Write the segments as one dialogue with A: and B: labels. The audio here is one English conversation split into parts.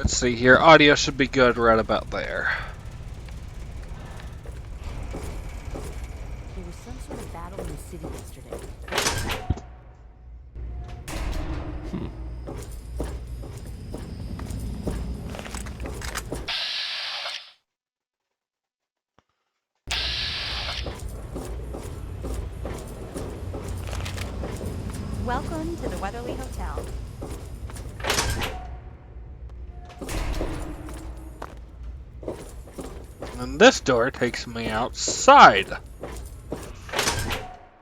A: Let's see here. Audio should be good right about there.
B: There was some sort of battle in the city yesterday.
C: Welcome to the Weatherly Hotel.
A: And this door takes me outside.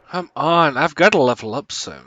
A: Come on, I've got to level up soon.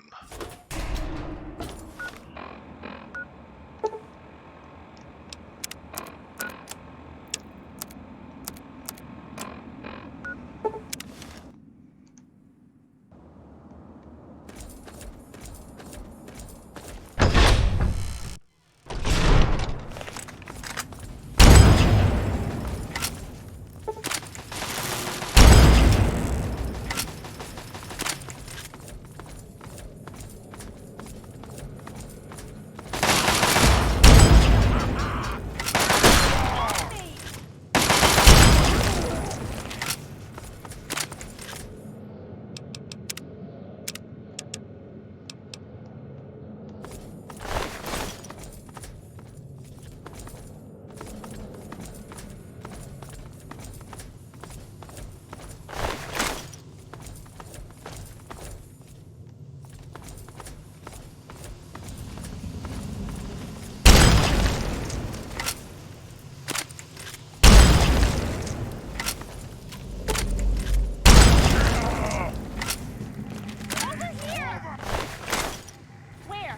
C: Where?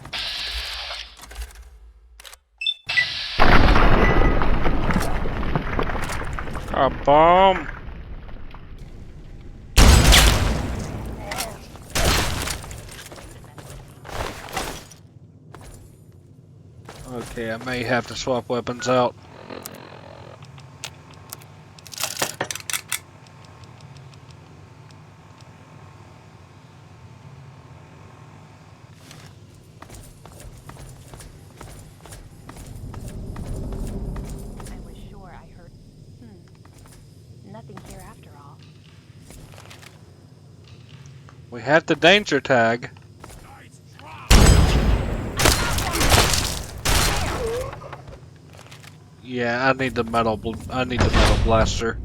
A: A bomb. Okay, I may have to swap weapons out.
C: I was sure I heard. Nothing here after all.
A: We have the danger tag. Yeah, I need the metal blaster.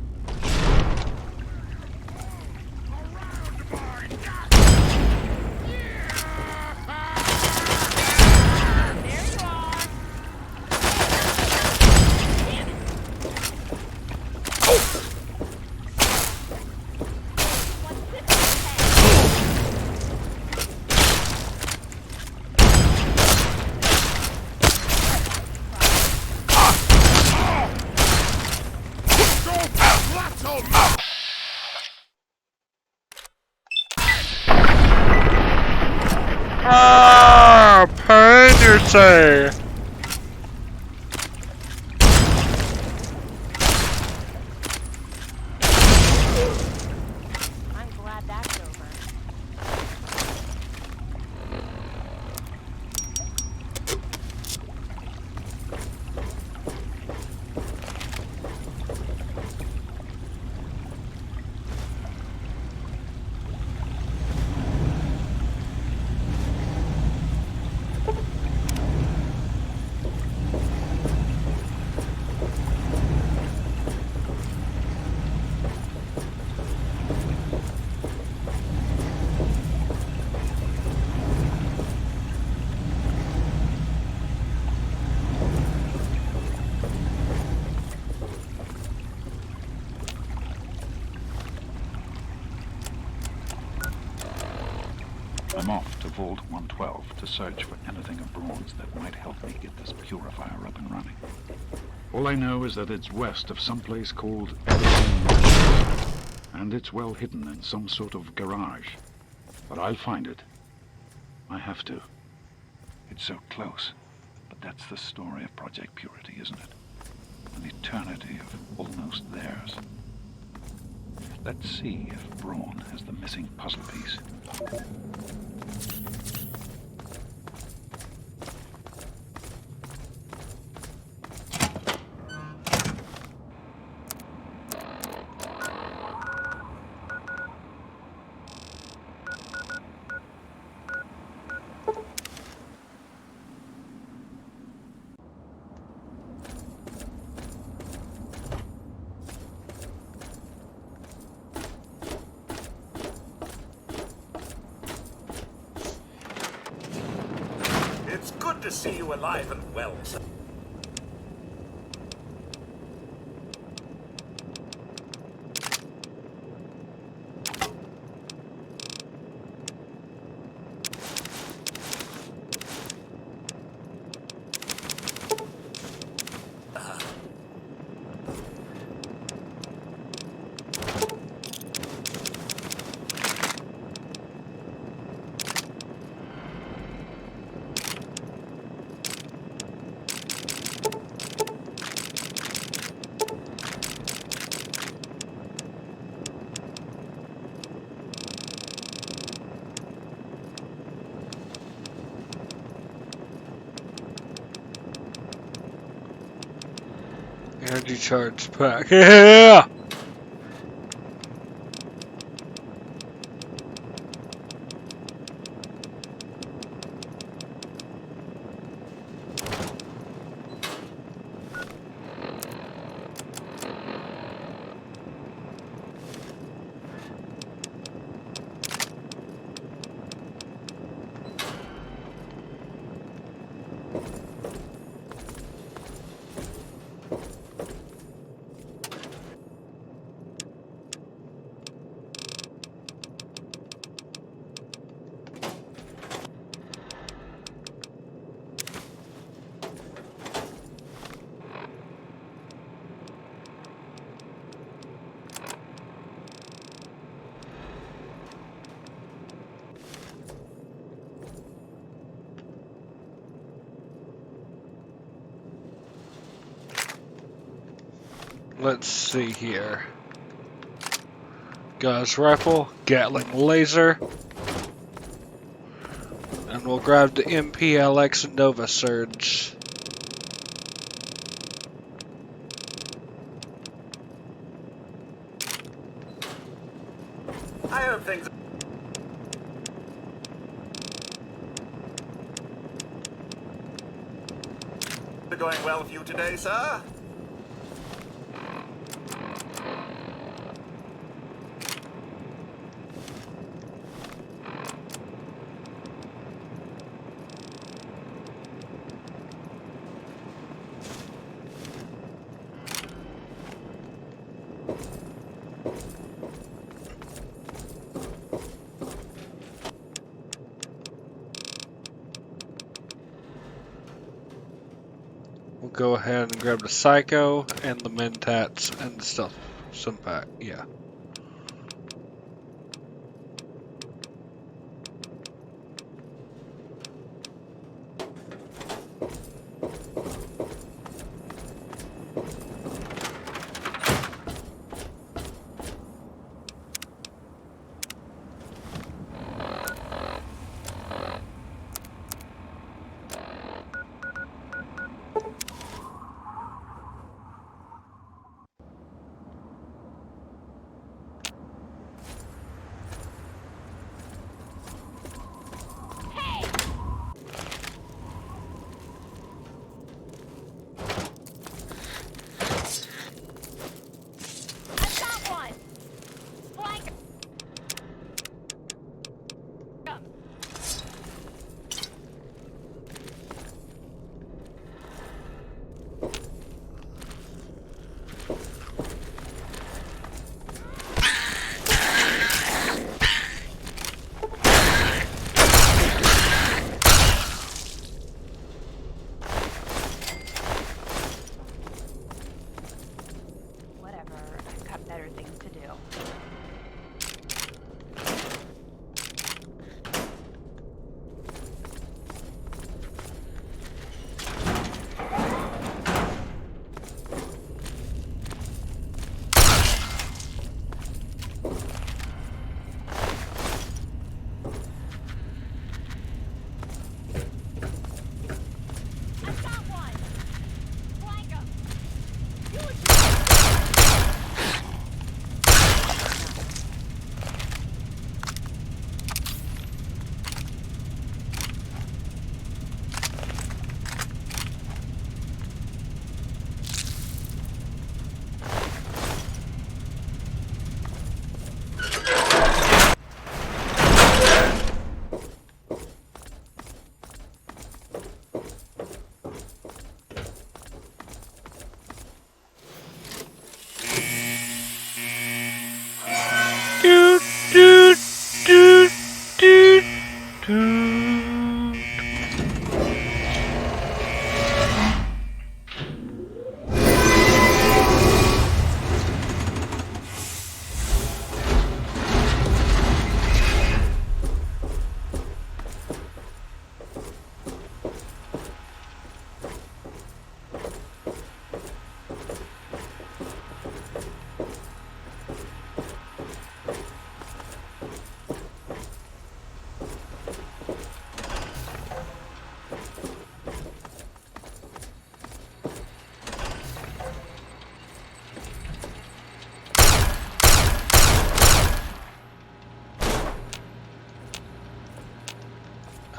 C: There you are.
A: Ah, pain, you say?
C: I'm glad that's over.
D: I'm off to Vault 112 to search for anything of Braun's that might help me get this purifier up and running. All I know is that it's west of someplace called Evergreen Ranch, and it's well hidden in some sort of garage. But I'll find it. I have to. It's so close. But that's the story of Project Purity, isn't it? An eternity of almost theirs. Let's see if Braun has the missing puzzle piece.
E: Good to see you alive and well, sir.
A: Energy charge pack. Yeah! Let's see here. Gauss rifle, Gatling laser, and we'll grab the MPLX Nova Surge.
E: I hope things are going well for you today, sir.
A: We'll go ahead and grab the Psycho and the Mentats and the Stealth Pack. Yeah.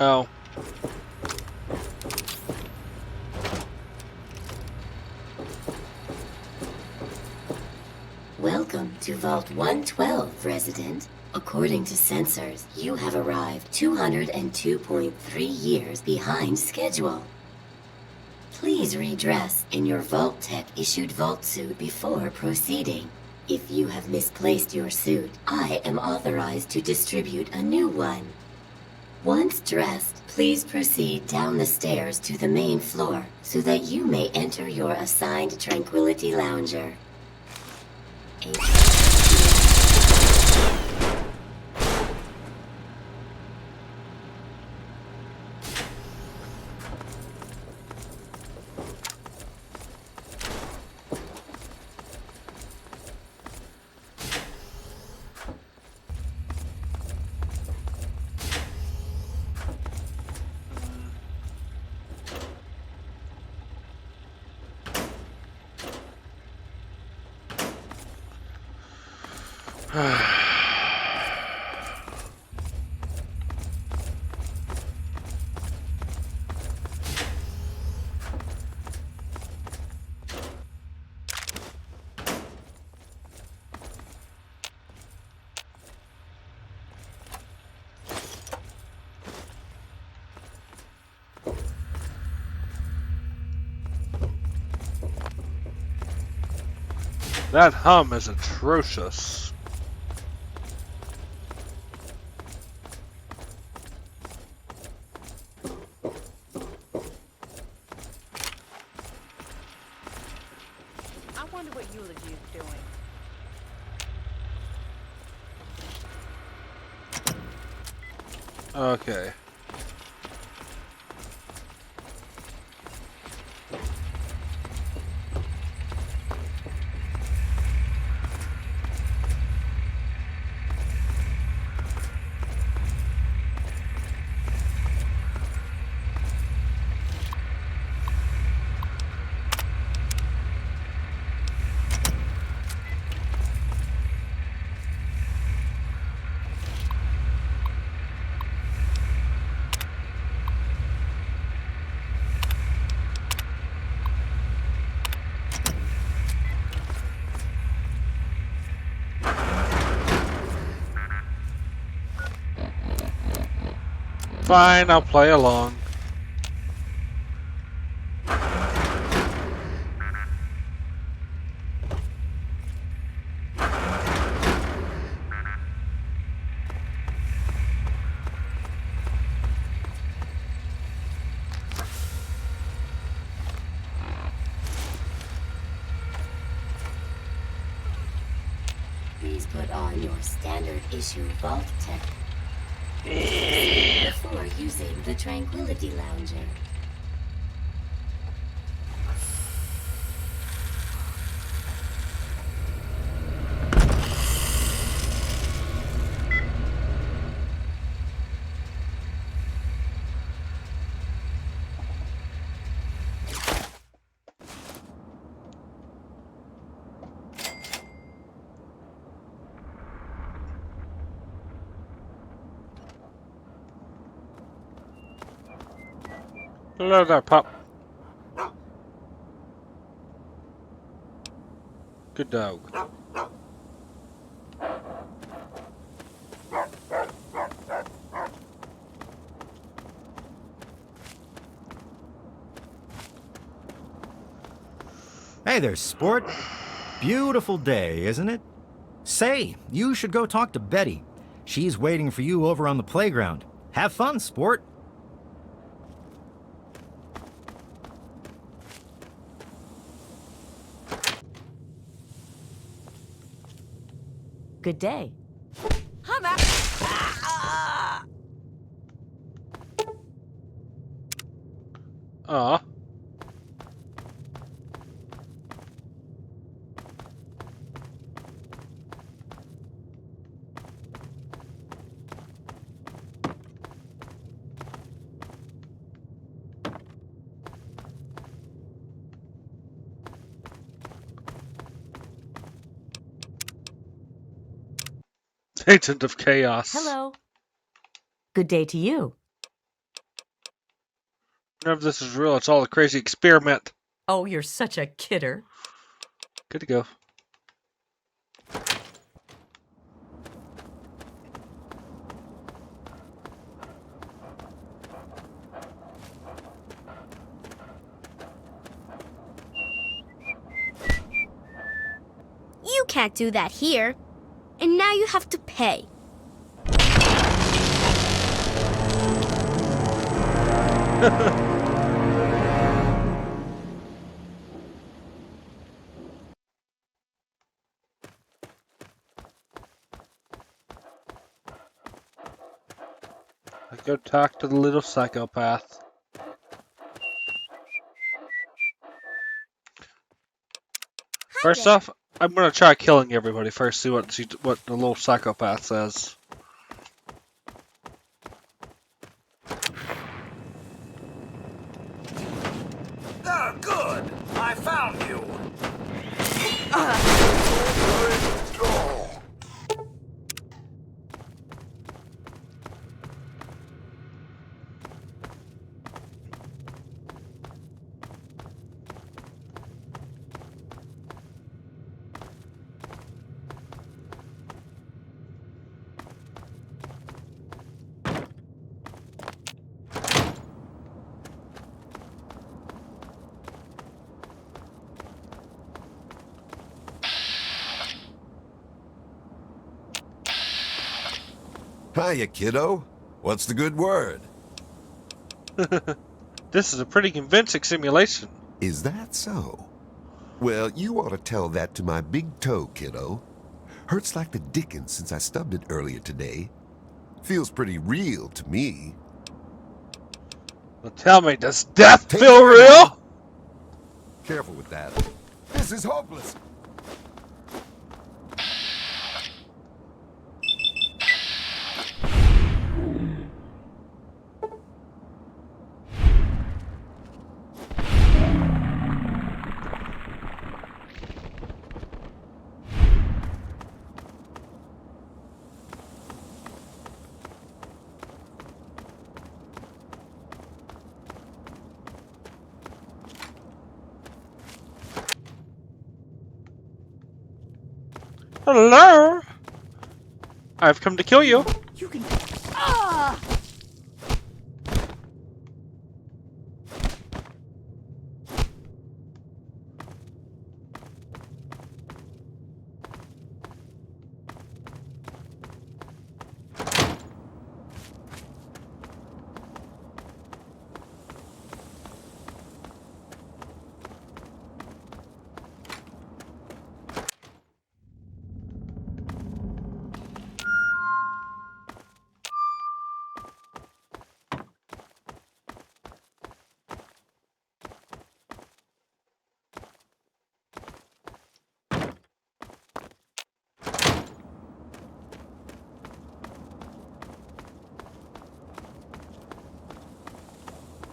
A: Oh.
F: Welcome to Vault 112, resident. According to sensors, you have arrived 202.3 years behind schedule. Please redress in your Vault Tech issued Vault suit before proceeding. If you have misplaced your suit, I am authorized to distribute a new one. Once dressed, please proceed down the stairs to the main floor so that you may enter your assigned Tranquility Lounger.
A: That hum is atrocious.
C: I wonder what Eulogy is doing.
A: Okay. Fine, I'll play along.
F: Please put on your standard issue Vault Tech before using the Tranquility Lounger.
A: Hello there, pup. Good dog.
G: Hey there, sport. Beautiful day, isn't it? Say, you should go talk to Betty. She's waiting for you over on the playground. Have fun, sport.
B: Good day.
C: I'm out.
A: Aw. Agent of Chaos.
B: Hello. Good day to you.
A: None of this is real. It's all a crazy experiment.
B: Oh, you're such a kidder.
A: Good to go.
H: You can't do that here. And now you have to pay.
A: Let's go talk to the little psychopath. First off, I'm gonna try killing everybody first. See what the little psychopath says.
E: Oh, good. I found you.
I: Hiya, kiddo. What's the good word?
A: This is a pretty convincing simulation.
I: Is that so? Well, you ought to tell that to my big toe, kiddo. Hurts like the dickens since I stubbed it earlier today. Feels pretty real to me.
A: Well, tell me, does death
I: Take
A: feel
I: care,
A: real?
I: man. Careful with that. This is hopeless.
A: Hello? I've come to kill you.
B: You can.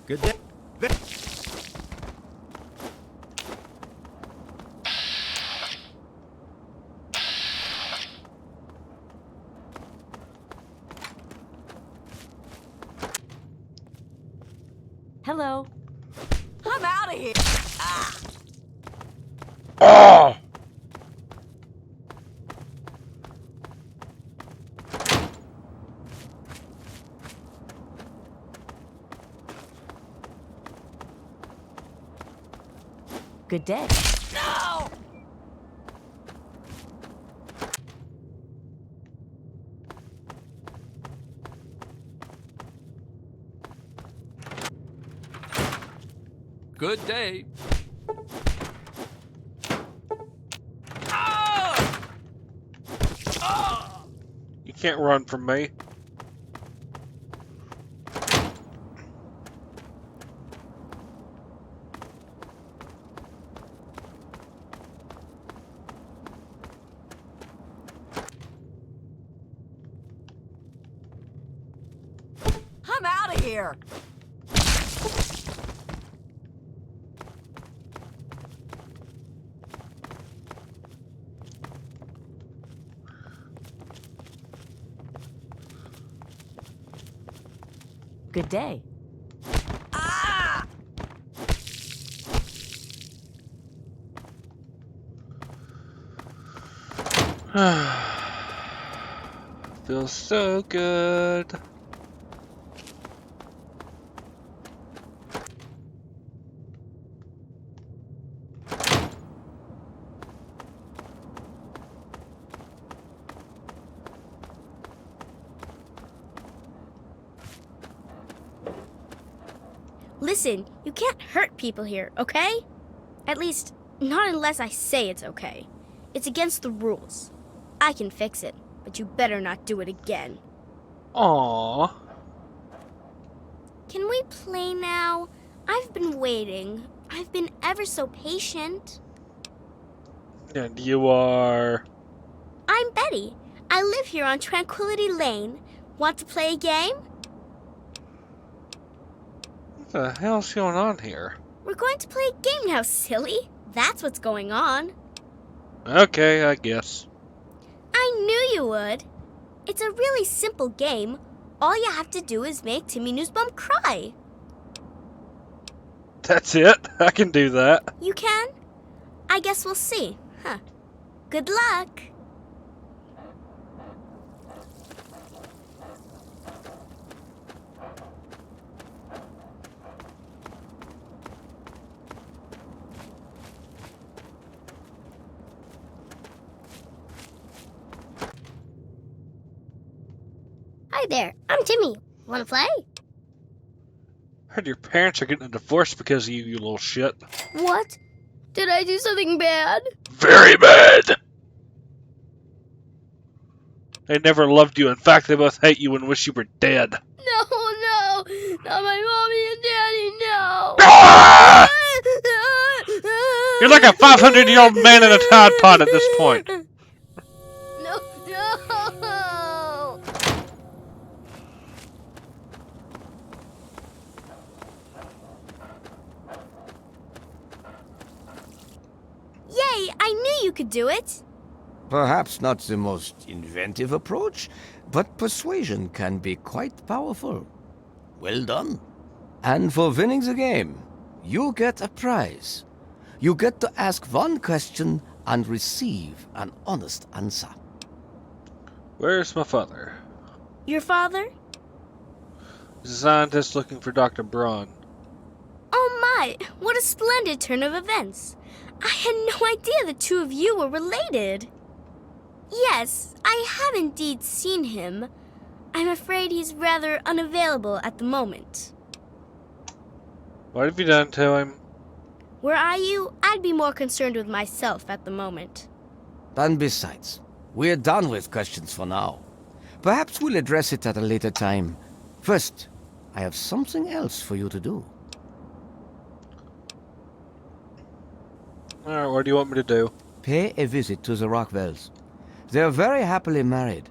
G: Good day.
B: Hello.
C: I'm out of here.
A: Oh!
B: Good day.
C: No!
J: Good day.
A: You can't run from me.
C: I'm out of here.
B: Good day.
C: Ah!
A: Feels so good.
H: Listen, you can't hurt people here, okay? At least, not unless I say it's okay. It's against the rules. I can fix it, but you better not do it again.
A: Aww.
H: Can we play now? I've been waiting. I've been ever so patient.
A: And you are...
H: I'm Betty. I live here on Tranquility Lane. Want to play a game?
A: What the hell's going on here?
H: We're going to play a game now, silly. That's what's going on.
A: Okay, I guess.
H: I knew you would. It's a really simple game. All you have to do is make Timmy Newsbum cry.
A: That's it? I can do that.
H: You can? I guess we'll see. Huh. Good luck.
J: Hi there, I'm Timmy. Wanna play?
A: Heard your parents are getting a divorce because of you, you little shit.
H: What? Did I do something bad?
A: Very bad! They never loved you. In fact, they both hate you and wish you were dead.
H: No, not my mommy and daddy, no.
A: Ah! You're like a 500-year-old man in a Tide Pod at this point.
H: No. Yay, I knew you could do it.
K: Perhaps not the most inventive approach, but persuasion can be quite powerful. Well done. And for winning the game, you get a prize. You get to ask one question and receive an honest answer.
A: Where's my father?
H: Your father?
A: He's a scientist looking for Dr. Braun.
H: Oh my, what a splendid turn of events. I had no idea the two of you were related. Yes, I have indeed seen him. I'm afraid he's rather unavailable at the moment.
A: What have you done to him?
H: Were I you, I'd be more concerned with myself at the moment.
K: And besides, we're done with questions for now. Perhaps we'll address it at a later time. First, I have something else for you to do.
A: Alright, what do you want me to do?
K: Pay a visit to the Rockwells. They're very happily married,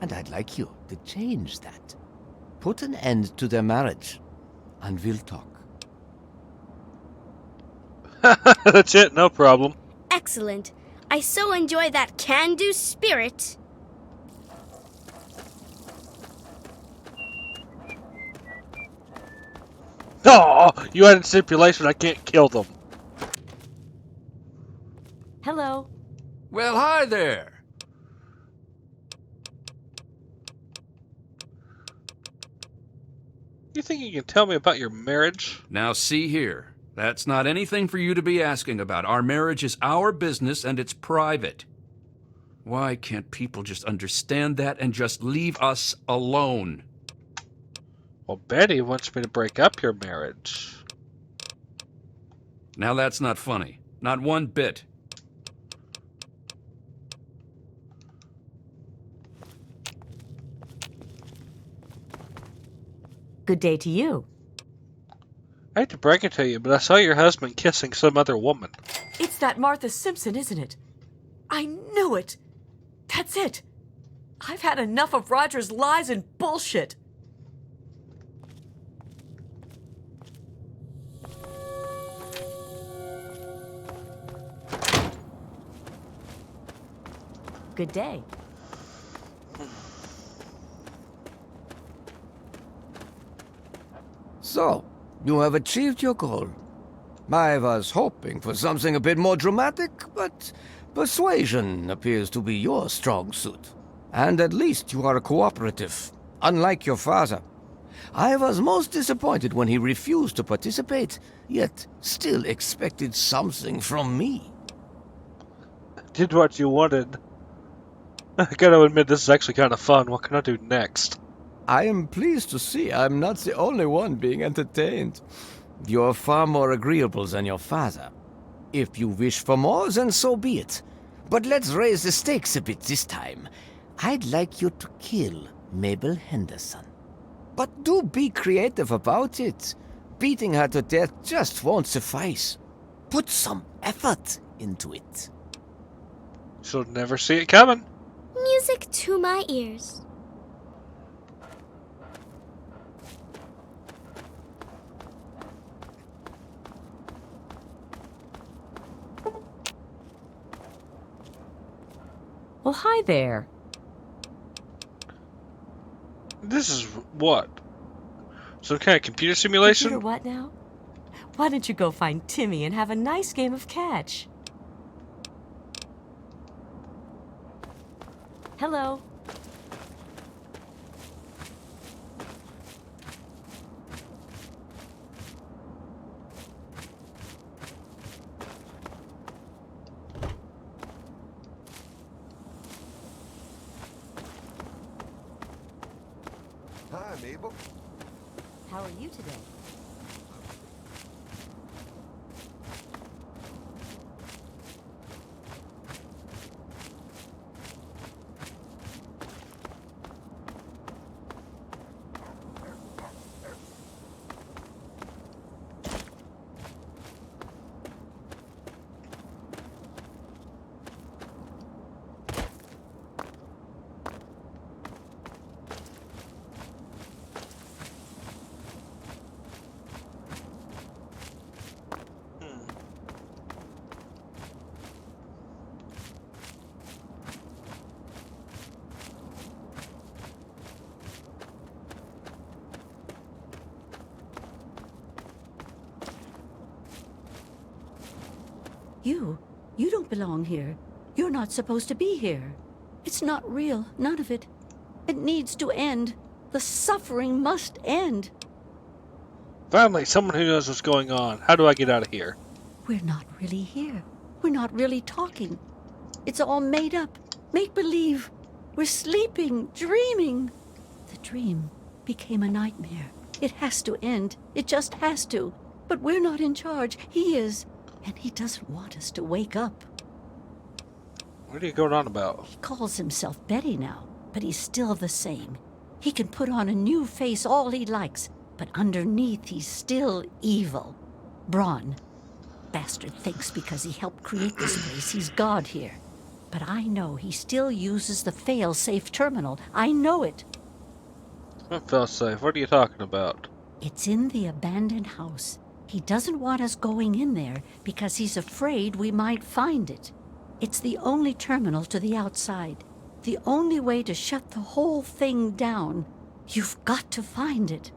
K: and I'd like you to change that. Put an end to their marriage, and we'll talk.
A: That's it, no problem.
H: Excellent. I so enjoy that can-do spirit.
A: Oh, you had a stipulation I can't kill them.
B: Hello.
L: Well, hi there.
A: You think you can tell me about your marriage?
L: Now see here. That's not anything for you to be asking about. Our marriage is our business and it's private. Why can't people just understand that and just leave us alone?
A: Well, Betty wants me to break up your marriage.
L: Now that's not funny. Not one bit.
B: Good day to you.
A: I hate to break it to you, but I saw your husband kissing some other woman.
B: It's that Martha Simpson, isn't it? I knew it. That's it. I've had enough of Roger's lies and bullshit. Good day.
K: So, you have achieved your goal. I was hoping for something a bit more dramatic, but Persuasion appears to be your strong suit. And at least you are cooperative, unlike your father. I was most disappointed when he refused to participate, yet still expected something from me.
A: Did what you wanted. I gotta admit, this is actually kind of fun. What can I do next?
K: I am pleased to see I'm not the only one being entertained. You're far more agreeable than your father. If you wish for more, then so be it. But let's raise the stakes a bit this time. I'd like you to kill Mabel Henderson. But do be creative about it. Beating her to death just won't suffice. Put some effort into it.
A: She'll never see it coming.
H: Music to my ears.
B: Well, hi there.
A: This is what? Some kind of computer simulation?
B: Computer what now? Why don't you go find Timmy and have a nice game of catch? Hello.
I: Hi, Mabel.
B: How are you today?
M: You don't belong here. You're not supposed to be here. It's not real, none of it. It needs to end. The suffering must end.
A: Finally, someone who knows what's going on. How do I get out of here?
M: We're not really here. We're not really talking. It's all made up. Make-believe. We're sleeping, dreaming. The dream became a nightmare. It has to end. It just has to. But we're not in charge. He is. And he doesn't want us to wake up.
A: What are you going on about?
M: He calls himself Betty now, but he's still the same. He can put on a new face all he likes, but underneath he's still evil. Braun. Bastard thinks because he helped create this place he's God here. But I know he still uses the fail-safe terminal. I know it.
A: Fail-safe? What are you talking about?
M: It's in the abandoned house. He doesn't want us going in there because he's afraid we might find it. It's the only terminal to the outside. The only way to shut the whole thing down. You've got to find it.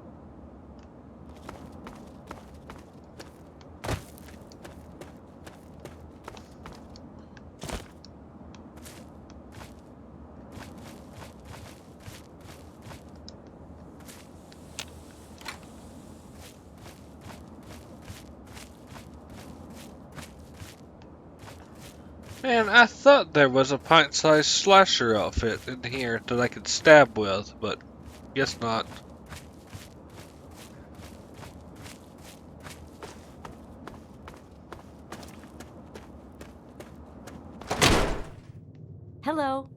A: Man, I thought there was a pint-sized slasher outfit in here that I could stab with, but guess not.
B: Hello.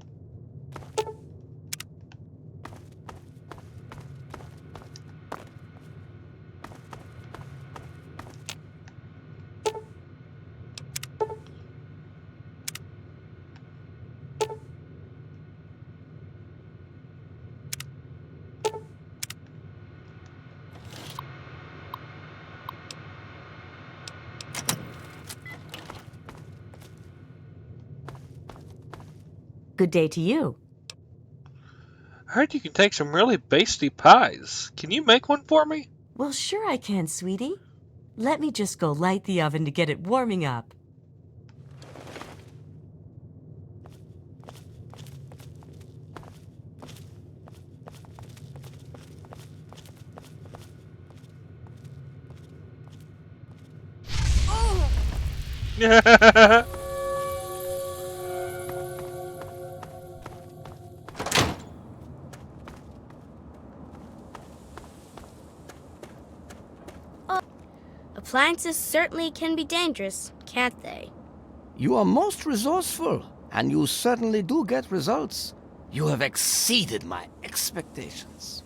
B: Good day to you.
A: I heard you can take some really tasty pies. Can you make one for me?
B: Well, sure I can, sweetie. Let me just go light the oven to get it warming up.
H: Appliances certainly can be dangerous, can't they?
K: You are most resourceful, and you certainly do get results. You have exceeded my expectations.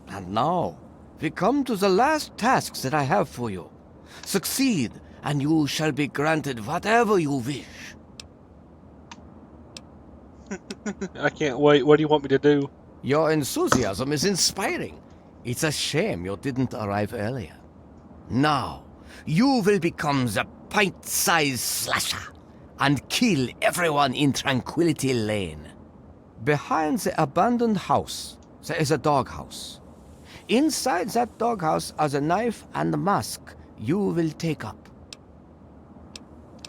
K: And now, we come to the last tasks that I have for you. Succeed, and you shall be granted whatever you wish.
A: I can't wait. What do you want me to do?
K: Your enthusiasm is inspiring. It's a shame you didn't arrive earlier. Now, you will become the pint-sized slasher and kill everyone in Tranquility Lane. Behind the abandoned house, there is a doghouse. Inside that doghouse are the knife and the mask you will take up.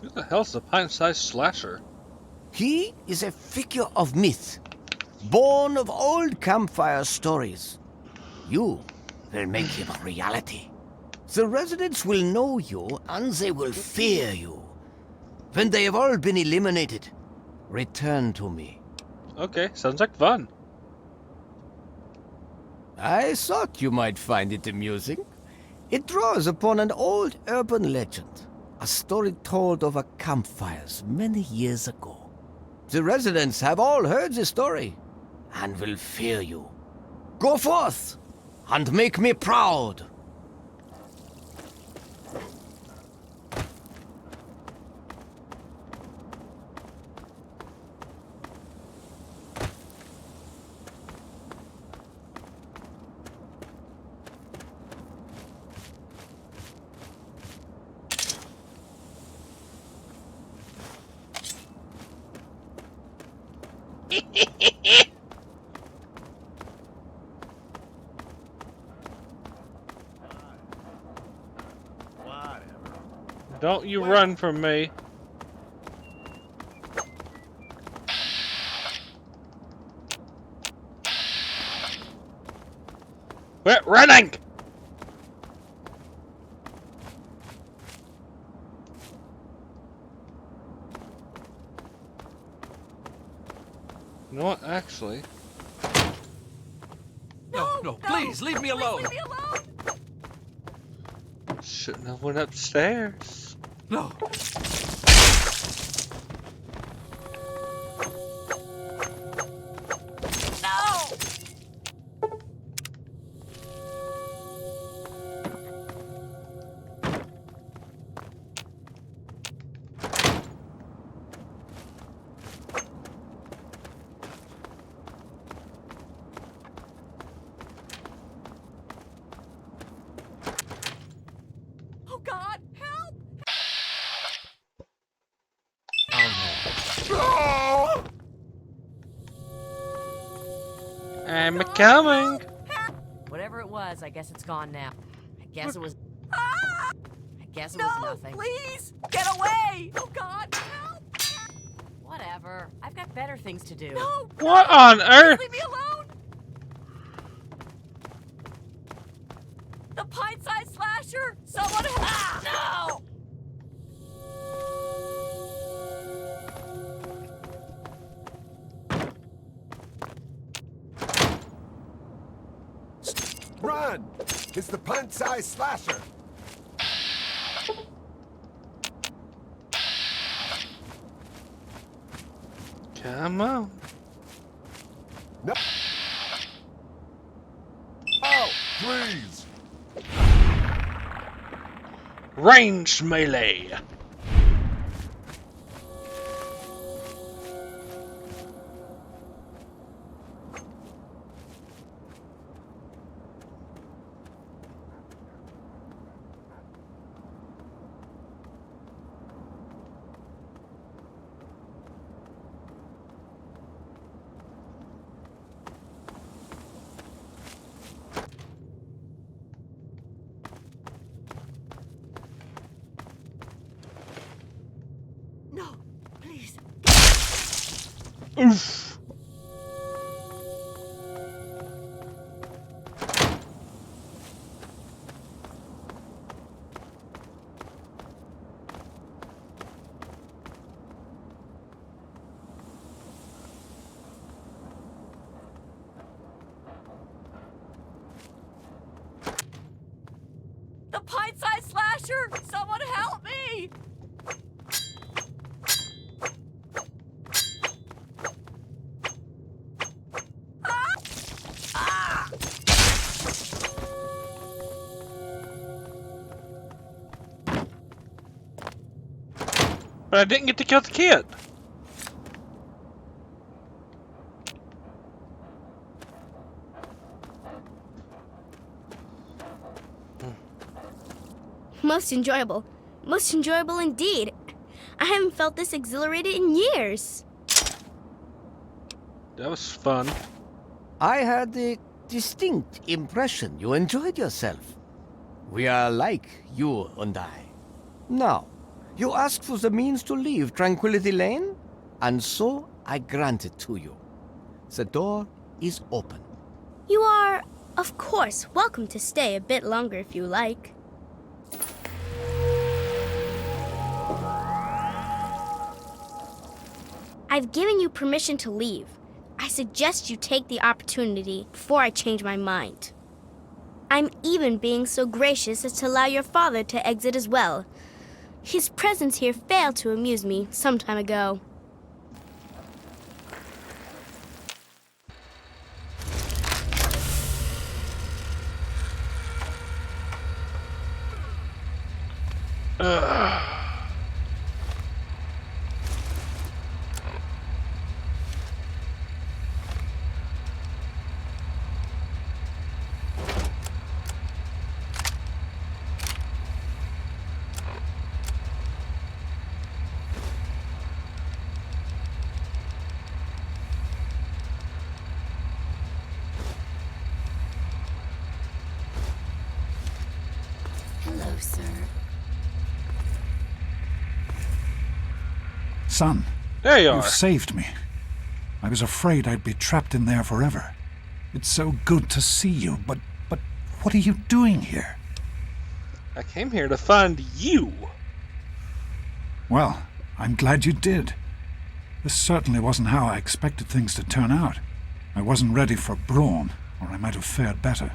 A: Who the hell's the pint-sized slasher?
K: He is a figure of myth, born of old campfire stories. You will make him a reality. The residents will know you, and they will fear you. When they have all been eliminated, return to me.
A: Okay, sounds like fun.
K: I thought you might find it amusing. It draws upon an old urban legend, a story told over campfires many years ago. The residents have all heard the story, and will fear you. Go forth, and make me proud.
A: Don't you run from me. We're running! You know what, actually...
L: No, please, leave me alone!
B: Leave me alone!
A: Shouldn't have went upstairs.
L: No!
B: Oh God, help!
A: I'm coming.
B: Whatever it was, I guess it's gone now. I guess it was... I guess it was nothing. Please! Get away! Oh God, help! Whatever. I've got better things to do. No!
A: What on earth?
B: Leave me alone! The pint-sized slasher! Someone help! No!
I: Run! It's the pint-sized slasher!
A: Come on.
I: No. Oh, please!
A: Ranged melee.
B: No, please.
A: Oof.
B: pressure! Someone help me!
A: But I didn't get to kill the kid.
H: Most enjoyable. Most enjoyable indeed. I haven't felt this exhilarated in years.
A: That was fun.
K: I had the distinct impression you enjoyed yourself. We are like, you and I. Now, you asked for the means to leave Tranquility Lane, and so I grant it to you. The door is open.
H: You are, of course, welcome to stay a bit longer if you like. I've given you permission to leave. I suggest you take the opportunity before I change my mind. I'm even being so gracious as to allow your father to exit as well. His presence here failed to amuse me some time ago.
F: Hello, sir.
D: Son,
A: there you are.
D: You've saved me. I was afraid I'd be trapped in there forever. It's so good to see you, but what are you doing here?
A: I came here to find you.
D: Well, I'm glad you did. This certainly wasn't how I expected things to turn out. I wasn't ready for Braun, or I might have fared better.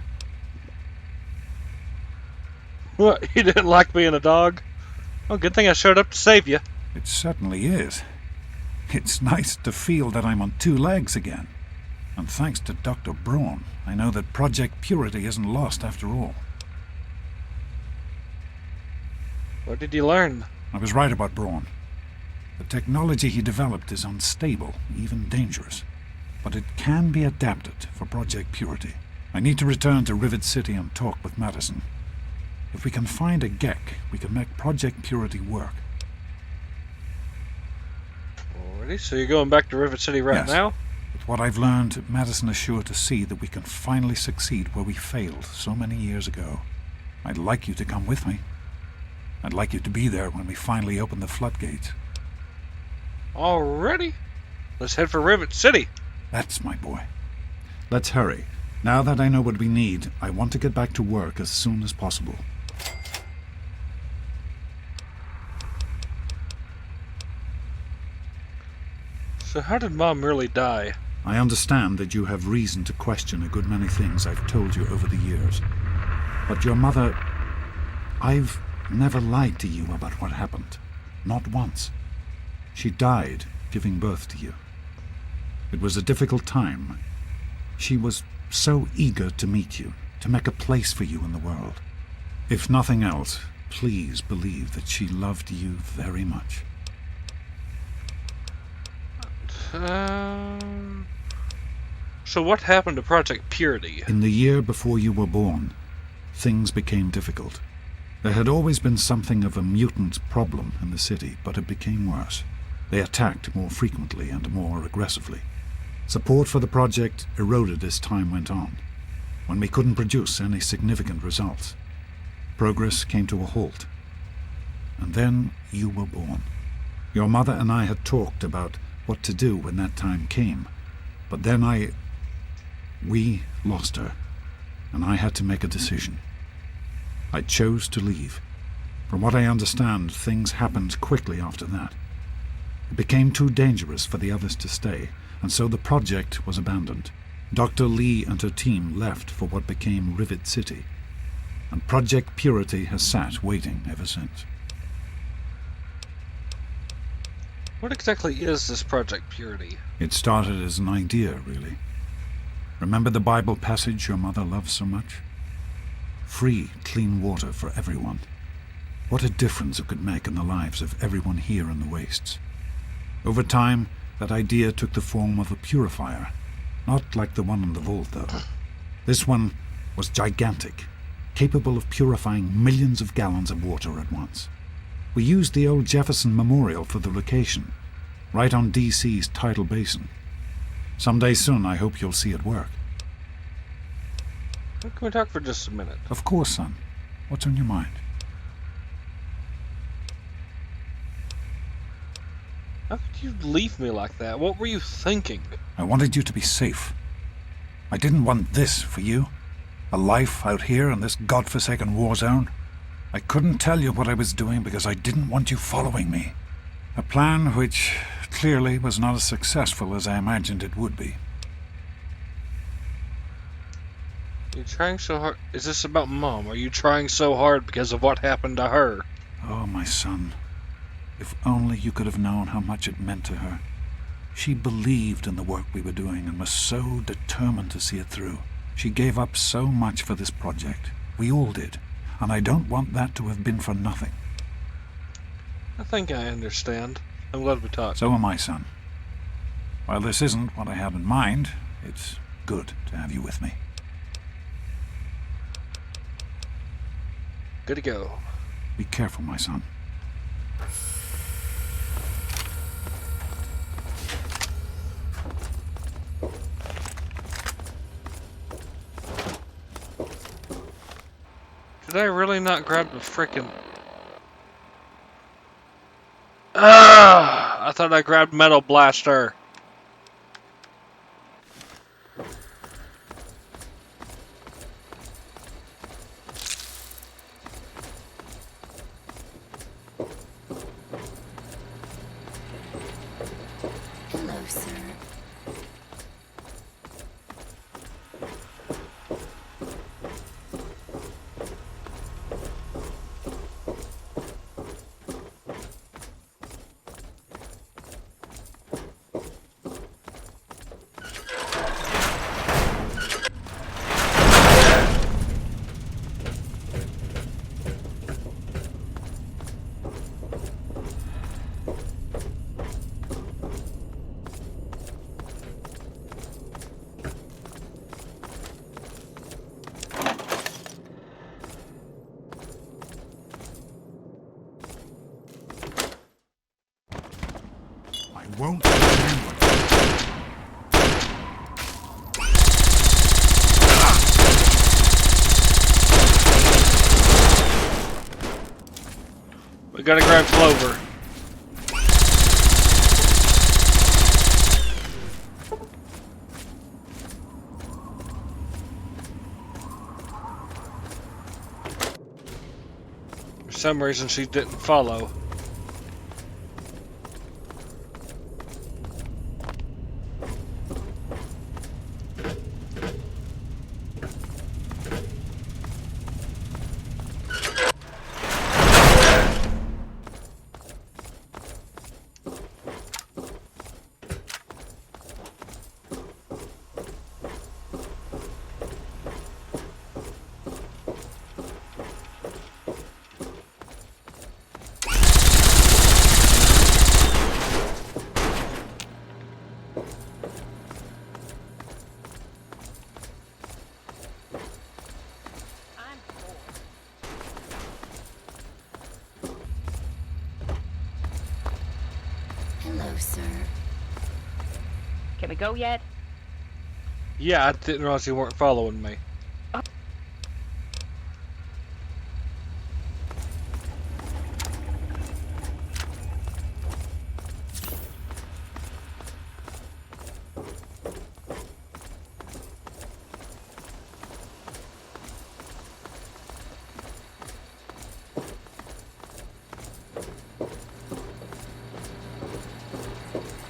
A: What, you didn't like being a dog? Well, good thing I showed up to save you.
D: It certainly is. It's nice to feel that I'm on two legs again. And thanks to Dr. Braun, I know that Project Purity isn't lost after all.
A: What did you learn?
D: I was right about Braun. The technology he developed is unstable, even dangerous. But it can be adapted for Project Purity. I need to return to Rivet City and talk with Madison. If we can find a Gek, we can make Project Purity work.
A: Alrighty, so you're going back to Rivet City right now?
D: With what I've learned, Madison is sure to see that we can finally succeed where we failed so many years ago. I'd like you to come with me. I'd like you to be there when we finally open the floodgates.
A: Alrighty. Let's head for Rivet City.
D: That's my boy. Let's hurry. Now that I know what we need, I want to get back to work as soon as possible.
A: So how did Mom really die?
D: I understand that you have reason to question a good many things I've told you over the years. But your mother... I've never lied to you about what happened. Not once. She died giving birth to you. It was a difficult time. She was so eager to meet you, to make a place for you in the world. If nothing else, please believe that she loved you very much.
A: So what happened to Project Purity?
D: In the year before you were born, things became difficult. There had always been something of a mutant problem in the city, but it became worse. They attacked more frequently and more aggressively. Support for the project eroded as time went on. When we couldn't produce any significant results, progress came to a halt. And then you were born. Your mother and I had talked about what to do when that time came, but then we lost her, and I had to make a decision. I chose to leave. From what I understand, things happened quickly after that. It became too dangerous for the others to stay, and so the project was abandoned. Dr. Lee and her team left for what became Rivet City. and Project Purity has sat waiting ever since.
A: What exactly is this Project Purity?
D: It started as an idea, really. Remember the Bible passage your mother loves so much? Free, clean water for everyone. What a difference it could make in the lives of everyone here in the wastes. Over time, that idea took the form of a purifier. Not like the one in the vault, though. This one was gigantic, capable of purifying millions of gallons of water at once. We used the old Jefferson Memorial for the location, right on DC's tidal basin. Someday soon, I hope you'll see it work.
A: Can we talk for just a minute?
D: Of course, son. What's on your mind?
A: How could you leave me like that? What were you thinking?
D: I wanted you to be safe. I didn't want this for you. A life out here in this godforsaken war zone. I couldn't tell you what I was doing because I didn't want you following me. A plan which clearly was not as successful as I imagined it would be.
A: You're trying so hard. Is this about Mom? Are you trying so hard because of what happened to her?
D: Oh, my son. If only you could have known how much it meant to her. She believed in the work we were doing and was so determined to see it through. She gave up so much for this project. We all did. And I don't want that to have been for nothing.
A: I think I understand. I'm glad we talked.
D: So am I, son. While this isn't what I had in mind, it's good to have you with me.
A: Good to go.
D: Be careful, my son.
A: Did I really not grab the frickin'... Ah! I thought I grabbed Metal Blaster.
F: Hello, sir.
D: Won't stand with it.
A: We gotta grab Clover. For some reason she didn't follow.
F: Hello, sir.
C: Can we go yet?
A: Yeah, I didn't realize you weren't following me.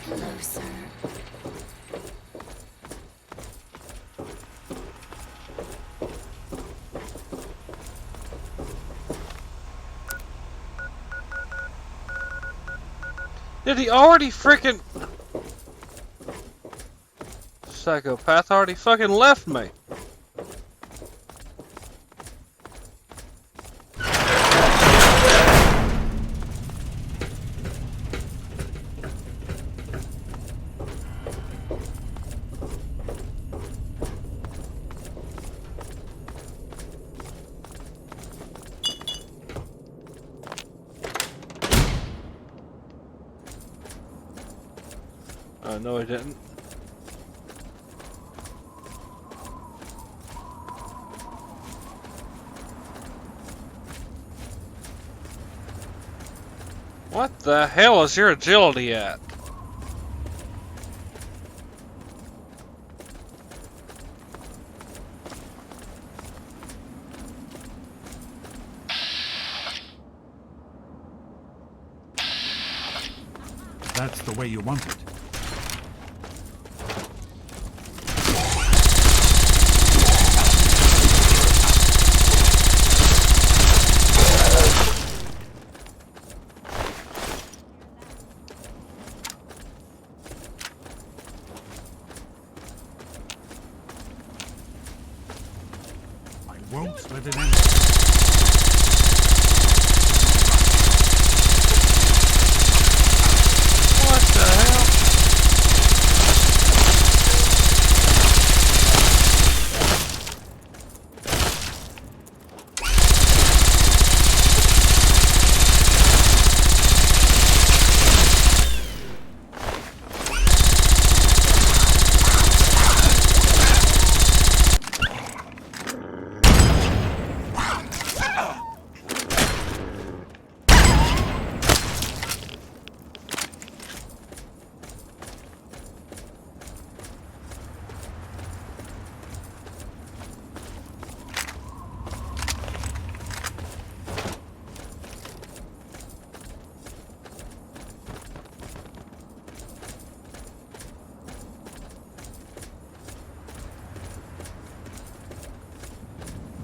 F: Hello, sir.
A: Did he already freaking... Psychopath already fucking left me. No, I didn't. What the hell is your agility at?
D: That's the way you want it. Won't let it end.
A: What the hell?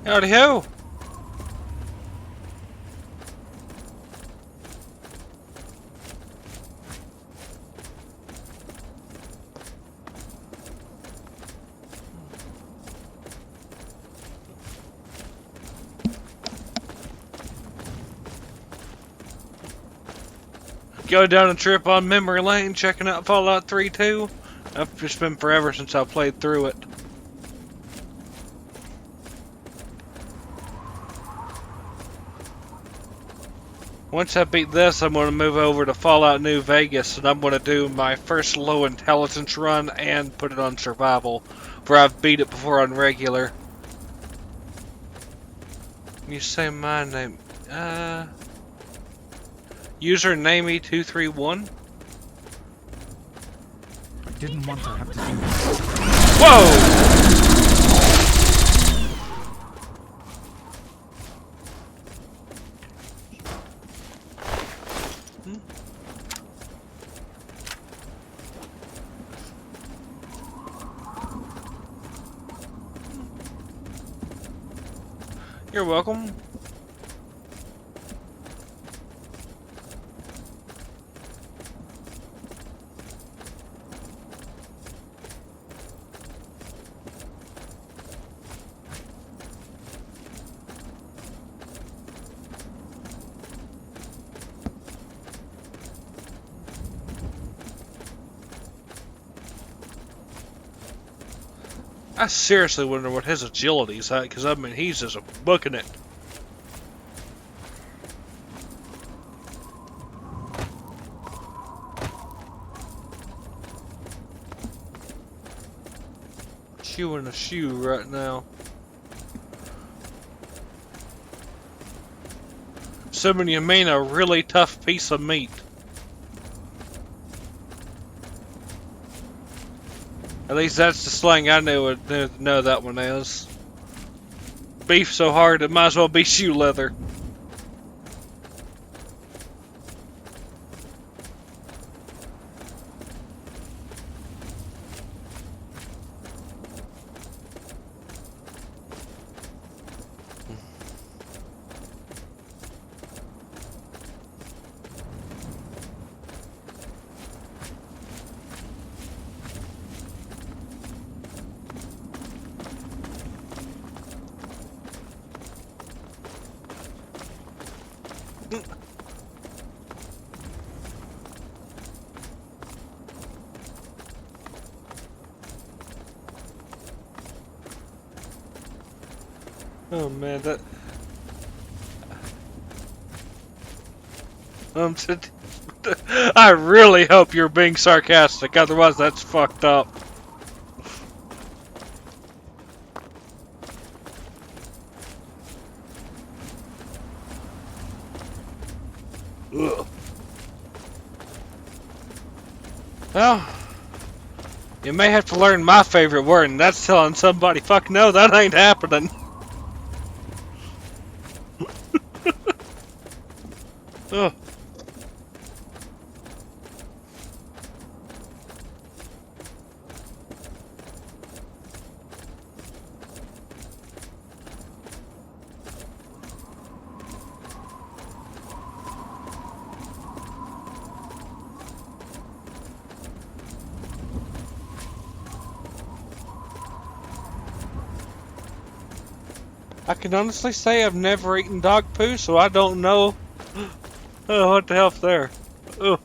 A: Howdy ho! Go down a trip on memory lane, checking out Fallout 3 too. I've just been forever since I played through it. Once I beat this, I'm going to move over to Fallout New Vegas, and I'm going to do my first low intelligence run and put it on survival, where I've beat it before on regular. You say my name, username E231.
D: I didn't want to have to do this.
A: Whoa! You're welcome. I seriously wonder what his agility's at, because I mean, he's just booking it. Chewing a shoe right now. Assuming you mean a really tough piece of meat. At least that's the slang I know that one is. Beef so hard it might as well be shoe leather. Oh man, that. I really hope you're being sarcastic, otherwise that's fucked up. Ugh. Well, you may have to learn my favorite word, and that's telling somebody, fuck no, that ain't happening. Ugh. I can honestly say I've never eaten dog poo, so I don't know. Oh, what the hell's there? Oh.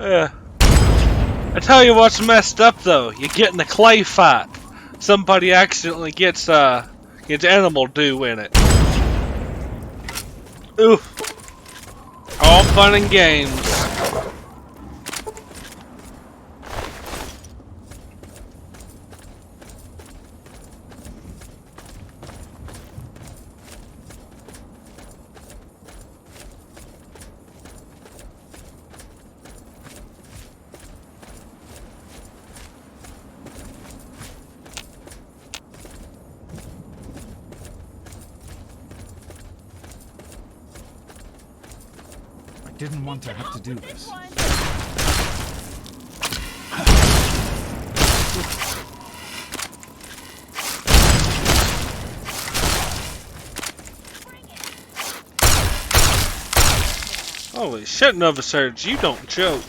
A: Yeah. I tell you what's messed up though. You get in a clay fight. Somebody accidentally gets animal dew in it. Oof. All fun and games.
D: Didn't want to have to do this.
A: Holy shit, Nova Surge, you don't joke.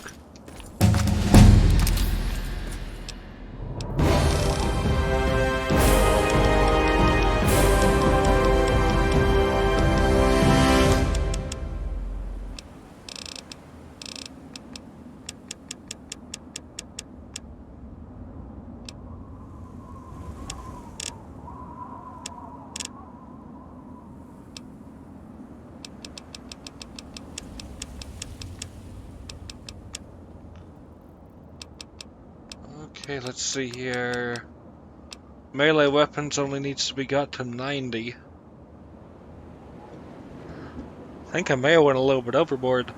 A: Okay, let's see here. Melee weapons only needs to be got to 90. I think I may have went a little bit overboard.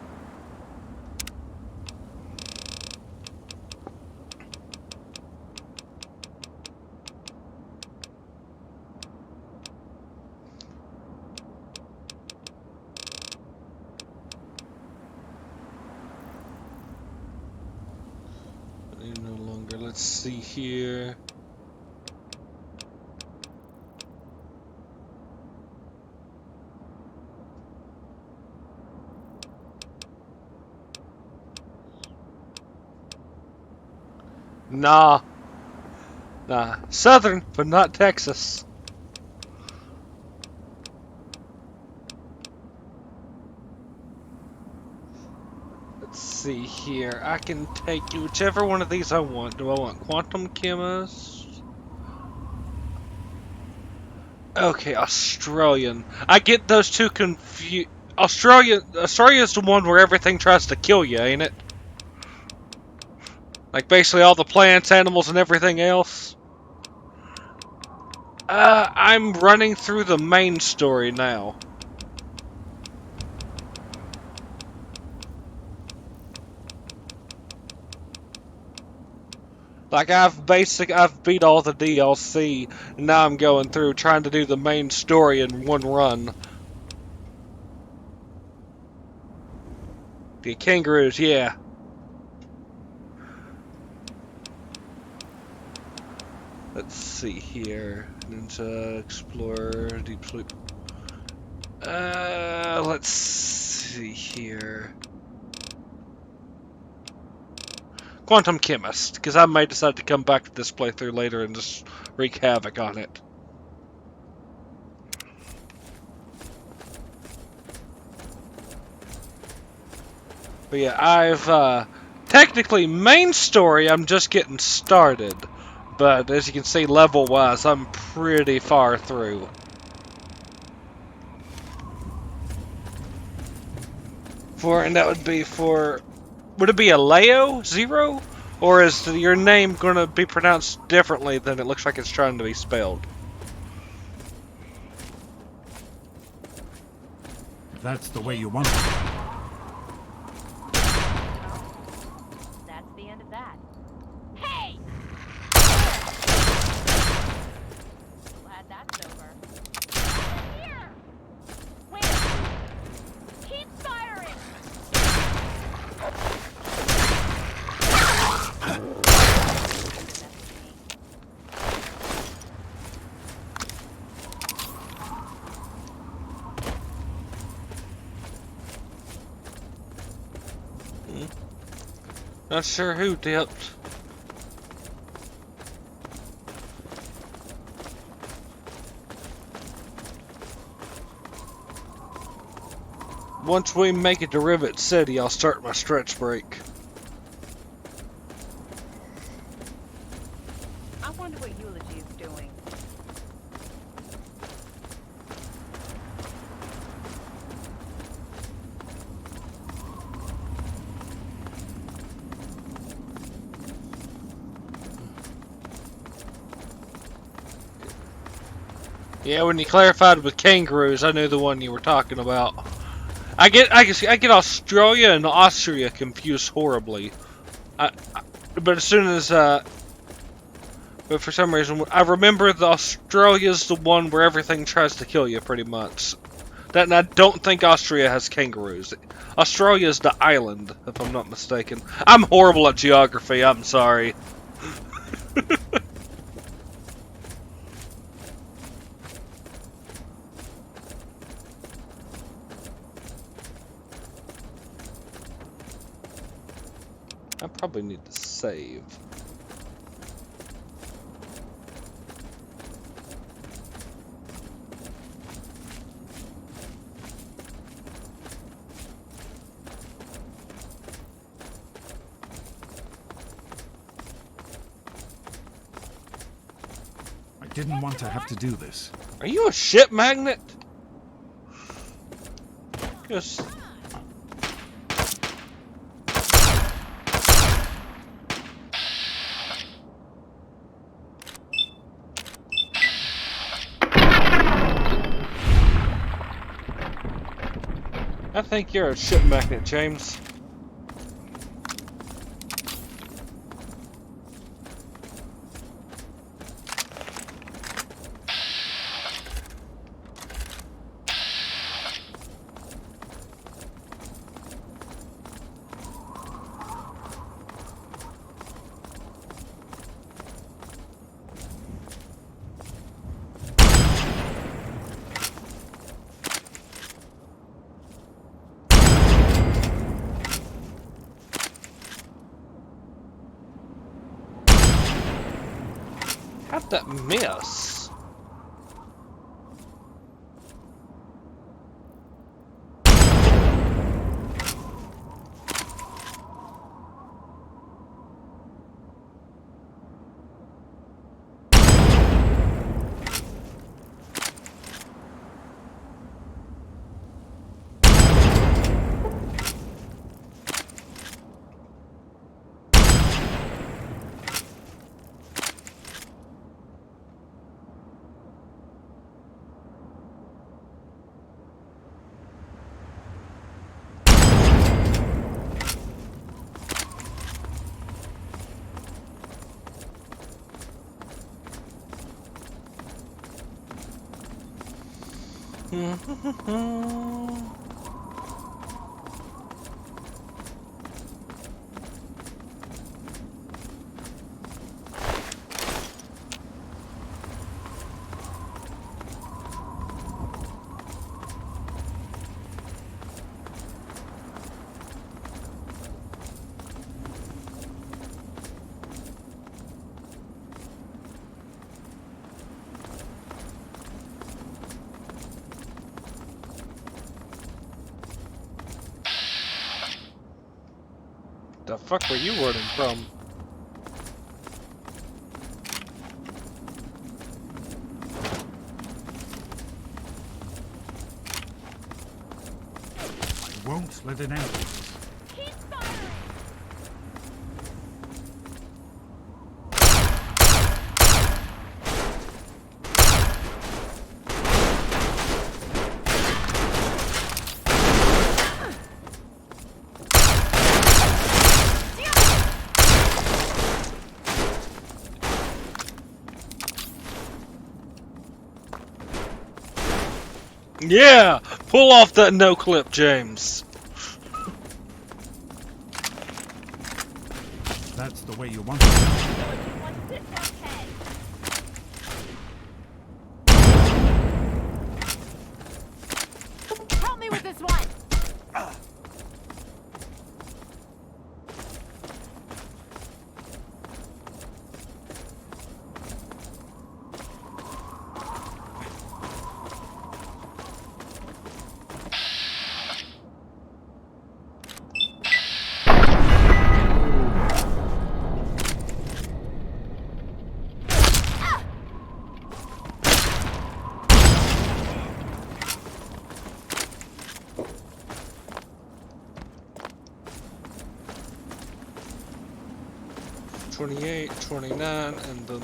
A: No longer. Let's see here. Nah. Southern, but not Texas. Let's see here. I can take whichever one of these I want. Do I want Quantum Chemist? Okay, Australian. I get those two confused. Australia's the one where everything tries to kill you, ain't it? Like basically all the plants, animals, and everything else. I'm running through the main story now. Like I've beat all the DLC, and now I'm going through trying to do the main story in one run. The kangaroos, yeah. Let's see here. Ninja, Explorer, Deep Sleep. Let's see here. Quantum Chemist, because I may decide to come back to this playthrough later and just wreak havoc on it. But yeah, I've, technically, main story, I'm just getting started. But as you can see, level-wise, I'm pretty far through. And that would be for... Would it be a Leo Zero? Or is your name going to be pronounced differently than it looks like it's trying to be spelled?
N: If that's the way you want it.
B: That's the end of that. Hey! Glad that's over. Here! Where? Keep firing!
A: Not sure who dipped. Once we make it to Rivet City, I'll start my stretch break.
C: I wonder what Eulogy is doing.
A: Yeah, when you clarified with kangaroos, I knew the one you were talking about. I get Australia and Austria confused horribly. But as soon as but for some reason I remember the Australia's the one where everything tries to kill you pretty much. And I don't think Austria has kangaroos. Australia's the island, if I'm not mistaken. I'm horrible at geography. I'm sorry. I probably need to save.
N: I didn't want to have to do this.
A: Are you a ship magnet? Just... I think you're a ship magnet, James. How'd that miss? The fuck were you running from?
N: I won't let it end.
A: Yeah! Pull off that no clip, James.
N: That's the way you want it.
C: Help me with this one.
A: $28, $29, and then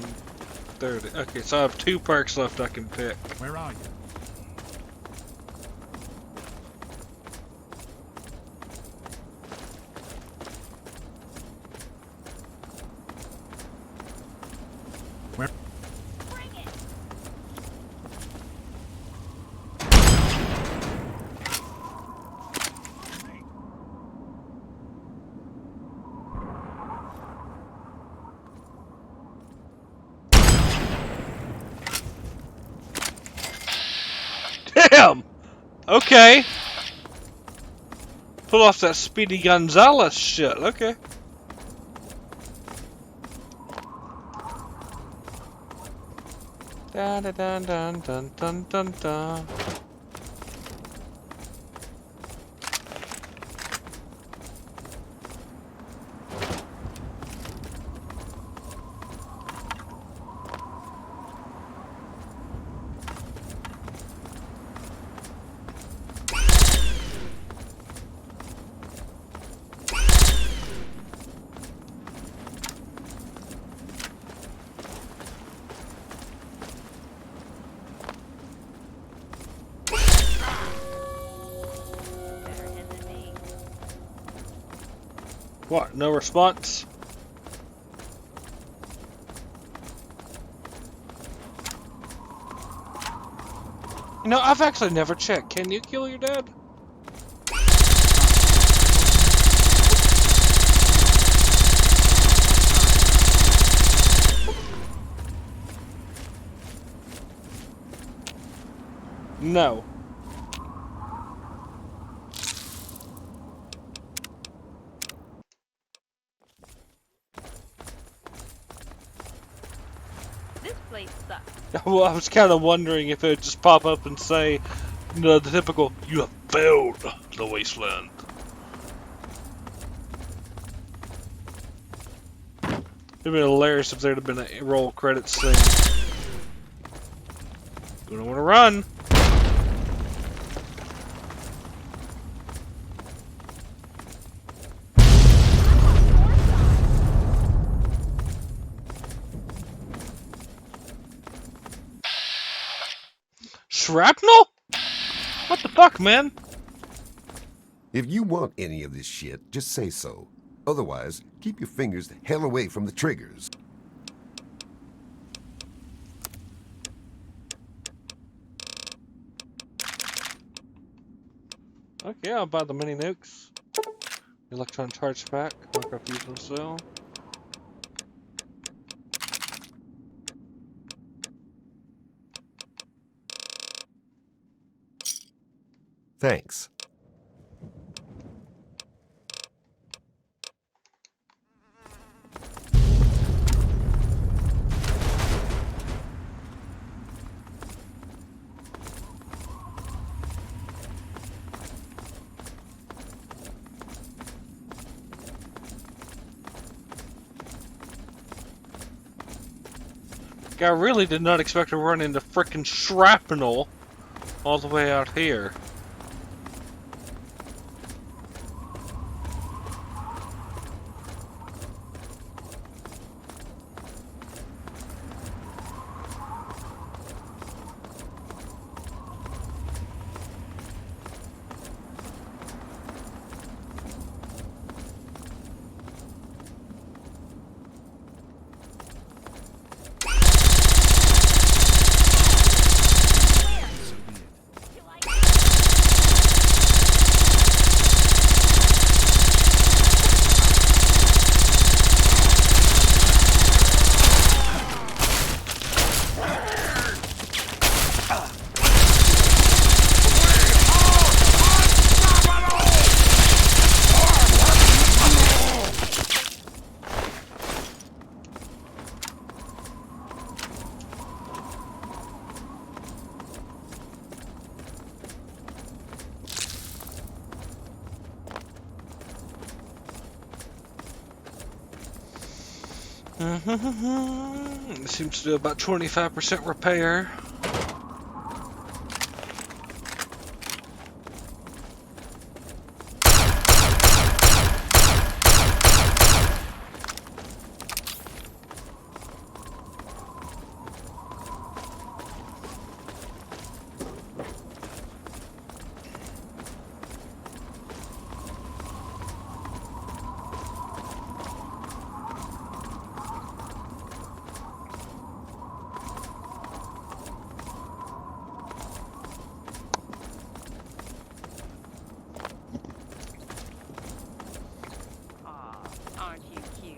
A: $30. Okay, so I have 2 perks left I can pick.
N: Where are you? Where?
A: Damn! Okay. Pull off that Speedy Gonzalez shit. Okay. Dun dun dun dun dun dun dun dun. What? No response? You know, I've actually never checked. Can you kill your dad? No.
C: This place sucks.
A: Well, I was kind of wondering if it would just pop up and say, you know, the typical, "You have failed the wasteland." It'd been hilarious if there'd have been a roll credits thing. Gonna want to run. Shrapnel? What the fuck, man?
I: If you want any of this shit, just say so. Otherwise, keep your fingers the hell away from the triggers.
A: Okay, I'll buy the mini nukes. Electron charge pack, micro fusion cell.
I: Thanks.
A: I really did not expect to run into frickin' shrapnel all the way out here. It seems to do about 25% repair.
C: Aren't you cute?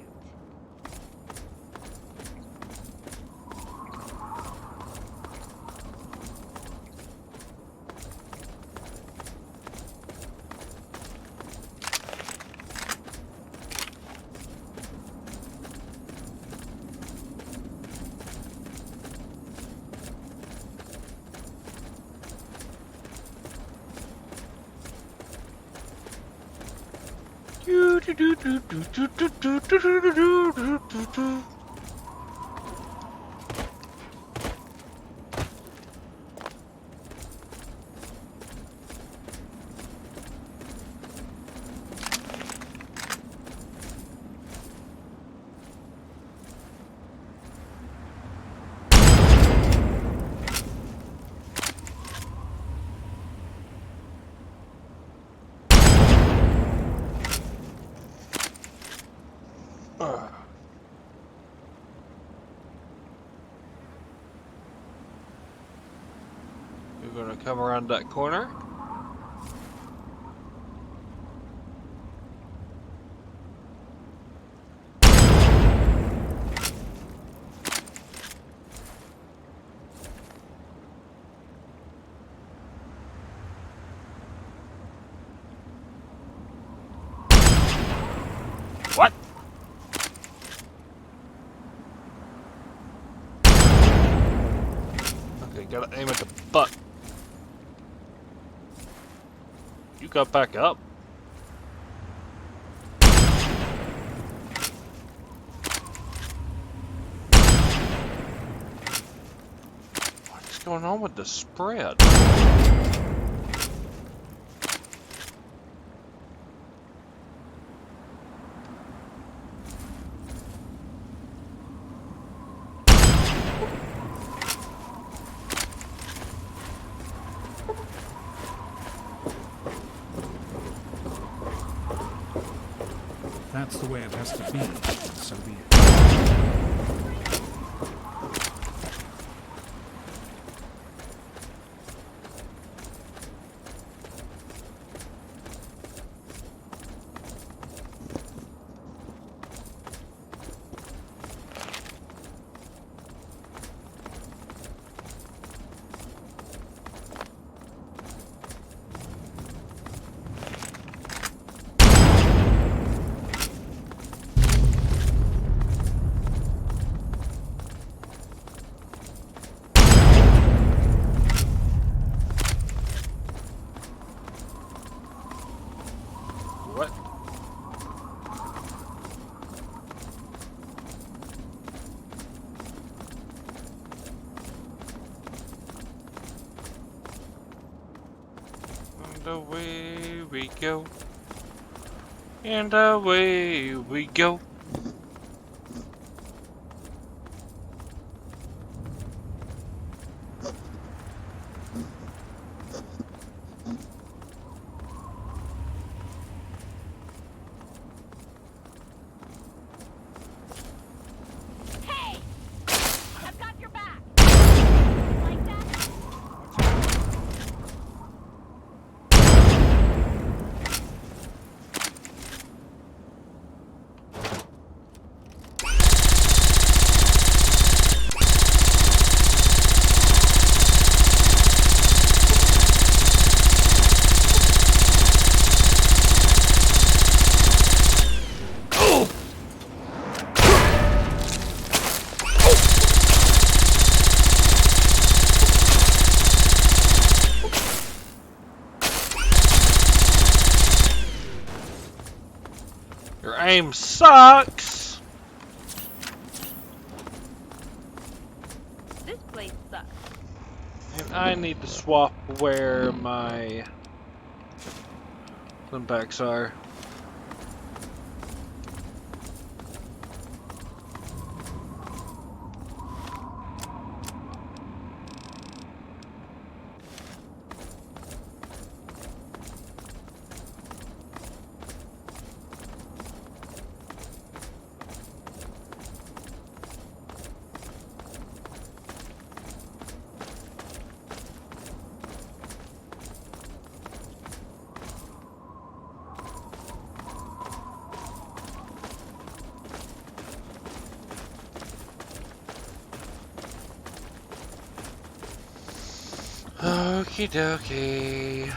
C: We're gonna come around that corner. What? Okay, gotta aim at the butt. You got back up. What's going on with the spread?
N: That's the way it has to be, so be it.
A: And away we go. And away we go.
B: Hey! I've got your back! Like that?
A: Your aim sucks!
C: This place sucks.
A: And I need to swap where my limbacks are. Okie dokie.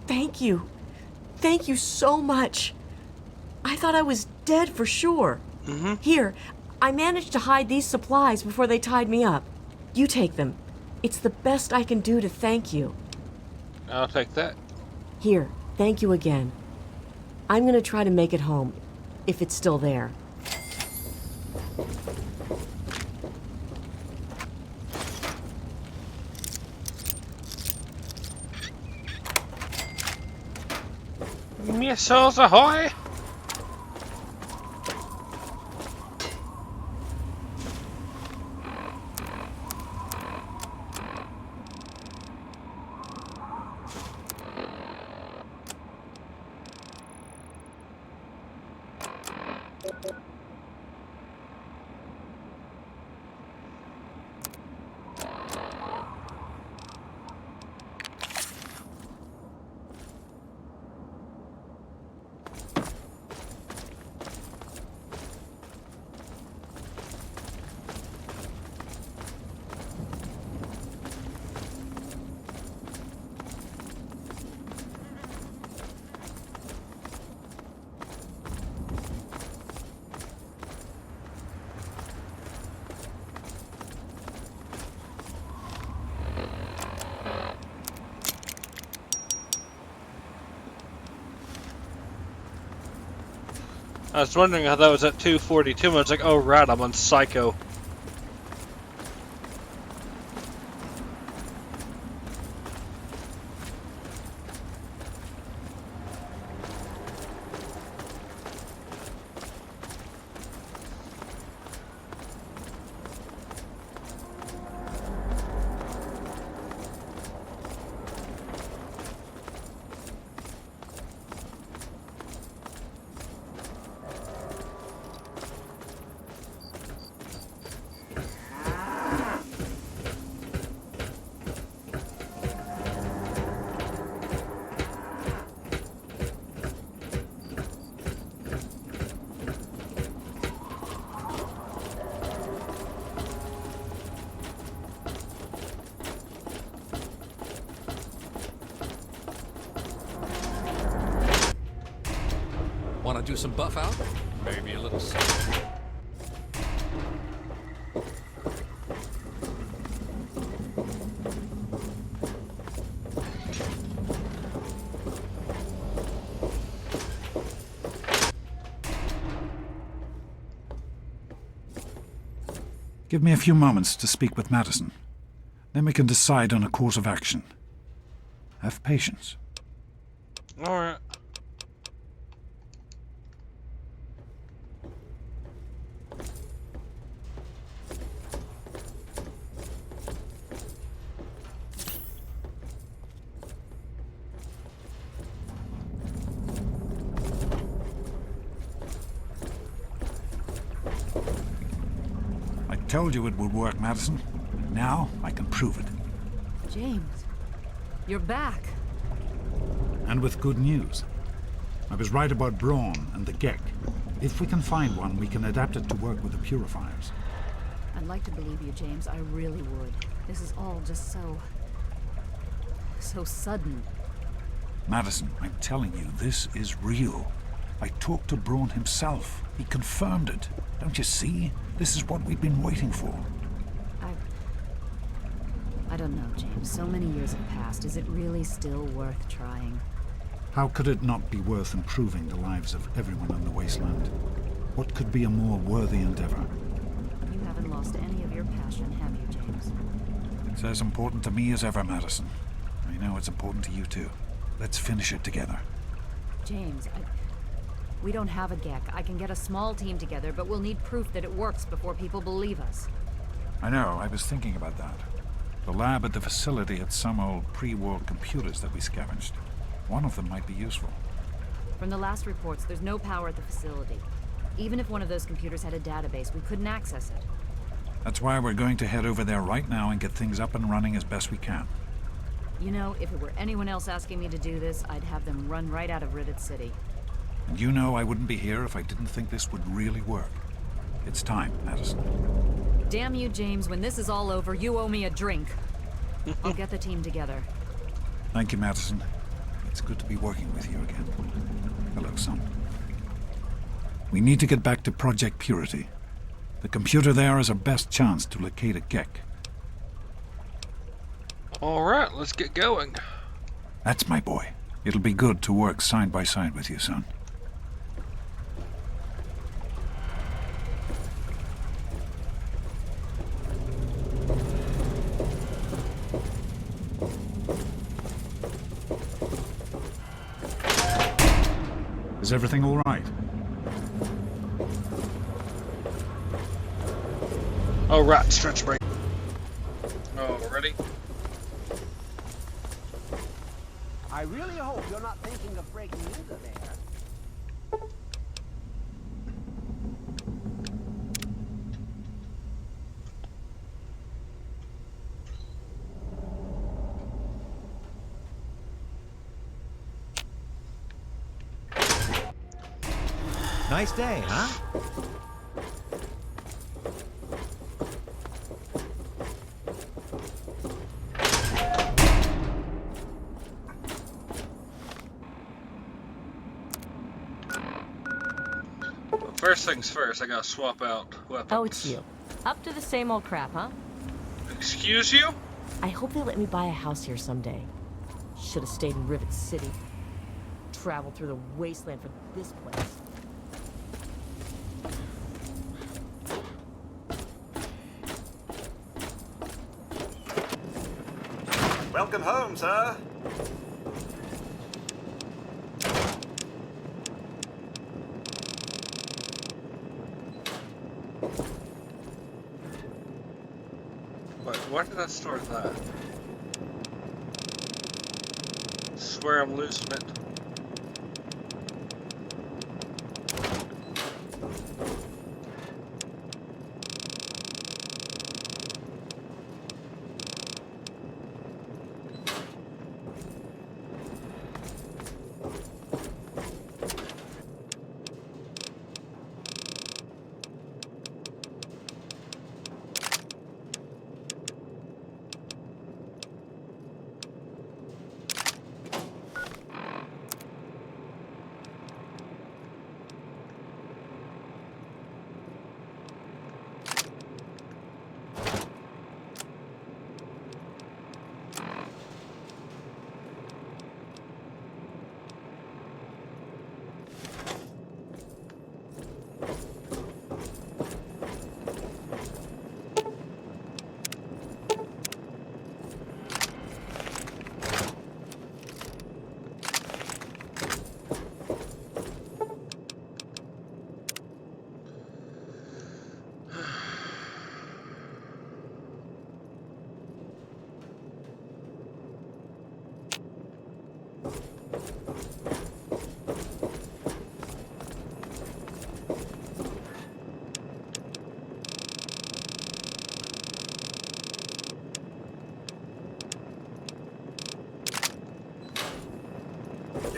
O: Thank you. Thank you so much. I thought I was dead for sure. Here, I managed to hide these supplies before they tied me up. You take them. It's the best I can do to thank you.
A: I'll take that.
O: Here, thank you again. I'm gonna try to make it home, if it's still there.
A: Missiles ahoy! I was wondering how that was at 2:42. I was like, oh right, I'm on Psycho.
L: Want to do some buff out? Maybe a little something.
N: Give me a few moments to speak with Madison. Then we can decide on a course of action. Have patience.
A: Alright.
N: I told you it would work, Madison. Now I can prove it.
B: James, you're back.
N: And with good news. I was right about Braun and the Gek. If we can find one, we can adapt it to work with the purifiers.
B: I'd like to believe you, James. I really would. This is all just so sudden.
N: Madison, I'm telling you, this is real. I talked to Braun himself. He confirmed it. Don't you see? This is what we've been waiting for.
B: I don't know, James. So many years have passed. Is it really still worth trying?
N: How could it not be worth improving the lives of everyone in the wasteland? What could be a more worthy endeavor?
B: You haven't lost any of your passion, have you, James?
N: It's as important to me as ever, Madison. I know it's important to you too. Let's finish it together.
B: James, we don't have a Gek. I can get a small team together, but we'll need proof that it works before people believe us.
N: I know, I was thinking about that. The lab at the facility had some old pre-war computers that we scavenged. One of them might be useful.
B: From the last reports, there's no power at the facility. Even if one of those computers had a database, we couldn't access it.
N: That's why we're going to head over there right now and get things up and running as best we can.
B: You know, if it were anyone else asking me to do this, I'd have them run right out of Riddick City.
N: And you know I wouldn't be here if I didn't think this would really work. It's time, Madison.
B: Damn you, James. When this is all over, you owe me a drink. I'll get the team together.
N: Thank you, Madison. It's good to be working with you again. Hello, son. We need to get back to Project Purity. The computer there is our best chance to locate a Gek.
A: Alright, let's get going.
N: That's my boy. It'll be good to work side by side with you, son. Is everything all right?
A: Oh, right, stretch break. Oh, ready?
P: I really hope you're not thinking of breaking either there.
G: Nice day, huh?
A: First things first, I gotta swap out weapons.
O: Oh, it's you. Up to the same old crap, huh?
A: Excuse you?
O: I hope they let me buy a house here someday. Should have stayed in Rivet City. Traveled through the wasteland for this place.
E: Welcome home, sir.
A: Wait, where did I store that? Swear I'm losing it.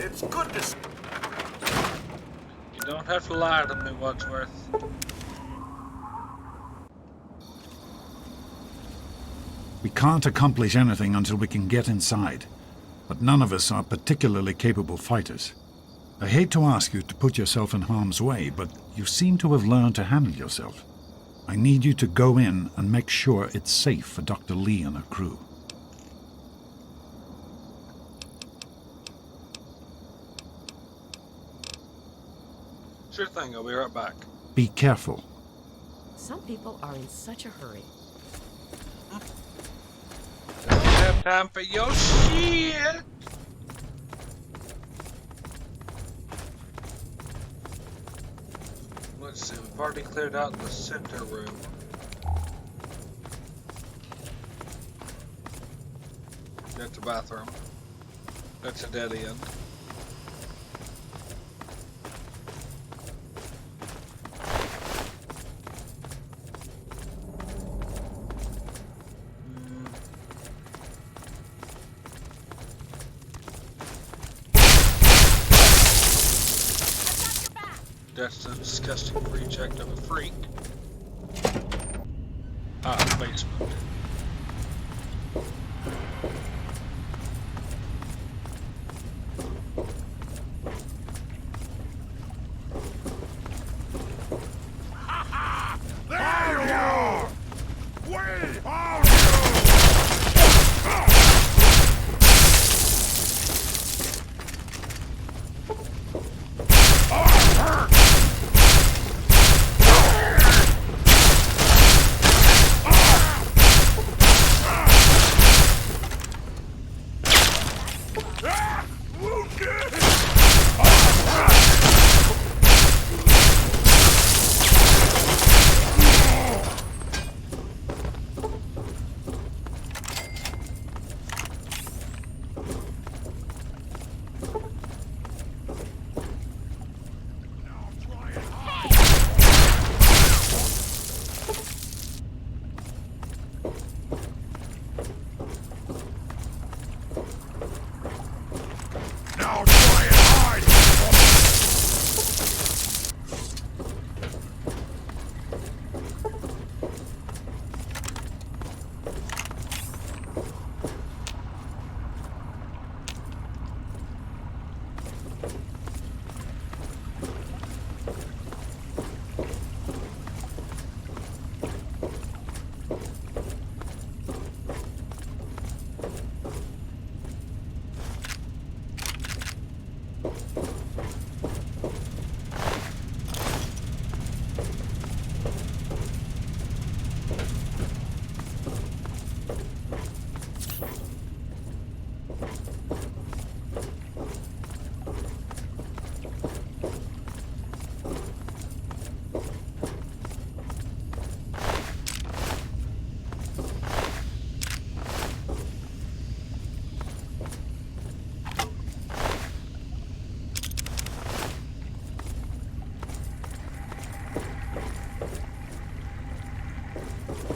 E: It's good to see.
A: You don't have to lie to me, Wadsworth.
N: We can't accomplish anything until we can get inside, but none of us are particularly capable fighters. I hate to ask you to put yourself in harm's way, but you seem to have learned to handle yourself. I need you to go in and make sure it's safe for Dr. Lee and her crew.
A: Sure thing, I'll be right back.
N: Be careful.
O: Some people are in such a hurry.
A: Don't have time for your shit. Let's see, we've already cleared out the center room. That's a bathroom. That's a dead end. That's a disgusting reject of a freak. Ah, basement.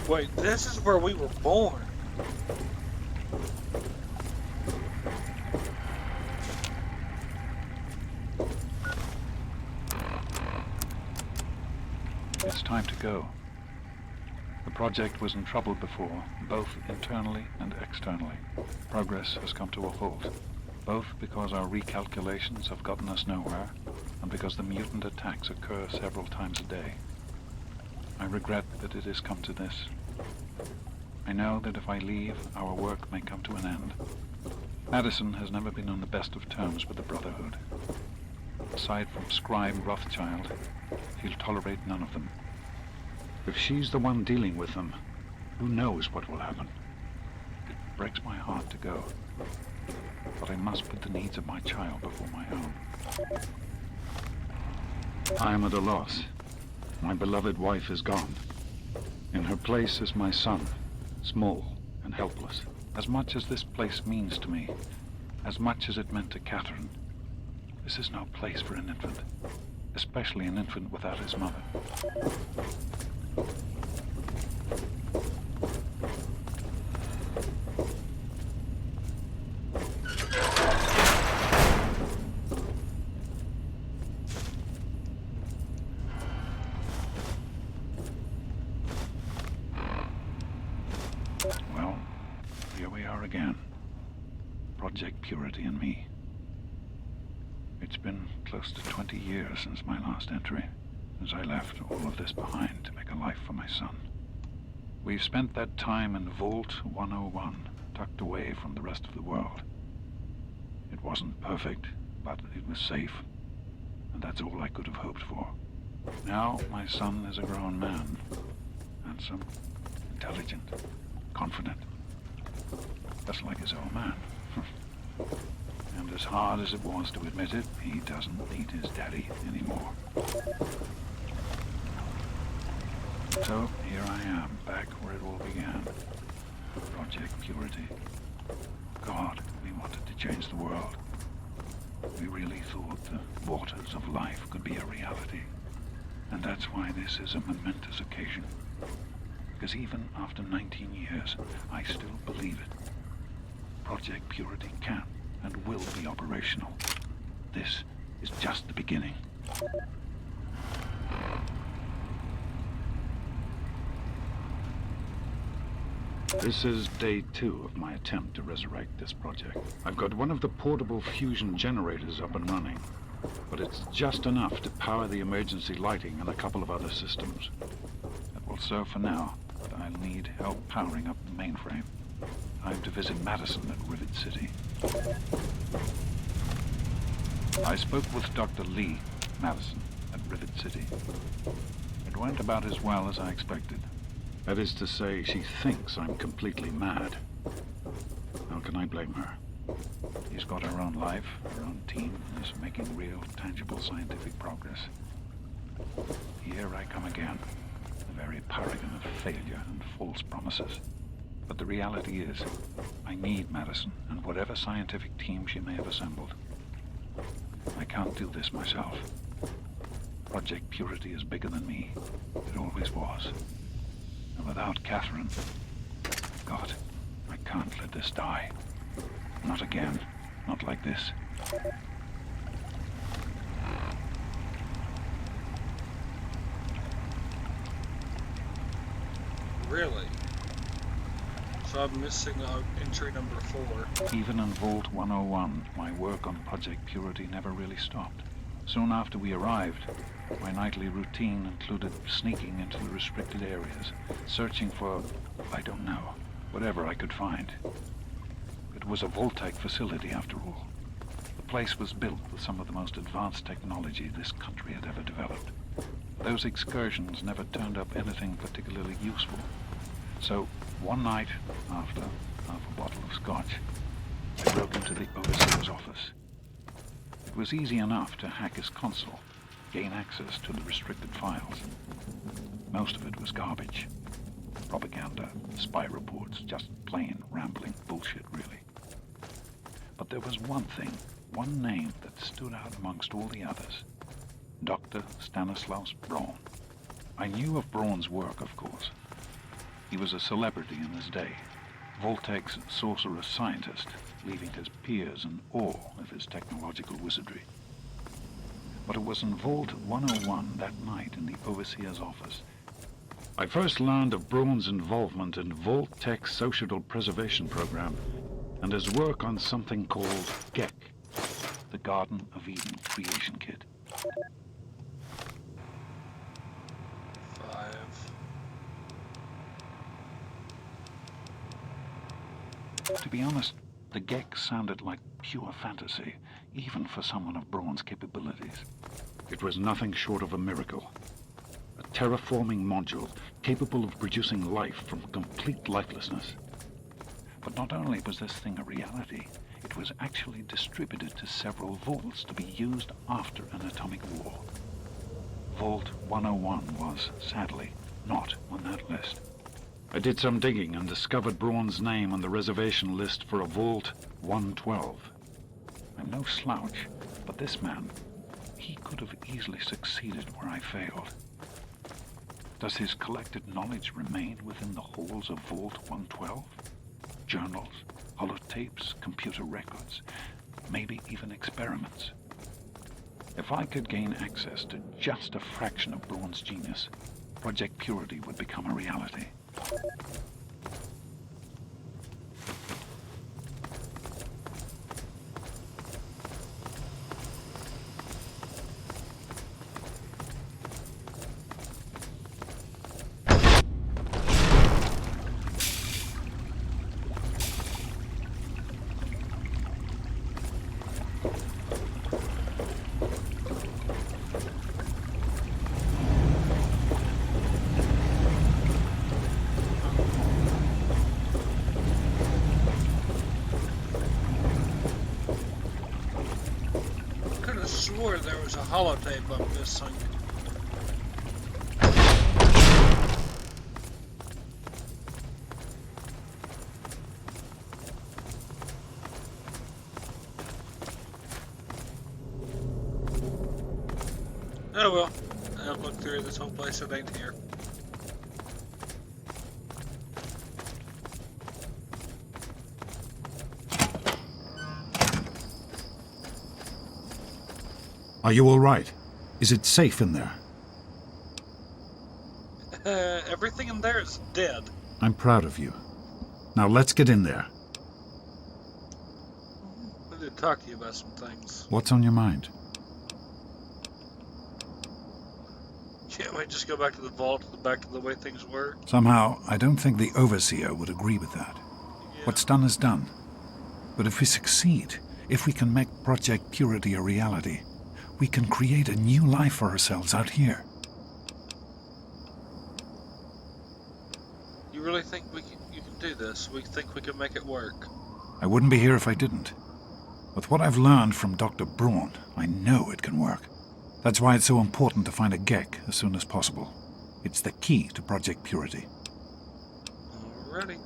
A: Wait, this is where we were born.
D: It's time to go. The project was in trouble before, both internally and externally. Progress has come to a halt, both because our recalculations have gotten us nowhere, and because the mutant attacks occur several times a day. I regret that it has come to this. I know that if I leave, our work may come to an end. Madison has never been on the best of terms with the Brotherhood. Aside from Scribe Rothschild, he'll tolerate none of them. If she's the one dealing with them, who knows what will happen? It breaks my heart to go, but I must put the needs of my child before my own. I am at a loss. My beloved wife is gone. In her place is my son, small and helpless. As much as this place means to me, as much as it meant to Catherine, this is no place for an infant, especially an infant without his mother. Well, here we are again. Project Purity and me. It's been close to 20 years since my last entry, since I left all of this behind to make a life for my son. We've spent that time in Vault 101, tucked away from the rest of the world. It wasn't perfect, but it was safe, and that's all I could have hoped for. Now my son is a grown man, handsome, intelligent, confident, just like his old man. And as hard as it was to admit it, he doesn't need his daddy anymore. So here I am, back where it all began. Project Purity. God, we wanted to change the world. We really thought the waters of life could be a reality. And that's why this is a momentous occasion. Because even after 19 years, I still believe it. Project Purity can and will be operational. This is just the beginning. This is day 2 of my attempt to resurrect this project. I've got one of the portable fusion generators up and running, but it's just enough to power the emergency lighting and a couple of other systems. That will serve for now, but I'll need help powering up the mainframe. Time to visit Madison at Rivet City. I spoke with Dr. Lee, Madison, at Rivet City. It went about as well as I expected. That is to say, she thinks I'm completely mad. How can I blame her? She's got her own life, her own team, and is making real, tangible scientific progress. Here I come again, the very paragon of failure and false promises. But the reality is, I need Madison and whatever scientific team she may have assembled. I can't do this myself. Project Purity is bigger than me. It always was. And without Catherine, God, I can't let this die. Not again. Not like this.
A: Really? So I'm missing entry number 4.
D: Even in Vault 101, my work on Project Purity never really stopped. Soon after we arrived, my nightly routine included sneaking into the restricted areas, searching for, I don't know, whatever I could find. It was a Vault-Tec facility, after all. The place was built with some of the most advanced technology this country had ever developed. Those excursions never turned up anything particularly useful. So, one night, after half a bottle of scotch, I broke into the overseer's office. It was easy enough to hack his console, gain access to the restricted files. Most of it was garbage. Propaganda, spy reports, just plain rambling bullshit, really. But there was one thing, one name that stood out amongst all the others. Dr. Stanislaus Braun. I knew of Braun's work, of course. He was a celebrity in his day, Vault-Tec's sorcerous scientist, leaving his peers in awe of his technological wizardry. But it was in Vault 101 that night in the Overseer's office I first learned of Braun's involvement in Vault-Tec's Societal Preservation Program and his work on something called GECK, the Garden of Eden Creation Kit.
A: 5.
D: To be honest, the GECK sounded like pure fantasy, even for someone of Braun's capabilities. It was nothing short of a miracle. A terraforming module capable of producing life from complete lifelessness. But not only was this thing a reality, it was actually distributed to several vaults to be used after an atomic war. Vault 101 was, sadly, not on that list. I did some digging and discovered Braun's name on the reservation list for a Vault 112. I'm no slouch, but this man, he could have easily succeeded where I failed. Does his collected knowledge remain within the halls of Vault 112? Journals, holotapes, computer records, maybe even experiments. If I could gain access to just a fraction of Braun's genius, Project Purity would become a reality.
A: Swore there was a holotape up this thing. Oh well, I've looked through this whole place, it ain't here.
N: Are you all right? Is it safe in there?
A: Everything in there is dead.
N: I'm proud of you. Now let's get in there.
A: I need to talk to you about some things.
N: What's on your mind?
A: Can't we just go back to the vault, back to the way things were?
N: Somehow, I don't think the Overseer would agree with that. Yeah. What's done is done. But if we succeed, if we can make Project Purity a reality, we can create a new life for ourselves out here.
A: You really think you can do this? We think we can make it work?
N: I wouldn't be here if I didn't. With what I've learned from Dr. Braun, I know it can work. That's why it's so important to find a GECK as soon as possible. It's the key to Project Purity.
A: Alrighty.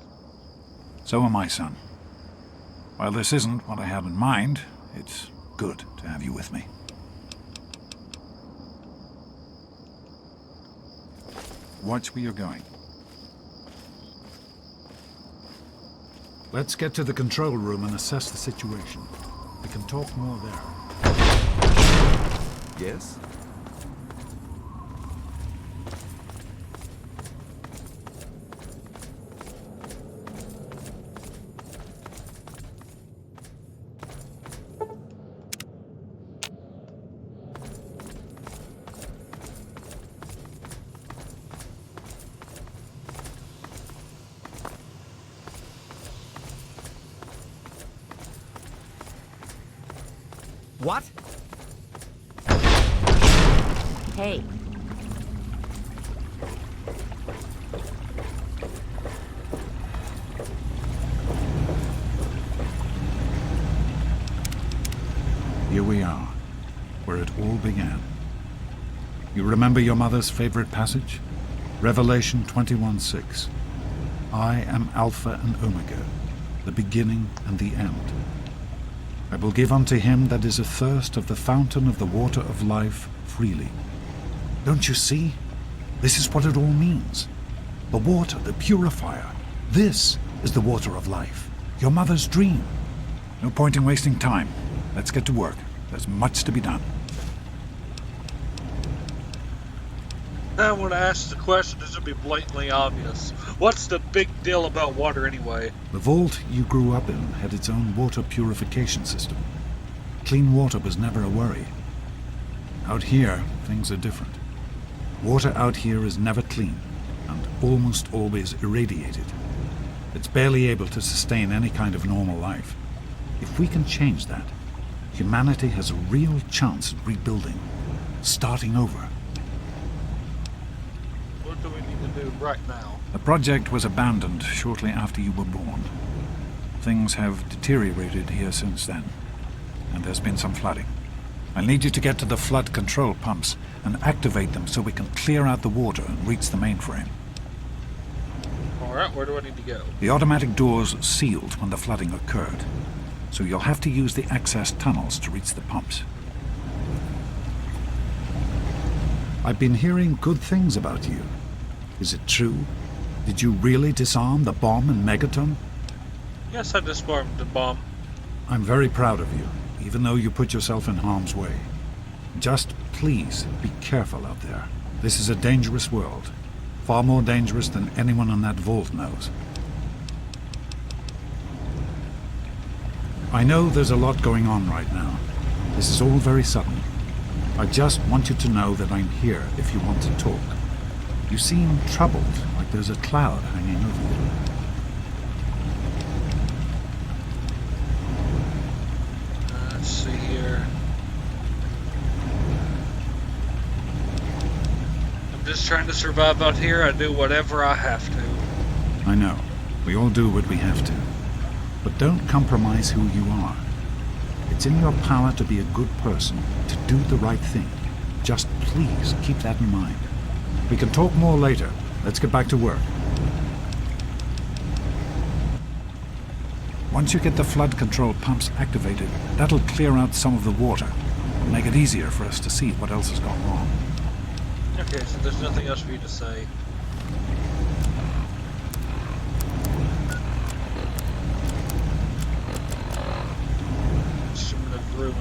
N: So am I, son. While this isn't what I had in mind, it's good to have you with me. Watch where you're going. Let's get to the control room and assess the situation. We can talk more there.
I: Yes?
G: What?
B: Hey.
N: Here we are, where it all began. You remember your mother's favorite passage? Revelation 21:6. I am Alpha and Omega, the beginning and the end. I will give unto him that is athirst of the fountain of the water of life freely. Don't you see? This is what it all means. The water, the purifier. This is the water of life. Your mother's dream. No point in wasting time. Let's get to work. There's much to be done.
A: I want to ask the question, this will be blatantly obvious. What's the big deal about water anyway?
N: The vault you grew up in had its own water purification system. Clean water was never a worry. Out here, things are different. Water out here is never clean, and almost always irradiated. It's barely able to sustain any kind of normal life. If we can change that, humanity has a real chance at rebuilding, starting over.
A: What do we need to do right now?
N: The project was abandoned shortly after you were born. Things have deteriorated here since then, and there's been some flooding. I need you to get to the flood control pumps and activate them so we can clear out the water and reach the mainframe.
A: Alright, where do I need to go?
N: The automatic doors sealed when the flooding occurred, so you'll have to use the access tunnels to reach the pumps. I've been hearing good things about you. Is it true? Did you really disarm the bomb in Megaton?
A: Yes, I disarmed the bomb.
N: I'm very proud of you, even though you put yourself in harm's way. Just please be careful out there. This is a dangerous world. Far more dangerous than anyone in that vault knows. I know there's a lot going on right now. This is all very sudden. I just want you to know that I'm here if you want to talk. You seem troubled, like there's a cloud hanging over you.
A: Let's see here. I'm just trying to survive out here. I do whatever I have to.
N: I know. We all do what we have to. But don't compromise who you are. It's in your power to be a good person, to do the right thing. Just please keep that in mind. We can talk more later. Let's get back to work. Once you get the flood control pumps activated, that'll clear out some of the water and make it easier for us to see what else has gone wrong.
A: Okay, so there's nothing else for you to say. Instrument of ruin.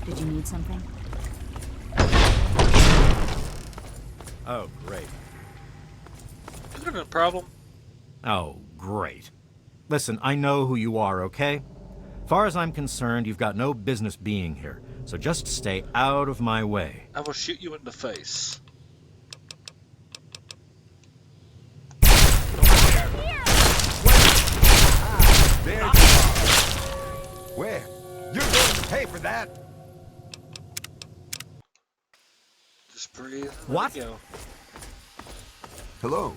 B: Did you need something?
G: Oh, great.
A: Is there a problem?
G: Oh, great. Listen, I know who you are, okay? Far as I'm concerned, you've got no business being here, so just stay out of my way.
A: I will shoot you in the face.
E: There you are. Where? You're going to pay for that.
A: Just breathe.
G: What?
A: There we go.
I: Hello.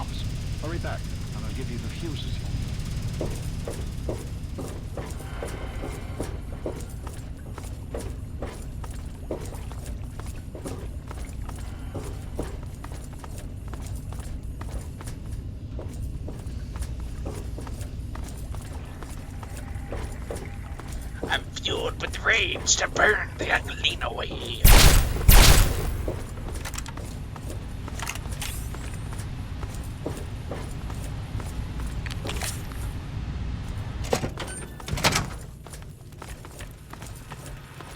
D: pumps. Hurry back, and I'll give you the fuses you'll need.
A: I'm fueled with rage to burn the unclean away.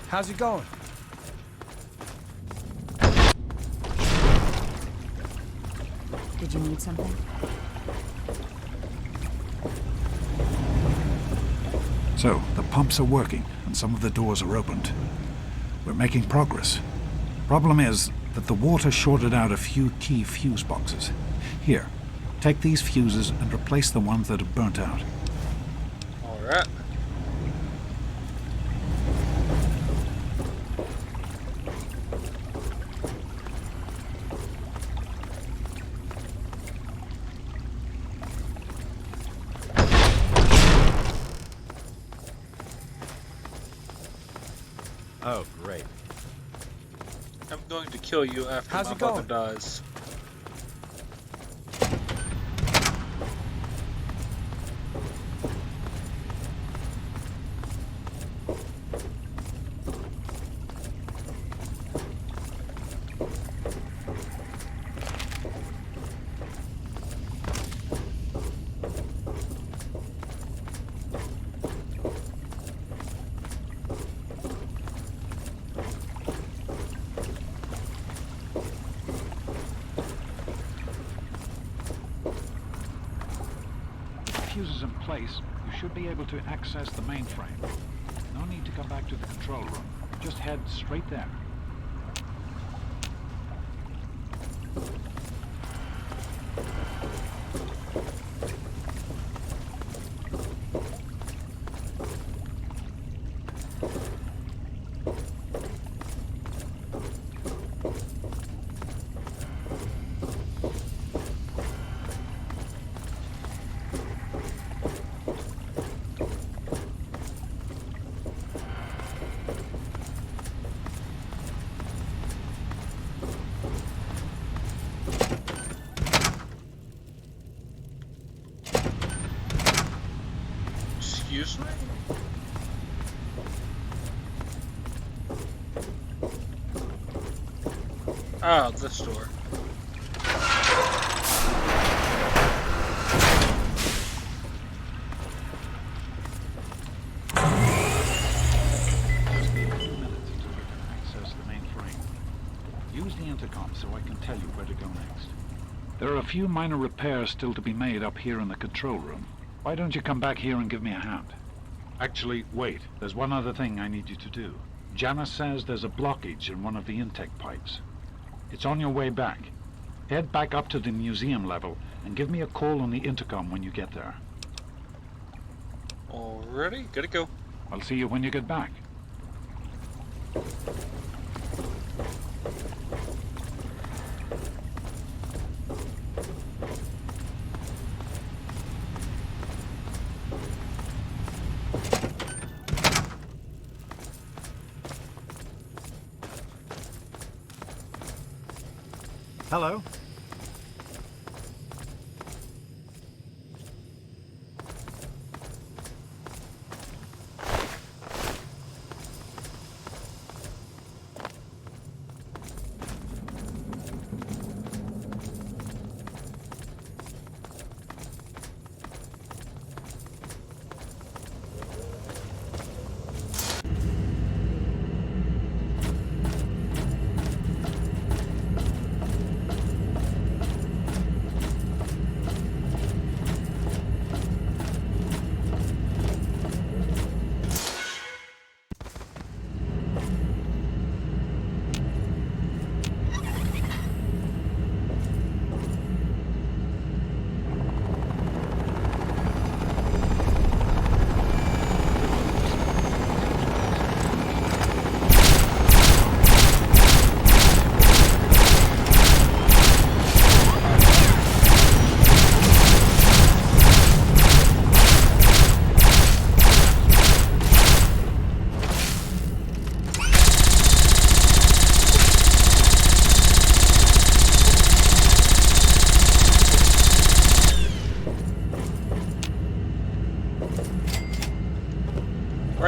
P: How's it going?
M: Did you need something?
N: So, the pumps are working, and some of the doors are opened. We're making progress. Problem is that the water shorted out a few key fuse boxes. Here, take these fuses and replace the ones that have burnt out.
A: Alright.
G: Oh, great.
A: I'm going to kill you after
P: How's
A: my
P: it
A: mother
P: going?
A: dies.
D: Fuses in place, you should be able to access the mainframe. No need to come back to the control room. Just head straight there.
A: Excuse me? Oh, this door.
D: Access the mainframe. Use the intercom so I can tell you where to go next. There are a few minor repairs still to be made up here in the control room. Why don't you come back here and give me a hand? Actually, wait. There's one other thing I need you to do. Janice says there's a blockage in one of the intake pipes. It's on your way back. Head back up to the museum level and give me a call on the intercom when you get there.
A: Alrighty, gotta go.
D: I'll see you when you get back.
G: Hello?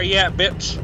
A: Where you at, bitch?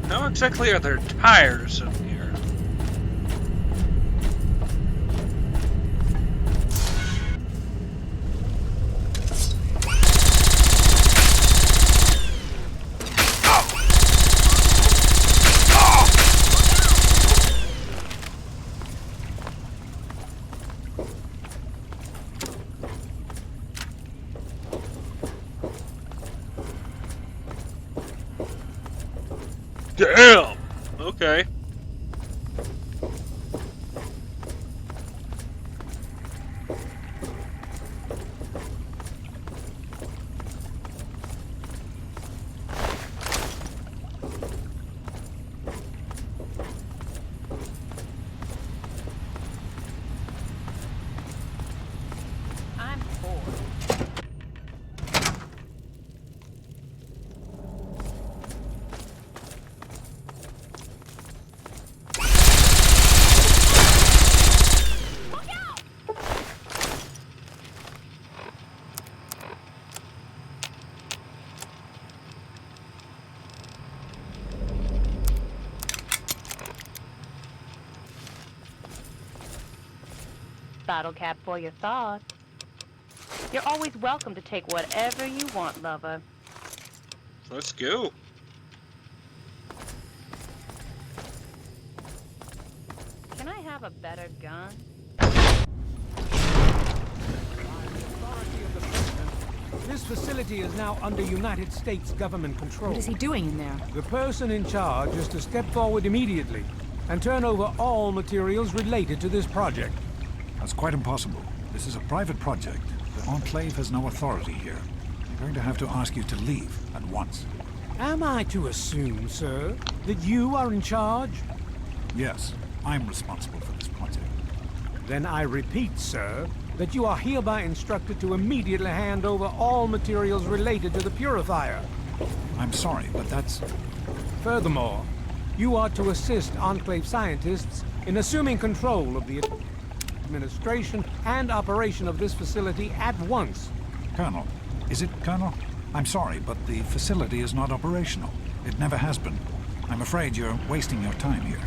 A: How exactly are there tires in here? Damn! Okay.
C: I'm bored. Bottle cap for your thoughts. You're always welcome to take whatever you want, lover.
A: Let's go.
C: Can I have a better gun?
P: This facility is now under United States government control.
Q: What is he doing in there?
P: The person in charge is to step forward immediately and turn over all materials related to this project.
N: That's quite impossible. This is a private project. The Enclave has no authority here. I'm going to have to ask you to leave at once.
P: Am I to assume, sir, that you are in charge?
N: Yes, I'm responsible for this project.
P: Then I repeat, sir, that you are hereby instructed to immediately hand over all materials related to the purifier.
N: I'm sorry, but that's...
P: Furthermore, you are to assist Enclave scientists in assuming control of the administration and operation of this facility at once.
N: Colonel, is it Colonel? I'm sorry, but the facility is not operational. It never has been. I'm afraid you're wasting your time here.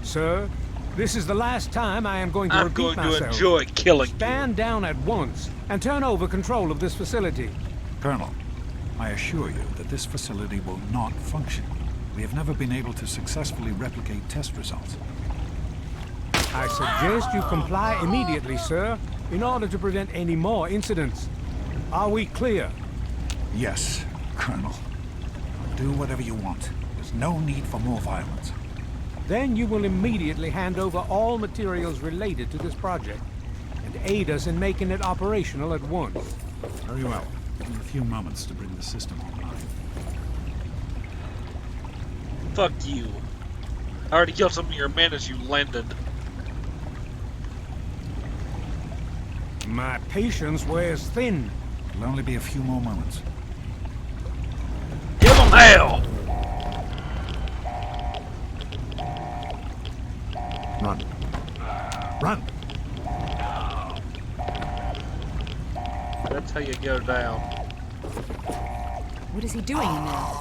P: Sir, this is the last time I am going to repeat myself.
A: I'm going to enjoy killing you.
P: Stand down at once and turn over control of this facility.
N: Colonel, I assure you that this facility will not function. We have never been able to successfully replicate test results.
P: I suggest you comply immediately, sir, in order to prevent any more incidents. Are we clear?
N: Yes, Colonel. Do whatever you want. There's no need for more violence.
P: Then you will immediately hand over all materials related to this project and aid us in making it operational at once.
N: Very well. Give me a few moments to bring the system online.
A: Fuck you. I already killed some of your men as you landed.
P: My patience wears thin.
N: It'll only be a few more moments.
A: Give them hell!
N: Run. Run!
A: That's how you go down.
B: What is he doing in there?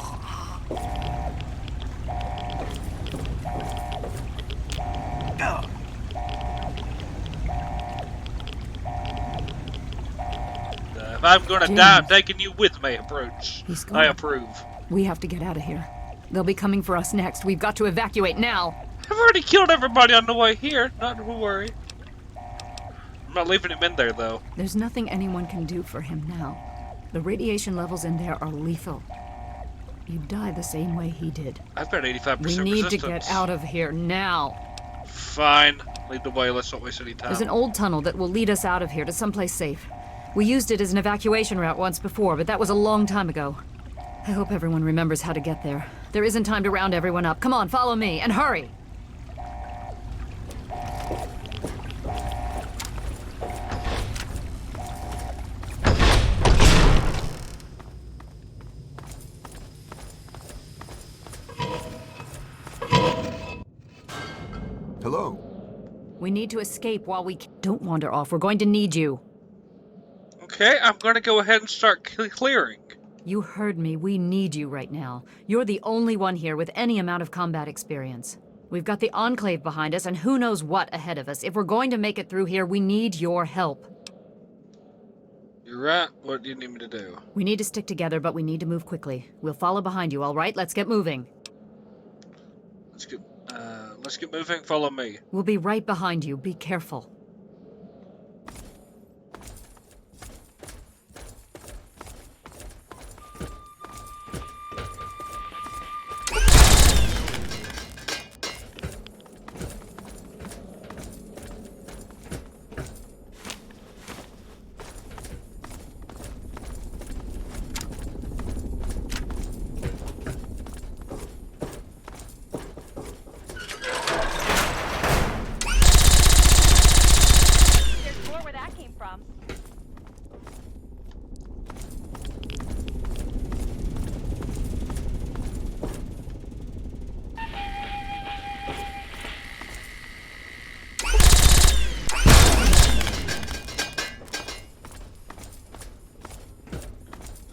A: If I'm gonna die, I'm taking you with me, approach.
Q: He's
A: I
Q: gone.
A: approve.
Q: We have to get out of here. They'll be coming for us next. We've got to evacuate now.
A: I've already killed everybody on the way here, not to worry. I'm not leaving him in there, though.
Q: There's nothing anyone can do for him now. The radiation levels in there are lethal. You'd die the same way he did.
A: I've got 85%
Q: We need
A: resistance.
Q: to get out of here now.
A: Fine. Lead the way, let's not waste any time.
Q: There's an old tunnel that will lead us out of here to someplace safe. We used it as an evacuation route once before, but that was a long time ago. I hope everyone remembers how to get there. There isn't time to round everyone up. Come on, follow me, and hurry!
I: Hello.
Q: We need to escape while we don't wander off. We're going to need you.
A: Okay, I'm gonna go ahead and start clearing.
Q: You heard me. We need you right now. You're the only one here with any amount of combat experience. We've got the Enclave behind us, and who knows what ahead of us. If we're going to make it through here, we need your help.
A: You're right. What do you need me to do?
Q: We need to stick together, but we need to move quickly. We'll follow behind you, all right? Let's get moving.
A: Let's get moving. Follow me.
Q: We'll be right behind you. Be careful.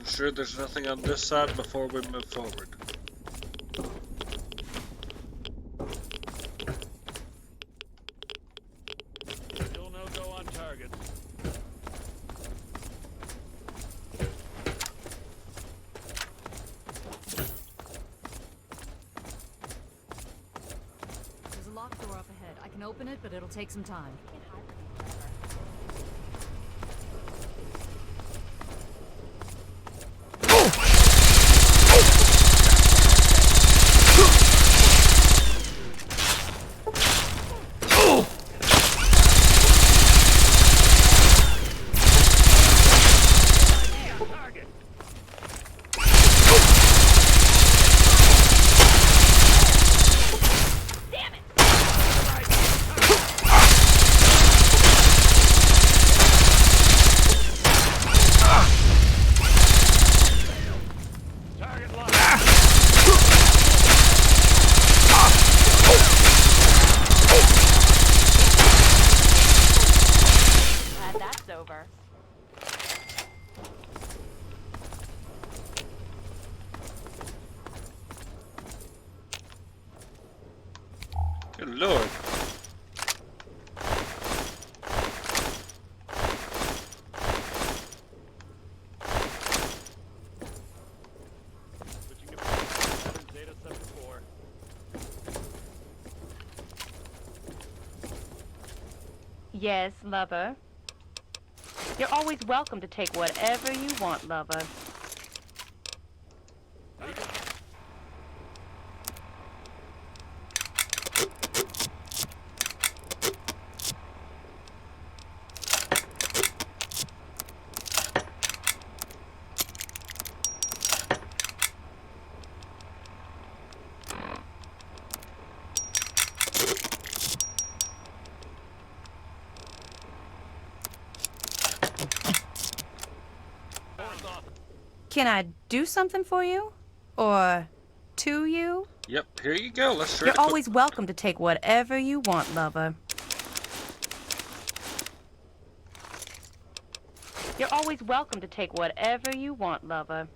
A: Sure there's nothing on this side before we move forward.
L: Still no go on target.
Q: There's a locked door up ahead. I can open it, but it'll take some time.
A: Good lord.
C: Yes, lover. You're always welcome to take whatever you want, lover.
R: Can I do something for you? Or to you?
A: Yep, here you go. Let's try
R: You're
A: to put-
R: always welcome to take whatever you want, lover. You're always welcome to take whatever you want, lover.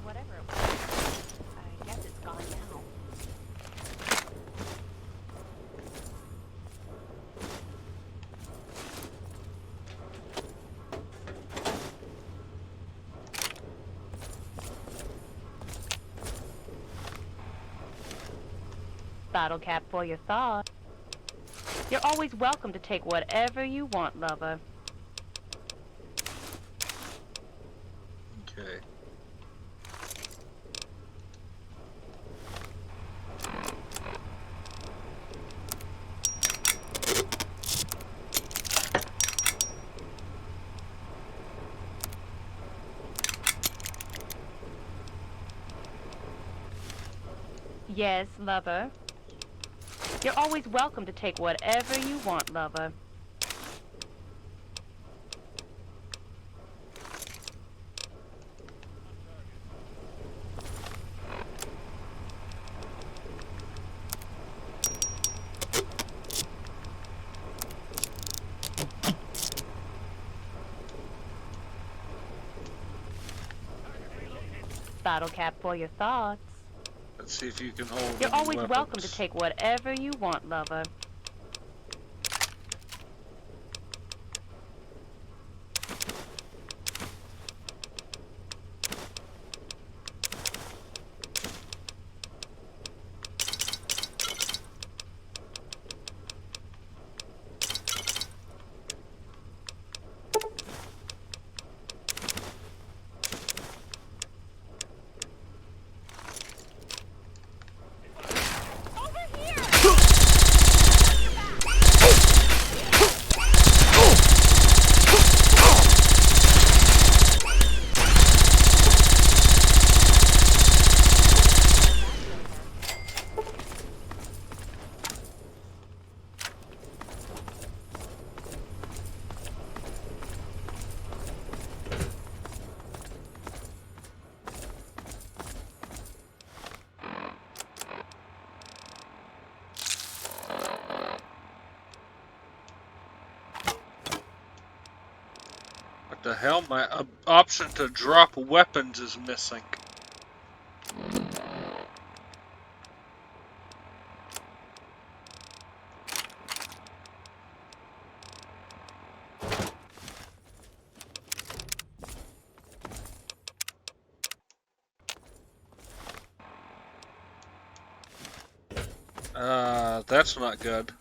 R: Whatever it was, I guess it's gone now. Bottle cap for your thoughts. You're always welcome to take whatever you want, lover.
A: Okay.
R: Yes, lover. You're always welcome to take whatever you want, lover. Bottle cap for your thoughts.
A: Let's see if you can hold.
R: You're
A: any
R: always
A: weapons.
R: welcome to take whatever you want, lover.
A: What the hell? My option to drop weapons is missing. That's not good.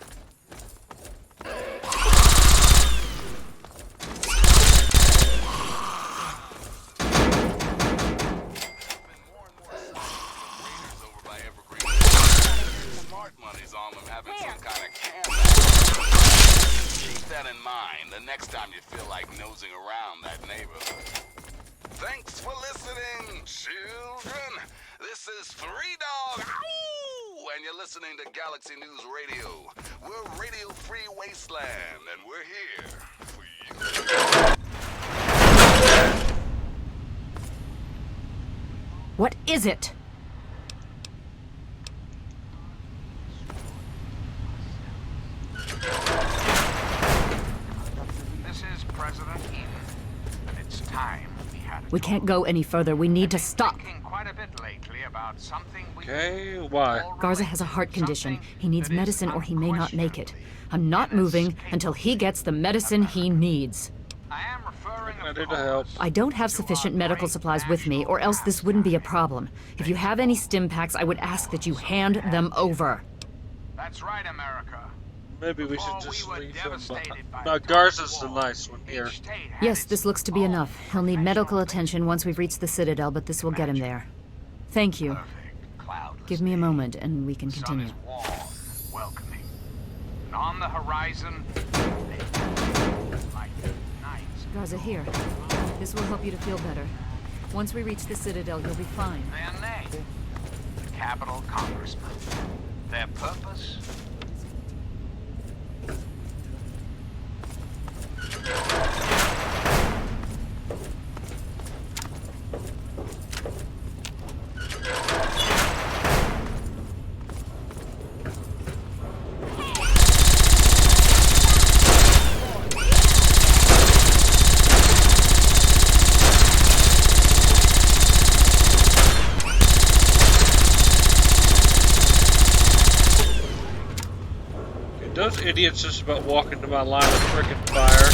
S: Smart money's on them having some kind of camp. Keep that in mind the next time you feel like nosing around that neighborhood. Thanks for listening, children. This is Three Dog, ow! And you're listening to Galaxy News Radio. We're Radio Free Wasteland, and we're here for you.
Q: What is it?
T: This is President Eden. It's time we had
Q: We can't go any further. We need to stop.
T: quite a bit lately about something we
A: Okay, why?
Q: Garza has a heart condition. He needs medicine or he may not make it. I'm not moving until he gets the medicine he needs.
A: I did to help.
Q: I don't have sufficient medical supplies with me, or else this wouldn't be a problem. If you have any stim packs, I would ask that you hand them over.
T: That's right, America.
A: Maybe we should just leave him behind. No, Garza's the nice one here.
Q: Yes, this looks to be enough. He'll need medical attention once we've reached the Citadel, but this will get him there. Thank you. Give me a moment and we can continue.
T: Welcoming. And on the horizon, like nights
Q: Garza, here. This will help you to feel better. Once we reach the Citadel, you'll be fine.
T: Then they, the Capitol Congressmen. Their purpose?
A: Those idiots just about walk into my line of frickin' fire.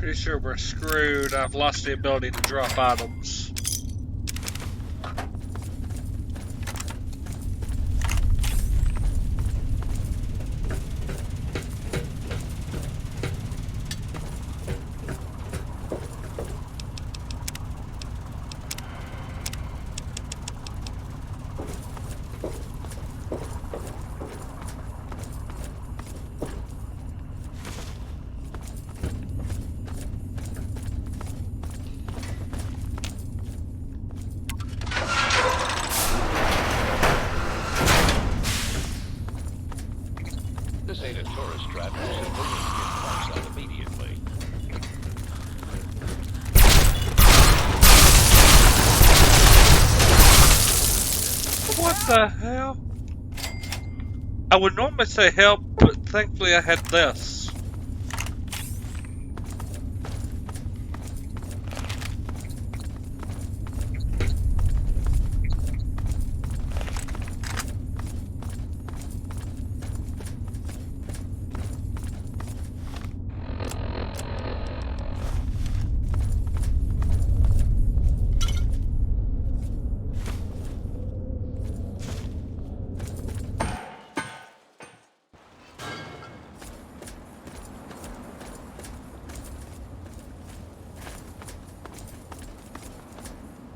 A: Pretty sure we're screwed. I've lost the ability to drop items.
U: This ain't a tourist trap. Civilians get wiped out immediately.
A: What the hell? I would normally say help, but thankfully I had this.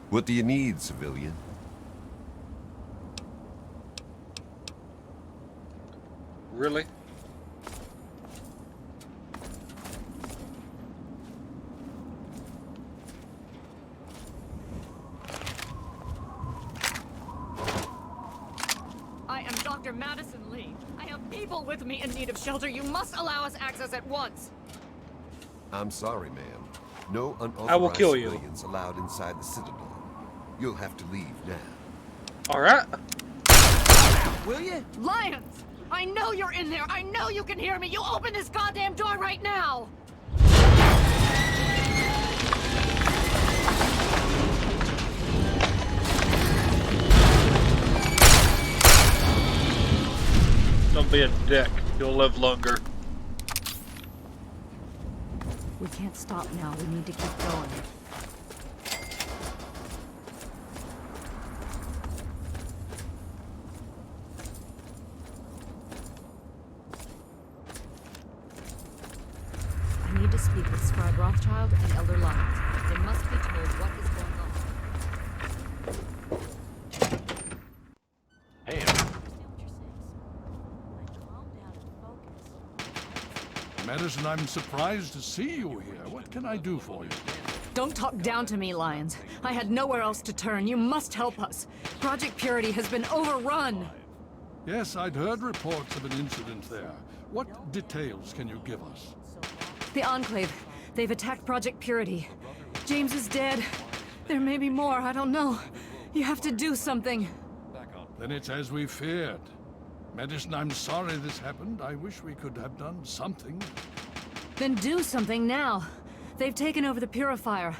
I: What do you need, civilian?
A: Really?
Q: I am Dr. Madison Lee. I have people with me in need of shelter. You must allow us access at once.
I: I'm sorry, ma'am. No
A: I will
I: unauthorized
A: kill you.
I: civilians allowed inside the Citadel. You'll have to leave now.
A: Alright.
Q: Will you? Lions! I know you're in there! I know you can hear me! You open this goddamn door right now!
A: Don't be a dick. You'll live longer.
Q: We can't stop now. We need to keep going. I need to speak with Scribe Rothschild and Elder Lyons. They must be told what is going on.
U: Hey,
J: Madison, I'm surprised to see you here. What can I do for you?
Q: Don't talk down to me, Lyons. I had nowhere else to turn. You must help us. Project Purity has been overrun.
J: Yes, I'd heard reports of an incident there. What details can you give us?
Q: The Enclave. They've attacked Project Purity. James is dead. There may be more. I don't know. You have to do something.
J: Then it's as we feared. Madison, I'm sorry this happened. I wish we could have done something.
Q: Then do something now. They've taken over the Purifier.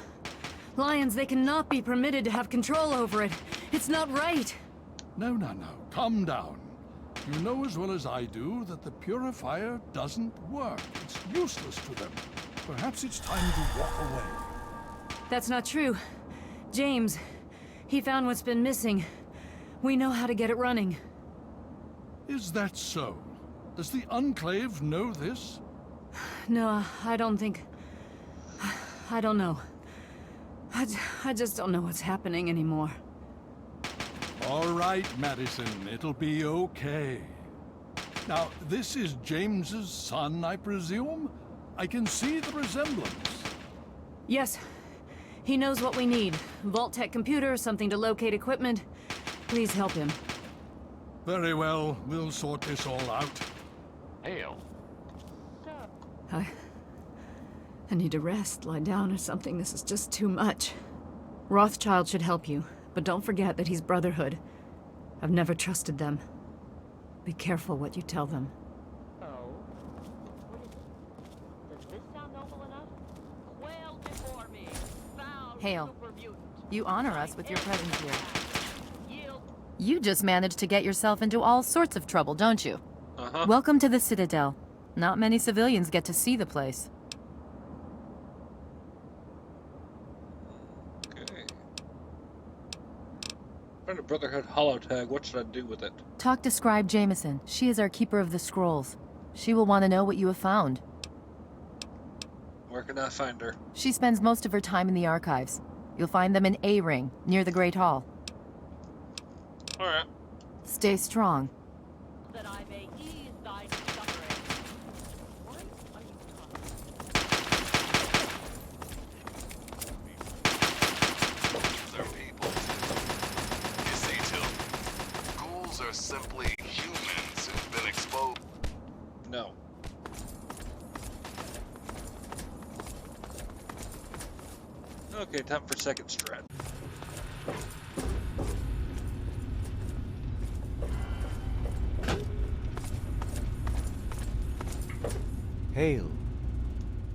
Q: Lyons, they cannot be permitted to have control over it. It's not right.
J: No. Calm down. You know as well as I do that the Purifier doesn't work. It's useless to them. Perhaps it's time to walk away.
Q: That's not true. James, he found what's been missing. We know how to get it running.
J: Is that so? Does the Enclave know this?
Q: No, I don't think... I don't know. I just don't know what's happening anymore.
J: All right, Madison. It'll be okay. Now, this is James's son, I presume? I can see the resemblance.
Q: Yes. He knows what we need. Vault-Tec computer, something to locate equipment. Please help him.
J: Very well. We'll sort this all out.
U: Hale.
Q: I need to rest, lie down or something. This is just too much. Rothschild should help you, but don't forget that he's Brotherhood. I've never trusted them. Be careful what you tell them.
C: Oh? What is it? Does this sound noble enough? Quail before me, foul
B: Hale,
C: super mutant.
B: you honor us with your presence here. You just managed to get yourself into all sorts of trouble, don't you?
A: Uh-huh.
B: Welcome to the Citadel. Not many civilians get to see the place.
A: Okay. Find a Brotherhood holotag. What should I do with it?
B: Talk to Scribe Jameson. She is our keeper of the scrolls. She will want to know what you have found.
A: Where can I find her?
B: She spends most of her time in the archives. You'll find them in A-Ring, near the Great Hall.
A: Alright.
B: Stay strong.
C: That I may ease thy suffering. Why are you
S: They're people. You see, too, ghouls are simply humans who've been exposed.
A: No. Okay, time for second strat.
K: Hale,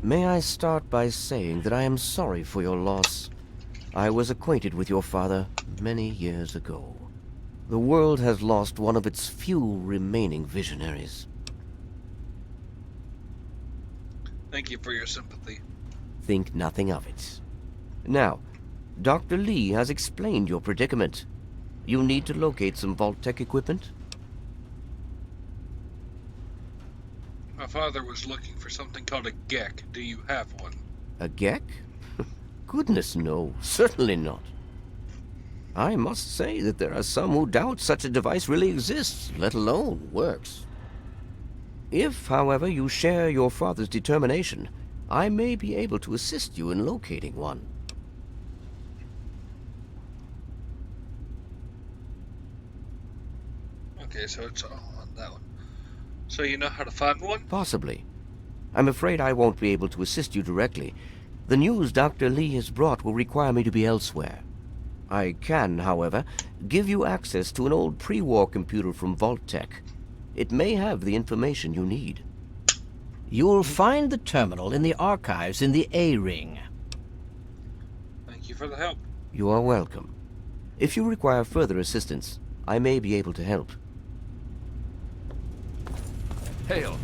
K: may I start by saying that I am sorry for your loss. I was acquainted with your father many years ago. The world has lost one of its few remaining visionaries.
A: Thank you for your sympathy.
K: Think nothing of it. Now, Dr. Lee has explained your predicament. You need to locate some Vault-Tec equipment?
A: My father was looking for something called a GECK. Do you have one?
K: A GECK? Goodness no, certainly not. I must say that there are some who doubt such a device really exists, let alone works. If, however, you share your father's determination, I may be able to assist you in locating one.
A: Okay, so it's on that one. So you know how to find one?
K: Possibly. I'm afraid I won't be able to assist you directly. The news Dr. Lee has brought will require me to be elsewhere. I can, however, give you access to an old pre-war computer from Vault-Tec. It may have the information you need.
H: You'll find the terminal in the archives in the A-Ring.
A: Thank you for the help.
K: You are welcome. If you require further assistance, I may be able to help.
L: Hail.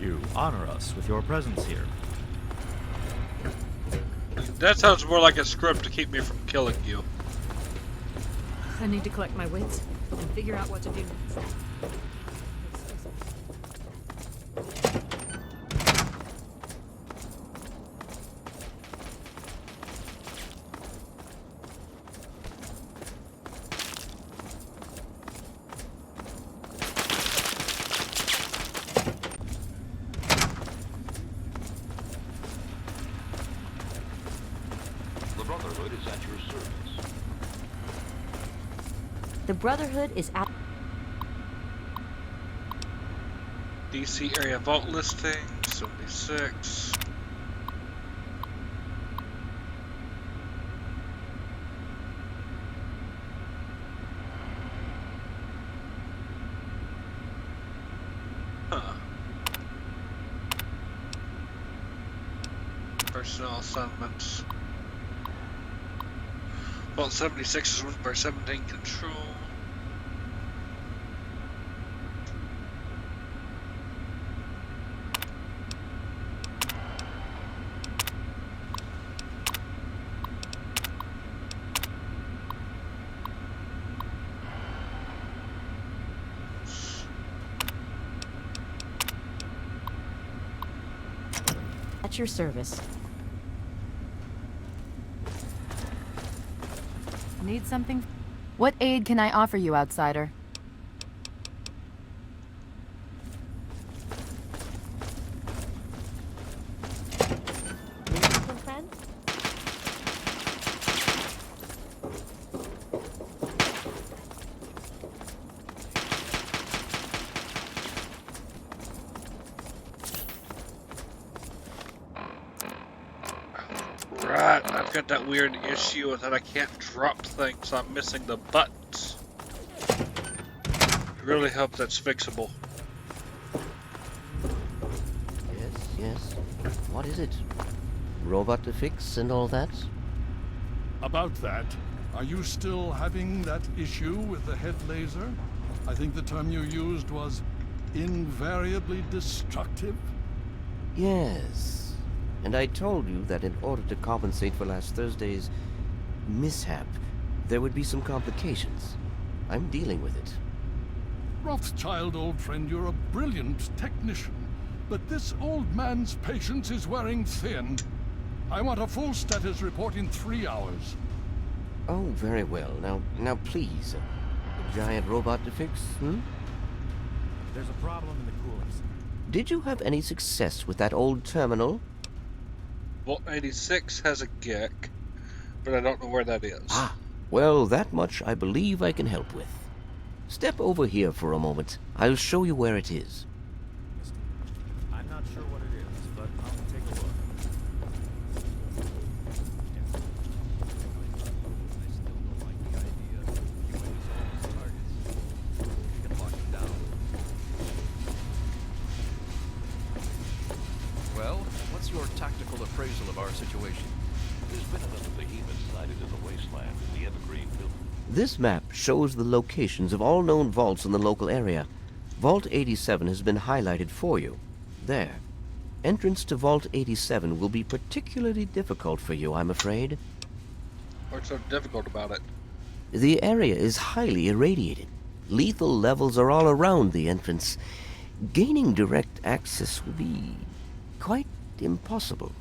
G: You honor us with your presence here.
A: That sounds more like a script to keep me from killing you.
Q: I need to collect my wits and figure out what to do next.
U: The Brotherhood is at your service.
B: The Brotherhood is at...
A: DC area vault listing, 76. Huh. Personnel assignments. Vault 76 is run by 17 Control.
B: At your service.
V: Need something? What aid can I offer you, outsider?
B: Need something, friend?
A: Right, I've got that weird issue that I can't drop things, so I'm missing the buttons. I really hope that's fixable.
K: Yes. What is it? Robot to fix and all that?
J: About that, are you still having that issue with the head laser? I think the term you used was invariably destructive?
K: Yes. And I told you that in order to compensate for last Thursday's mishap, there would be some complications. I'm dealing with it.
J: Rothschild, old friend, you're a brilliant technician, but this old man's patience is wearing thin. I want a full status report in 3 hours.
K: Oh, very well. Now please. A giant robot to fix,
G: There's a problem in the coolers.
K: Did you have any success with that old terminal?
A: Vault 86 has a GEC, but I don't know where that is.
K: Ah, well, that much I believe I can help with. Step over here for a moment. I'll show you where it is.
G: I'm not sure what it is, but I'll take a look.
U: Well, what's your tactical appraisal of our situation? There's been another behemoth sighted in the wasteland in the Evergreen Building.
K: This map shows the locations of all known vaults in the local area. Vault 87 has been highlighted for you. There. Entrance to Vault 87 will be particularly difficult for you, I'm afraid.
A: What's so difficult about it?
K: The area is highly irradiated. Lethal levels are all around the entrance. Gaining direct access will be quite impossible.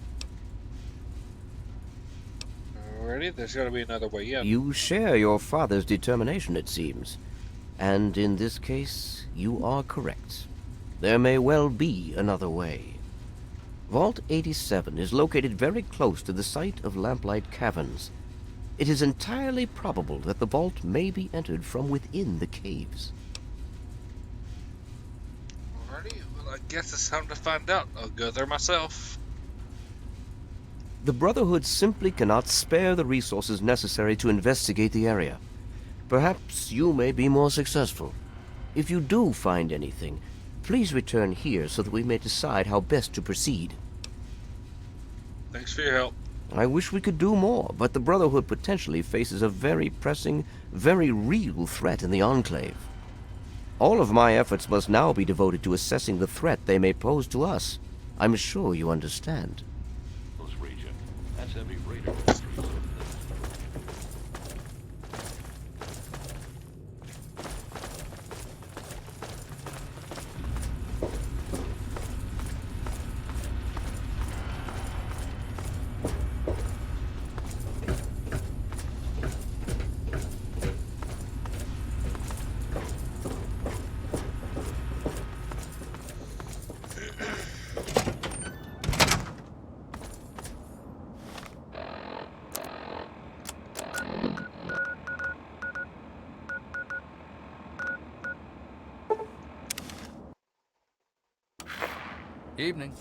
A: Alrighty, there's gotta be another way in.
K: You share your father's determination, it seems. And in this case, you are correct. There may well be another way. Vault 87 is located very close to the site of Lamplight Caverns. It is entirely probable that the vault may be entered from within the caves.
A: Alrighty, well, I guess it's time to find out. I'll go there myself.
K: The Brotherhood simply cannot spare the resources necessary to investigate the area. Perhaps you may be more successful. If you do find anything, please return here so that we may decide how best to proceed.
A: Thanks for your help.
K: I wish we could do more, but the Brotherhood potentially faces a very pressing, very real threat in the Enclave. All of my efforts must now be devoted to assessing the threat they may pose to us. I'm sure you understand.
U: Region. That's heavy raider. Evening.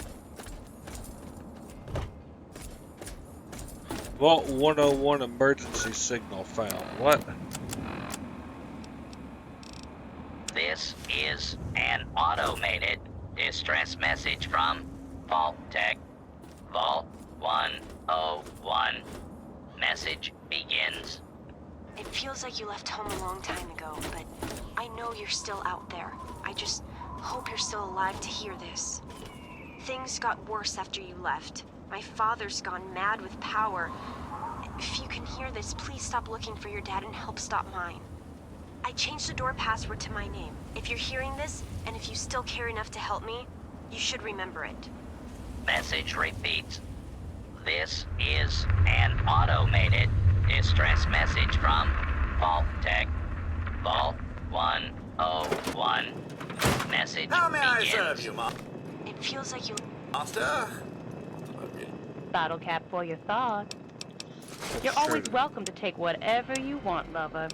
A: Vault 101 emergency signal found. What?
F: This is an automated distress message from Vault Tech. Vault 101. Message begins.
O: It feels like you left home a long time ago, but I know you're still out there. I just hope you're still alive to hear this. Things got worse after you left. My father's gone mad with power. If you can hear this, please stop looking for your dad and help stop mine. I changed the door password to my name. If you're hearing this, and if you still care enough to help me, you should remember it.
F: Message repeats. This is an automated distress message from Vault Tech. Vault 101. Message
O: How may I
F: begins.
O: serve you, Mom? It feels like you...
T: Master?
R: Bottle cap for your thoughts. You're always welcome to take whatever you want, lover.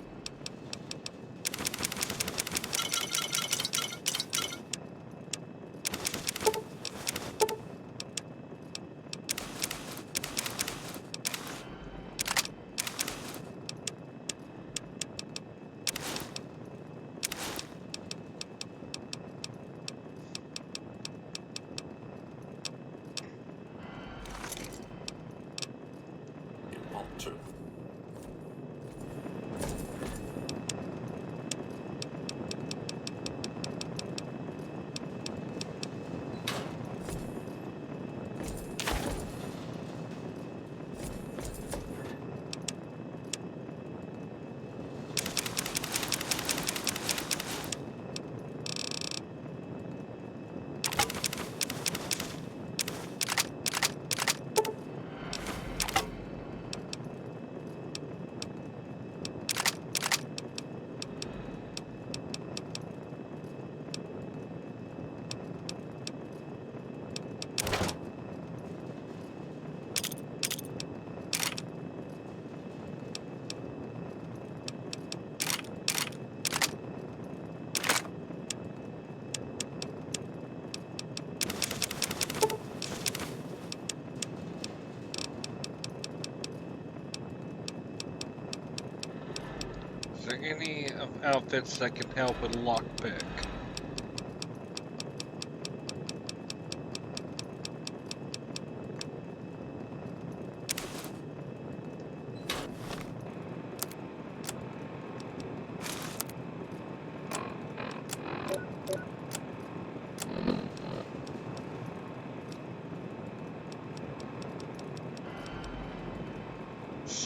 A: Any outfits that can help with lockpick?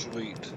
A: Sweet.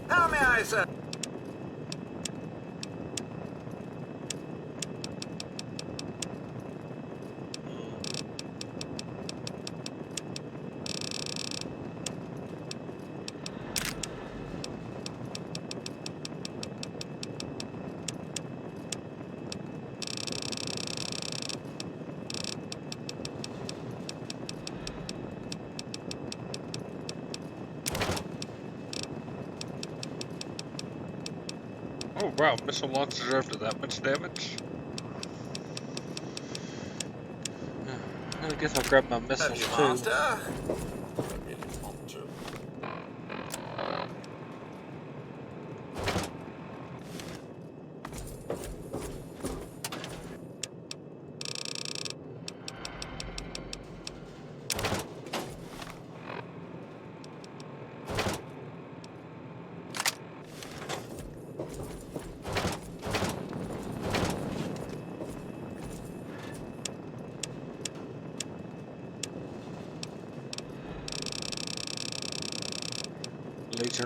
E: How may I serve?
A: Oh wow, missile launchers after that much damage. I guess I'll grab my missiles too.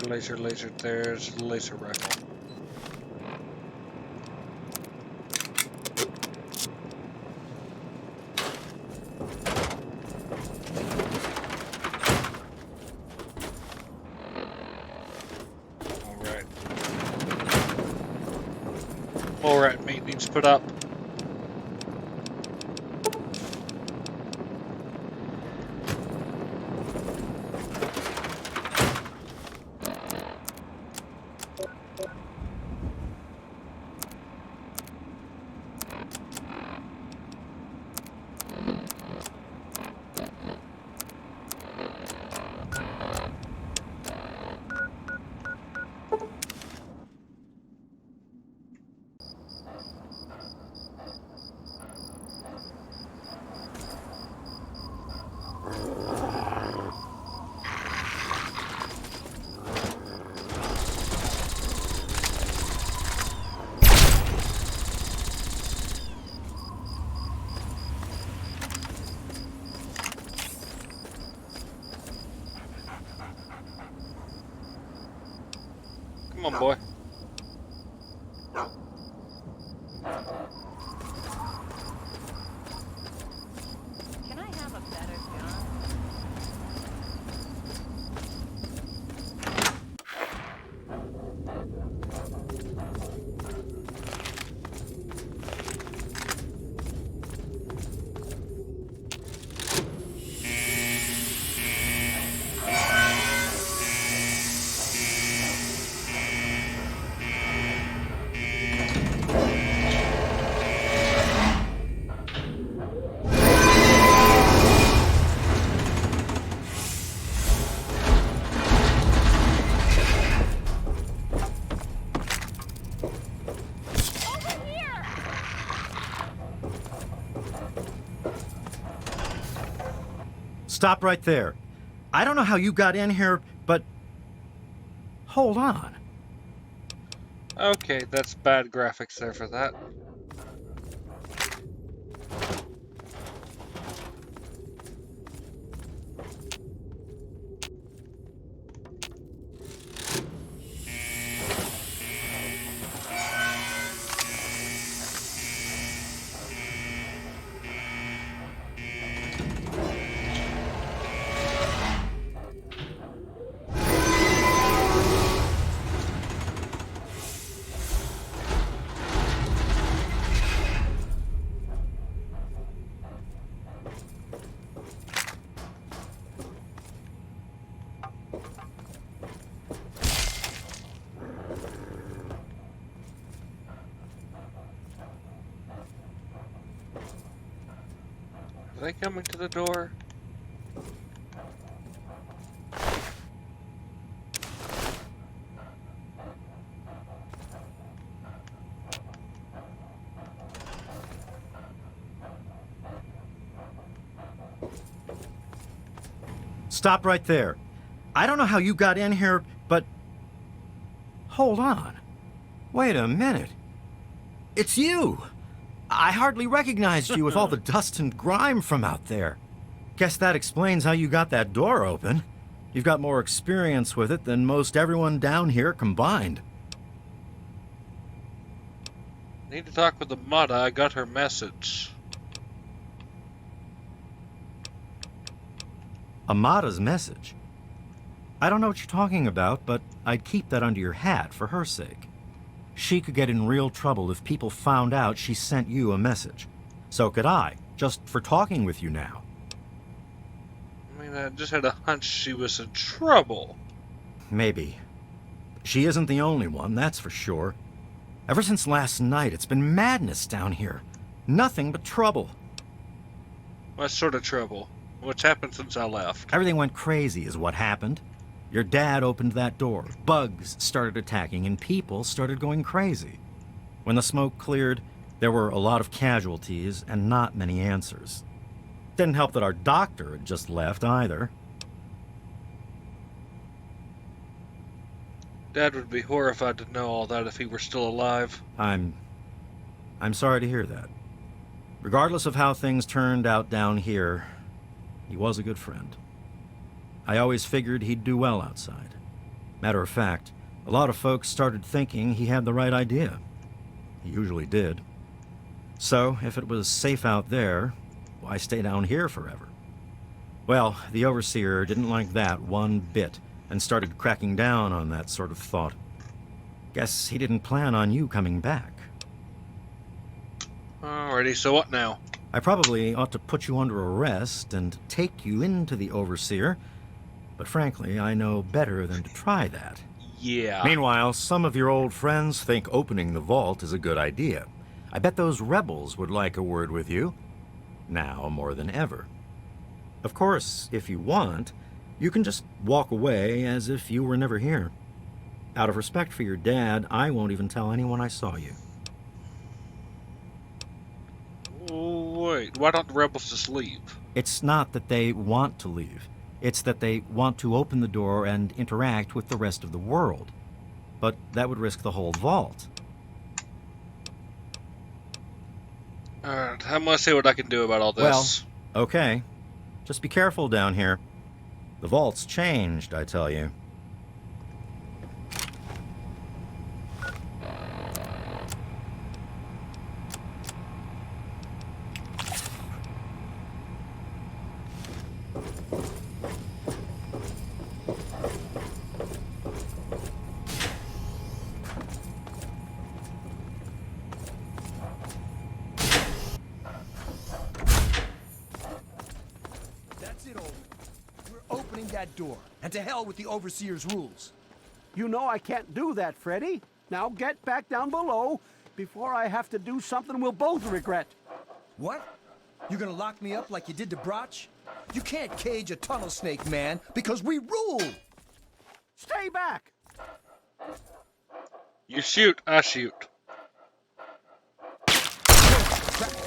A: Laser, there's the laser rifle. Alright, maintenance put up. Come on, boy.
R: Can I have a better gun?
G: Stop right there. I don't know how you got in here, but hold on.
A: Okay, that's bad graphics there for that. Are they coming to the door?
G: Stop right there. I don't know how you got in here, but... Hold on. Wait a minute. It's you! I hardly recognized you with all the dust and grime from out there. Guess that explains how you got that door open. You've got more experience with it than most everyone down here combined.
A: Need to talk with Amata. I got her message.
G: Amata's message? I don't know what you're talking about, but I'd keep that under your hat for her sake. She could get in real trouble if people found out she sent you a message. So could I, just for talking with you now.
A: I mean, I just had a hunch she was in trouble.
G: Maybe. She isn't the only one, that's for sure. Ever since last night, it's been madness down here. Nothing but trouble.
A: What sort of trouble? What's happened since I left?
G: Everything went crazy is what happened. Your dad opened that door, bugs started attacking, and people started going crazy. When the smoke cleared, there were a lot of casualties and not many answers. Didn't help that our doctor had just left either.
A: Dad would be horrified to know all that if he were still alive.
G: I'm sorry to hear that. Regardless of how things turned out down here, he was a good friend. I always figured he'd do well outside. Matter of fact, a lot of folks started thinking he had the right idea. He usually did. So, if it was safe out there, why stay down here forever? Well, the Overseer didn't like that one bit and started cracking down on that sort of thought. Guess he didn't plan on you coming back.
A: Alrighty, so what now?
G: I probably ought to put you under arrest and take you into the Overseer, but frankly, I know better than to try that.
A: Yeah.
G: Meanwhile, some of your old friends think opening the vault is a good idea. I bet those rebels would like a word with you, now more than ever. Of course, if you want, you can just walk away as if you were never here. Out of respect for your dad, I won't even tell anyone I saw you.
A: Wait, why don't the rebels just leave?
G: It's not that they want to leave. It's that they want to open the door and interact with the rest of the world. But that would risk the whole vault.
A: Alright, I'm gonna see what I can do about all this.
G: Well, okay. Just be careful down here. The vault's changed, I tell you.
D: That door, and to hell with the Overseer's rules.
M: You know I can't do that, Freddy. Now get back down below before I have to do something we'll both regret.
D: What? You're gonna lock me up like you did to Broch? You can't cage a tunnel snake, man, because we rule!
M: Stay back!
A: You shoot, I shoot.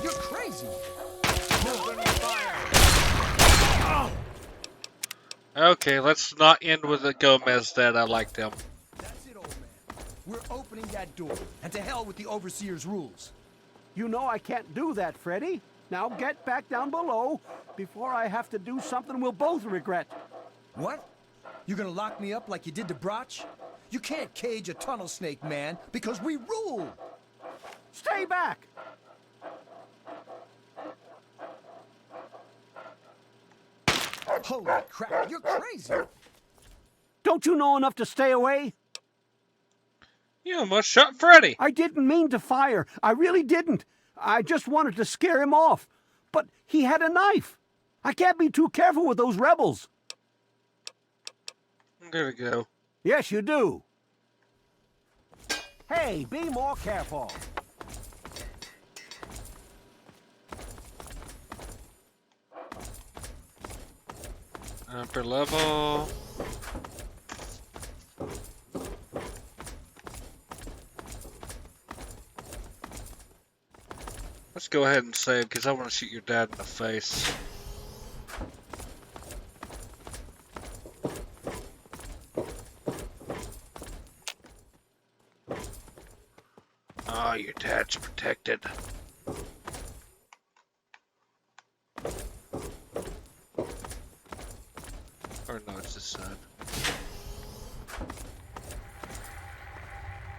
D: You're crazy!
A: Okay, let's not end with a Gomez that I liked him.
D: That's it, old man. We're opening that door, and to hell with the Overseer's rules.
M: You know I can't do that, Freddy. Now get back down below before I have to do something we'll both regret.
D: What? You're gonna lock me up like you did to Broch? You can't cage a tunnel snake, man, because we rule!
M: Stay back!
D: Holy crap, you're crazy!
M: Don't you know enough to stay away?
A: You almost shot Freddy!
M: I didn't mean to fire. I really didn't. I just wanted to scare him off. But he had a knife. I can't be too careful with those rebels.
A: There we go.
M: Yes, you do. Hey, be more careful.
A: Upper level. Let's go ahead and save, because I want to shoot your dad in the face. Oh, your dad's protected. Or no, it's his son.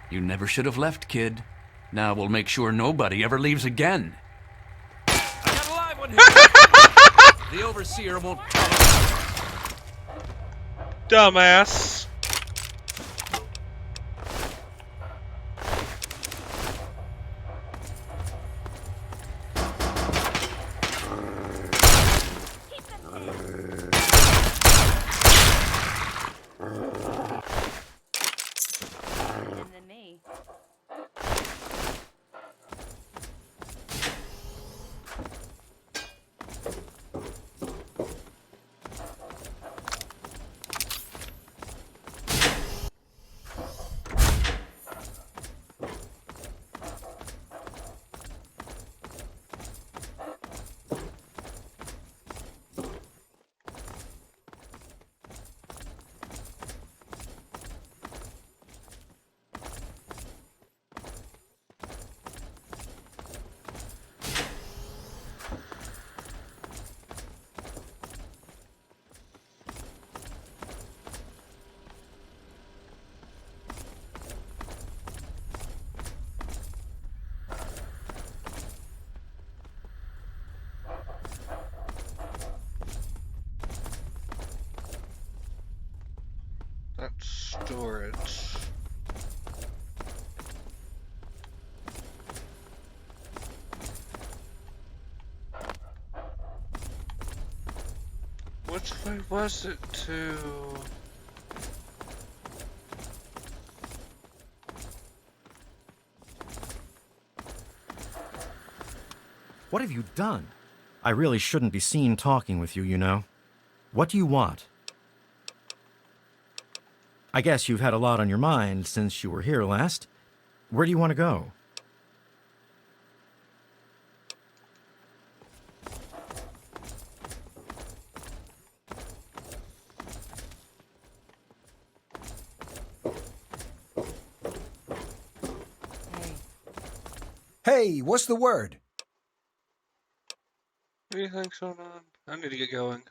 L: You never should have left, kid. Now we'll make sure nobody ever leaves again. I got a live one here. The Overseer won't tolerate.
A: Dumbass. That's storage. Which way was it to?
G: What have you done? I really shouldn't be seen talking with you, you know. What do you want? I guess you've had a lot on your mind since you were here last. Where do you want to go?
D: Hey, what's the word?
A: What do you think's going on? I need to get going.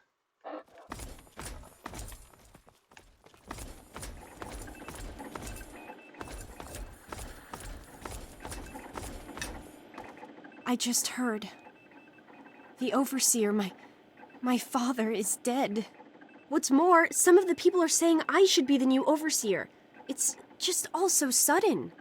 O: I just heard. The Overseer, my father, is dead. What's more, some of the people are saying I should be the new Overseer. It's just all so sudden.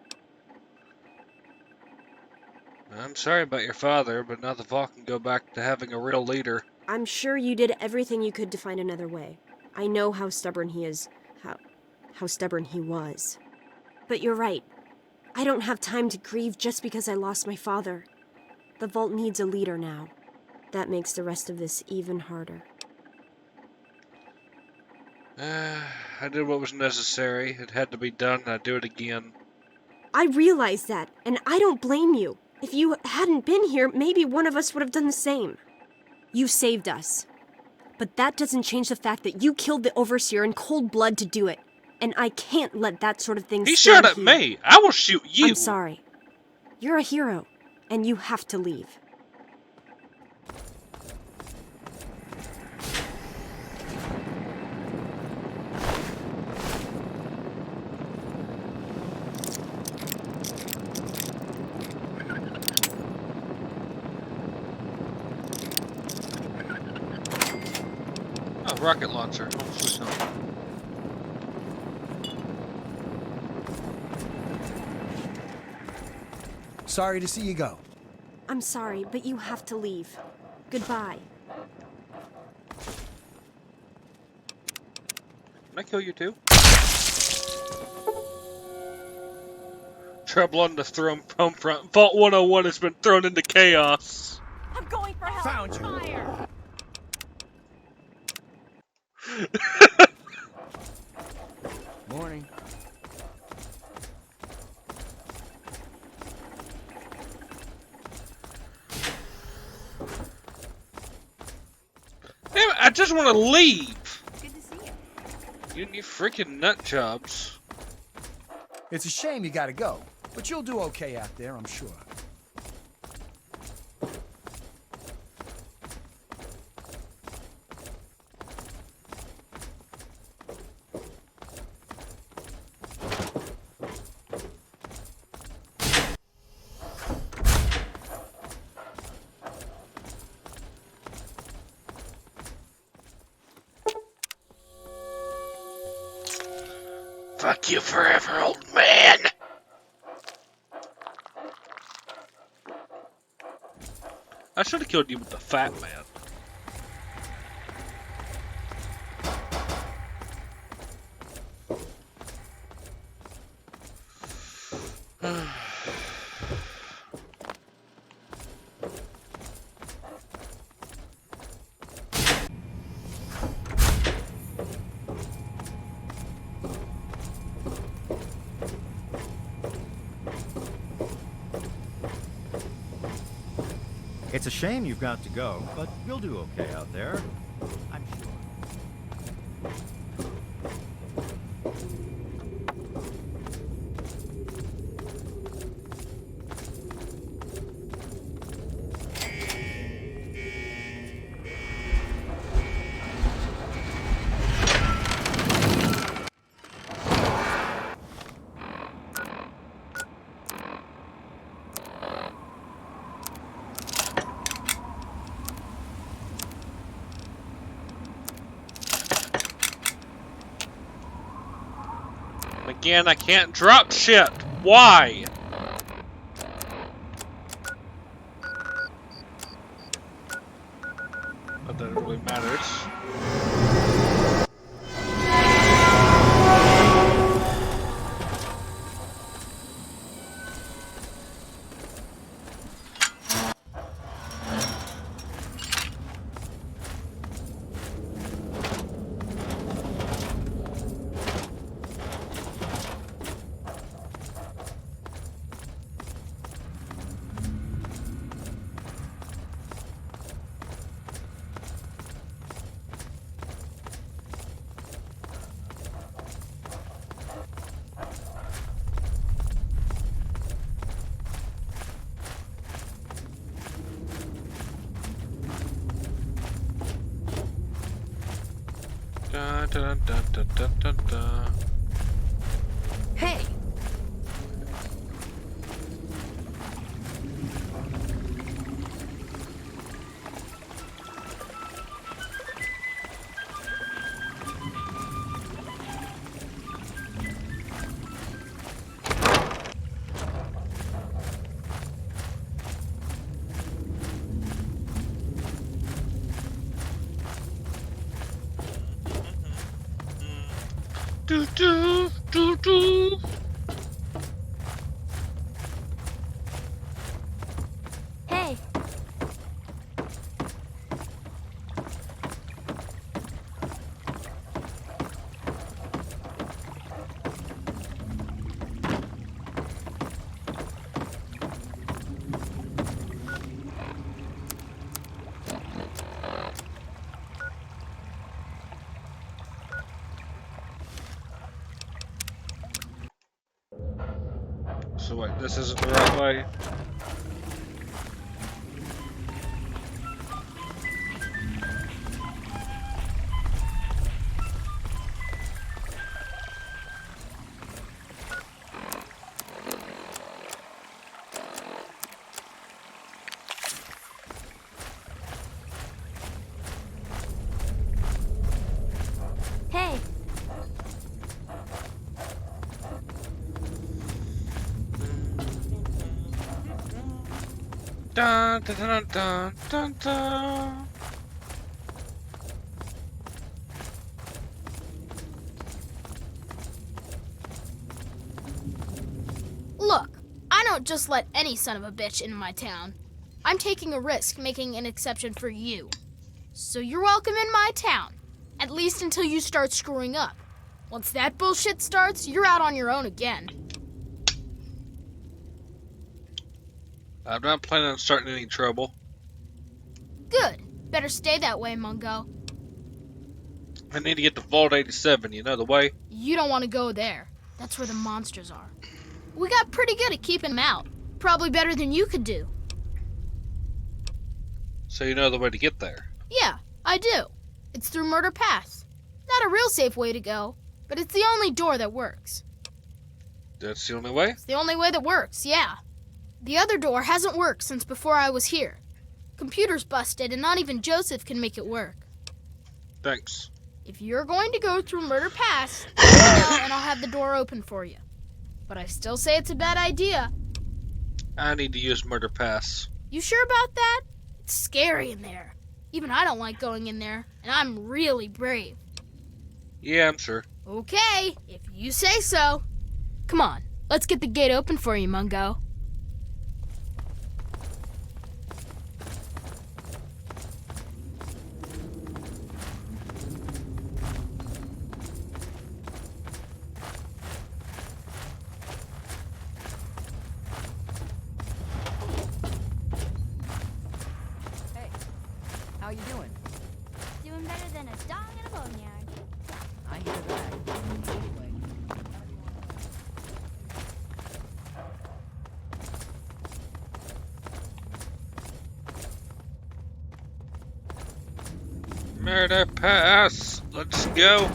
A: I'm sorry about your father, but now the Vault can go back to having a real leader.
O: I'm sure you did everything you could to find another way. I know how stubborn he is, how stubborn he was. But you're right. I don't have time to grieve just because I lost my father. The Vault needs a leader now. That makes the rest of this even harder.
A: I did what was necessary. It had to be done, and I'd do it again.
O: I realize that, and I don't blame you. If you hadn't been here, maybe one of us would have done the same. You saved us. But that doesn't change the fact that you killed the Overseer in cold blood to do it. And I can't let that sort of thing
A: He
O: stand
A: shot at
O: here.
A: me! I will shoot you!
O: I'm sorry. You're a hero, and you have to leave.
A: Oh, rocket launcher. Oh, switch on.
D: Sorry to see you go.
O: I'm sorry, but you have to leave. Goodbye.
A: Can I kill you too? Trouble on the home front. Vault 101 has been thrown into chaos.
B: I'm going for help.
D: Found you.
B: Fire.
H: Morning.
A: Damn it, I just want to leave.
V: Good to see you.
A: You and your freaking nut jobs.
D: It's a shame you gotta go, but you'll do okay out there, I'm sure.
A: Fuck you forever, old man. I should have killed you with the fat man.
G: It's a shame you've got to go, but you'll do okay out there, I'm sure.
A: Again, I can't drop shit. Why? Not that it really matters. Da, da, da, da, da, da, da.
V: Hey!
A: Do do do do.
V: Hey!
A: So wait, this isn't the right way.
V: Hey!
A: Dun dun dun dun dun dun.
N: Look, I don't just let any son of a bitch into my town. I'm taking a risk making an exception for you. So you're welcome in my town. At least until you start screwing up. Once that bullshit starts, you're out on your own again.
A: I'm not planning on starting any trouble.
N: Good. Better stay that way, Mungo.
A: I need to get to Vault 87, you know the way?
N: You don't want to go there. That's where the monsters are. We got pretty good at keeping them out. Probably better than you could do.
A: So you know the way to get there?
N: Yeah, I do. It's through Murder Pass. Not a real safe way to go, but it's the only door that works.
A: That's the only way?
N: It's the only way that works, yeah. The other door hasn't worked since before I was here. Computer's busted and not even Joseph can make it work.
A: Thanks.
N: If you're going to go through Murder Pass, let me know and I'll have the door open for you. But I still say it's a bad idea.
A: I need to use Murder Pass.
N: You sure about that? It's scary in there. Even I don't like going in there, and I'm really brave.
A: Yeah, I'm sure.
N: Okay, if you say so. Come on, let's get the gate open for you, Mungo.
V: How you doing?
I: Doing better than a dog in a boneyard.
V: I hear that. Anyway.
A: Murder Pass. Let's go.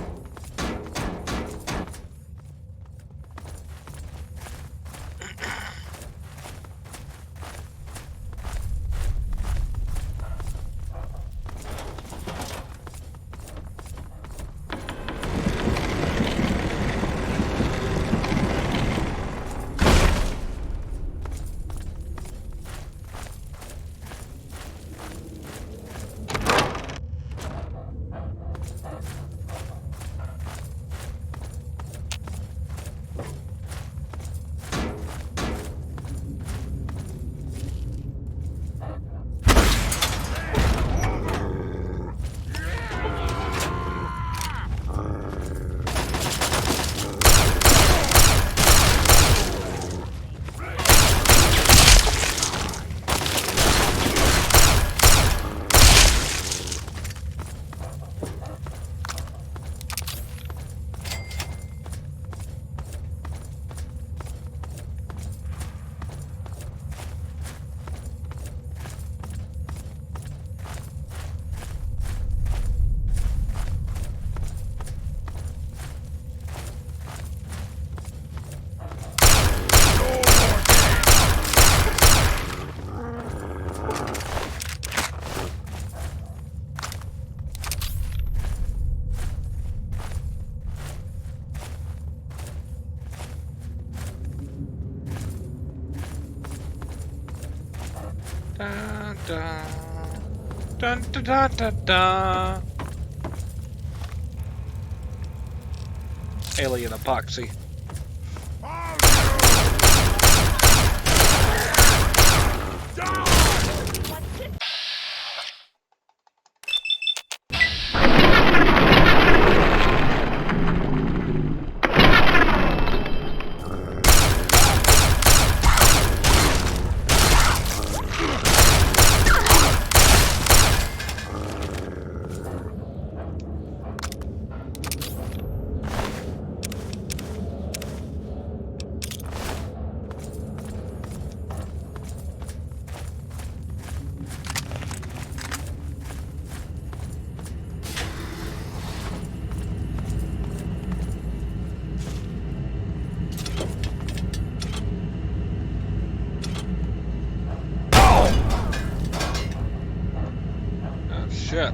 A: Dun, dun. Dun, dun, dun, dun, dun. Alien epoxy. Shit.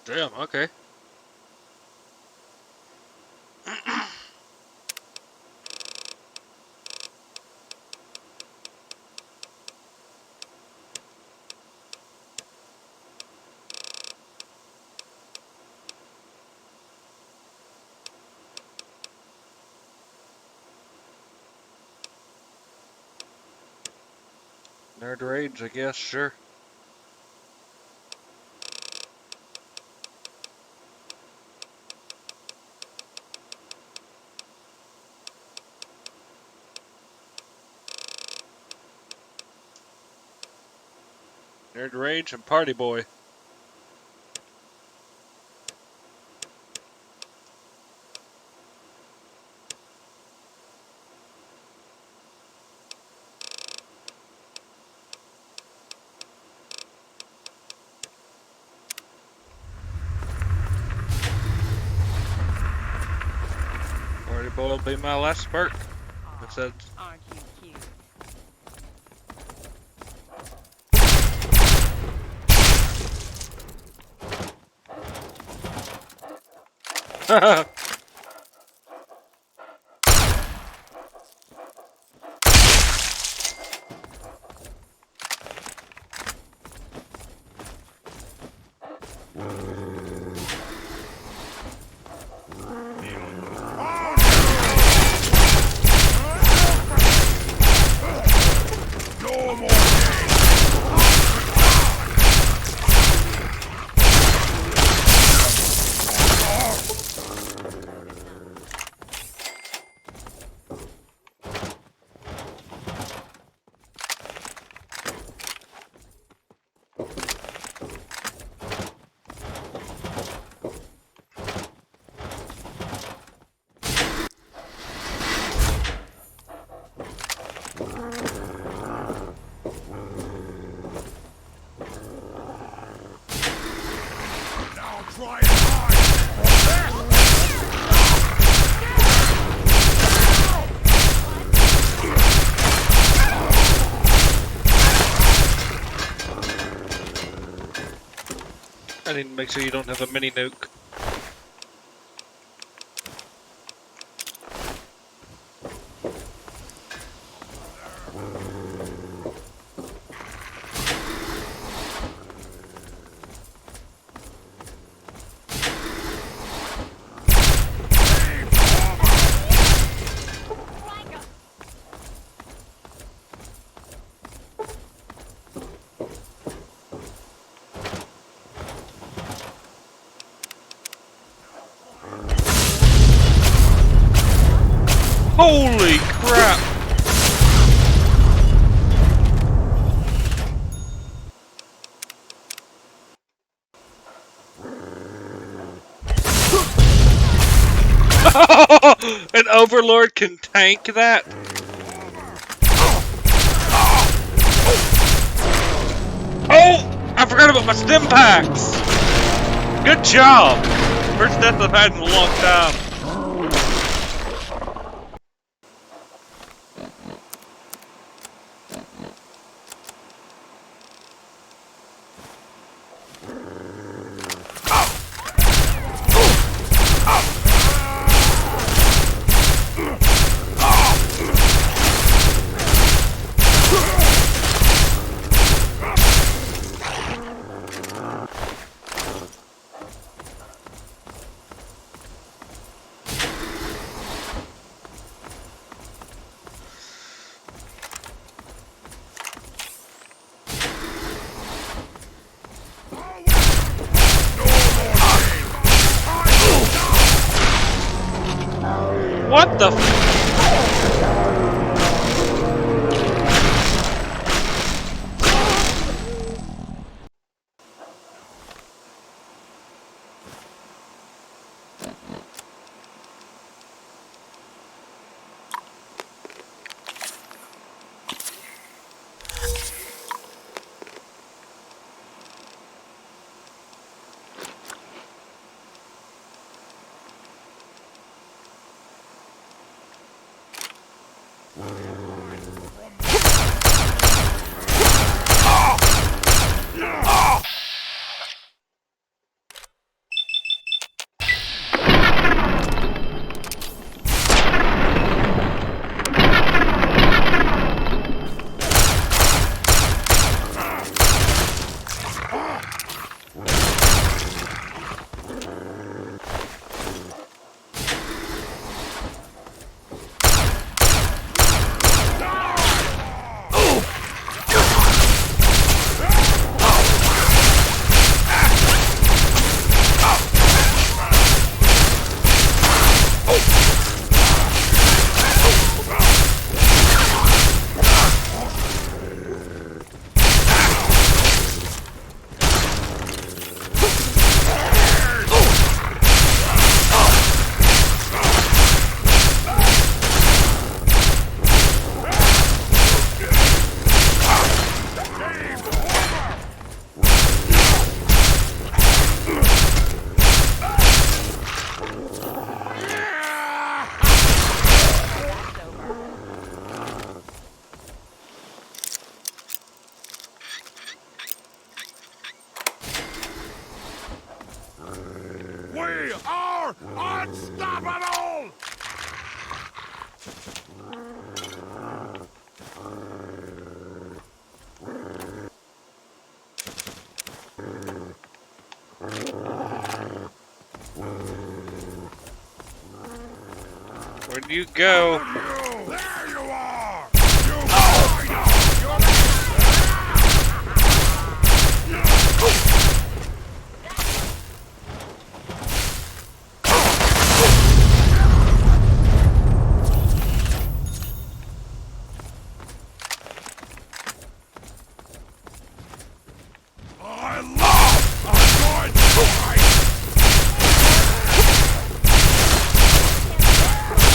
A: Damn, okay. Nerd Rage, I guess, sure. Nerd Rage and Party Boy. Party Boy will be my last spurt. I said.
R: Aren't you cute?
A: I need to make sure you don't have a mini nuke. Holy crap! An Overlord can tank that? Oh! I forgot about my stim packs! Good job! First death I've had in a long time. What the f-
J: We are unstoppable!
A: Where'd you go?
J: There you are!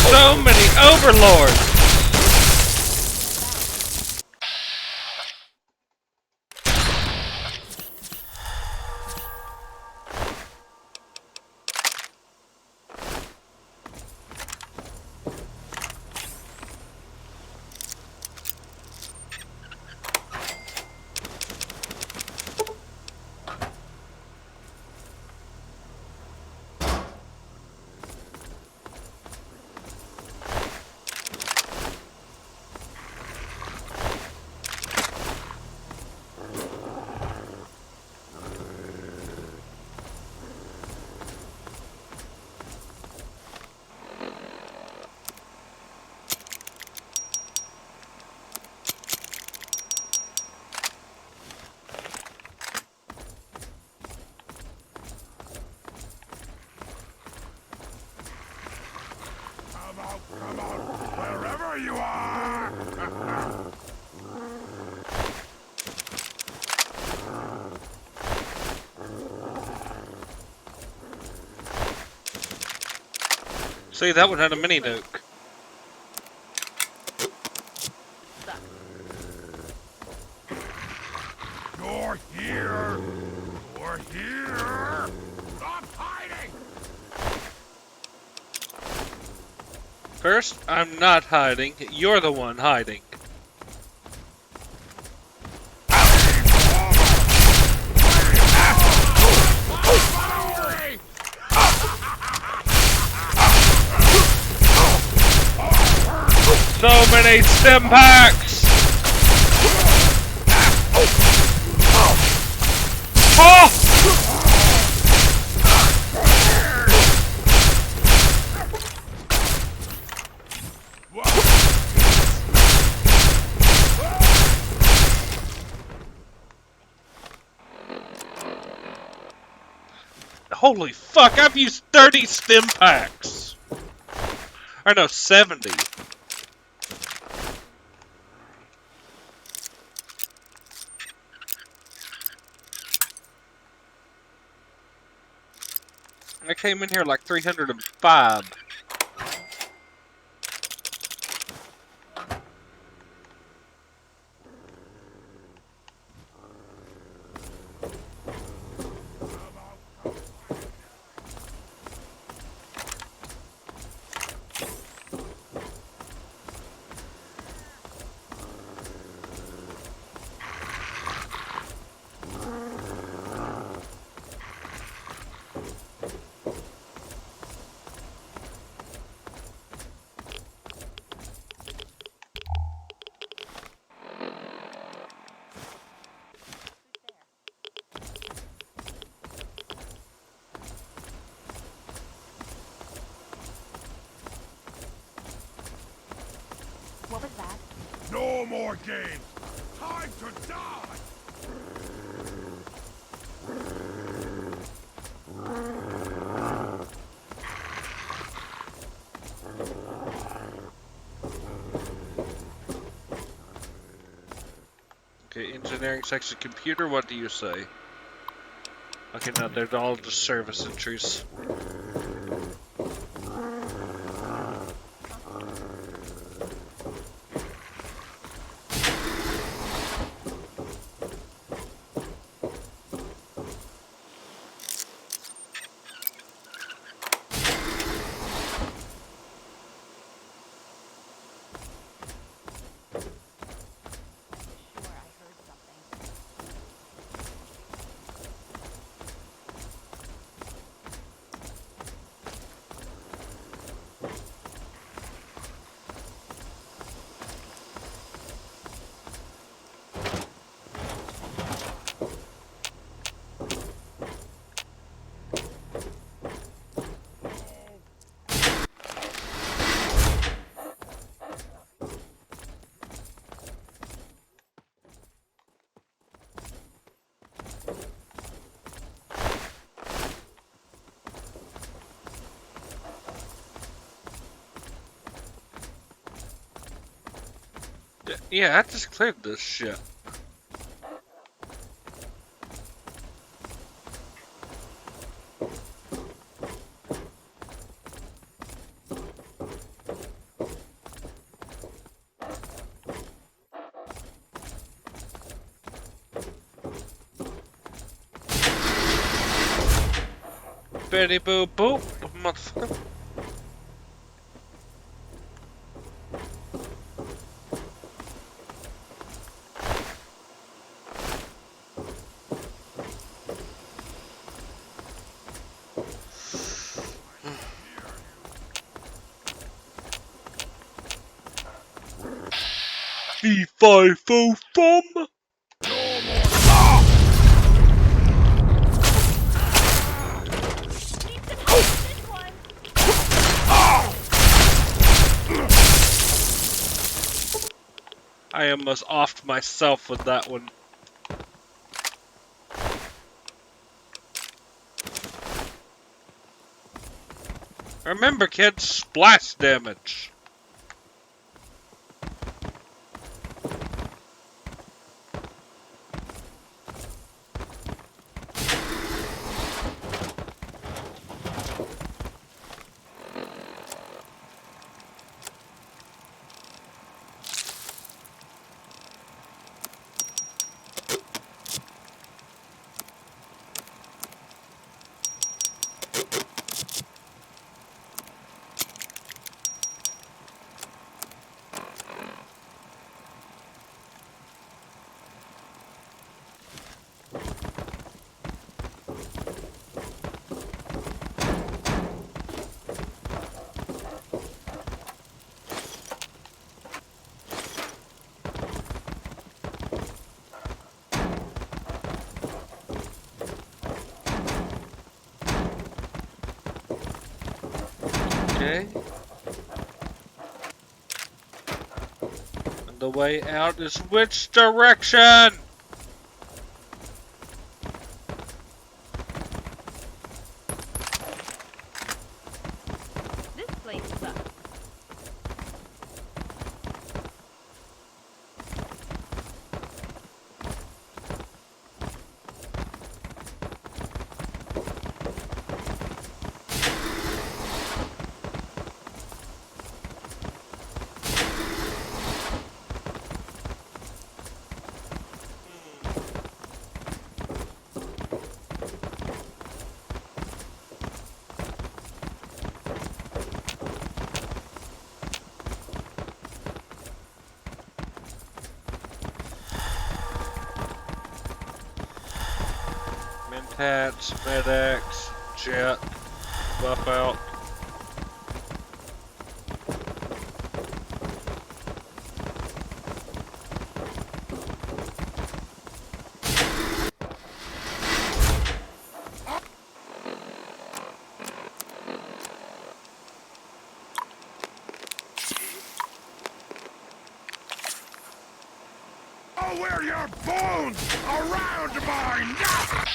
A: So many overlords!
J: Come on, wherever you are!
A: See, that one had a mini nuke.
J: You're here! You're here! Stop hiding!
A: First, I'm not hiding. You're the one hiding. So many stim packs! Oh! Holy fuck, I've used 30 stim packs! Or no, 70. I came in here like 305.
R: What was that?
J: No more games! Time to die!
A: Okay, engineering section computer, what do you say? Okay, now they're all just service entries. Yeah, I just cleared this shit. Betty boop boop, motherfucker. Fee fi fo fum. I almost offed myself with that one. Remember, kids, splash damage. Okay. And the way out is which direction?
R: This place sucks.
A: Mentats, FedEx, Jet, buff out.
J: I'll wear your bones around my neck!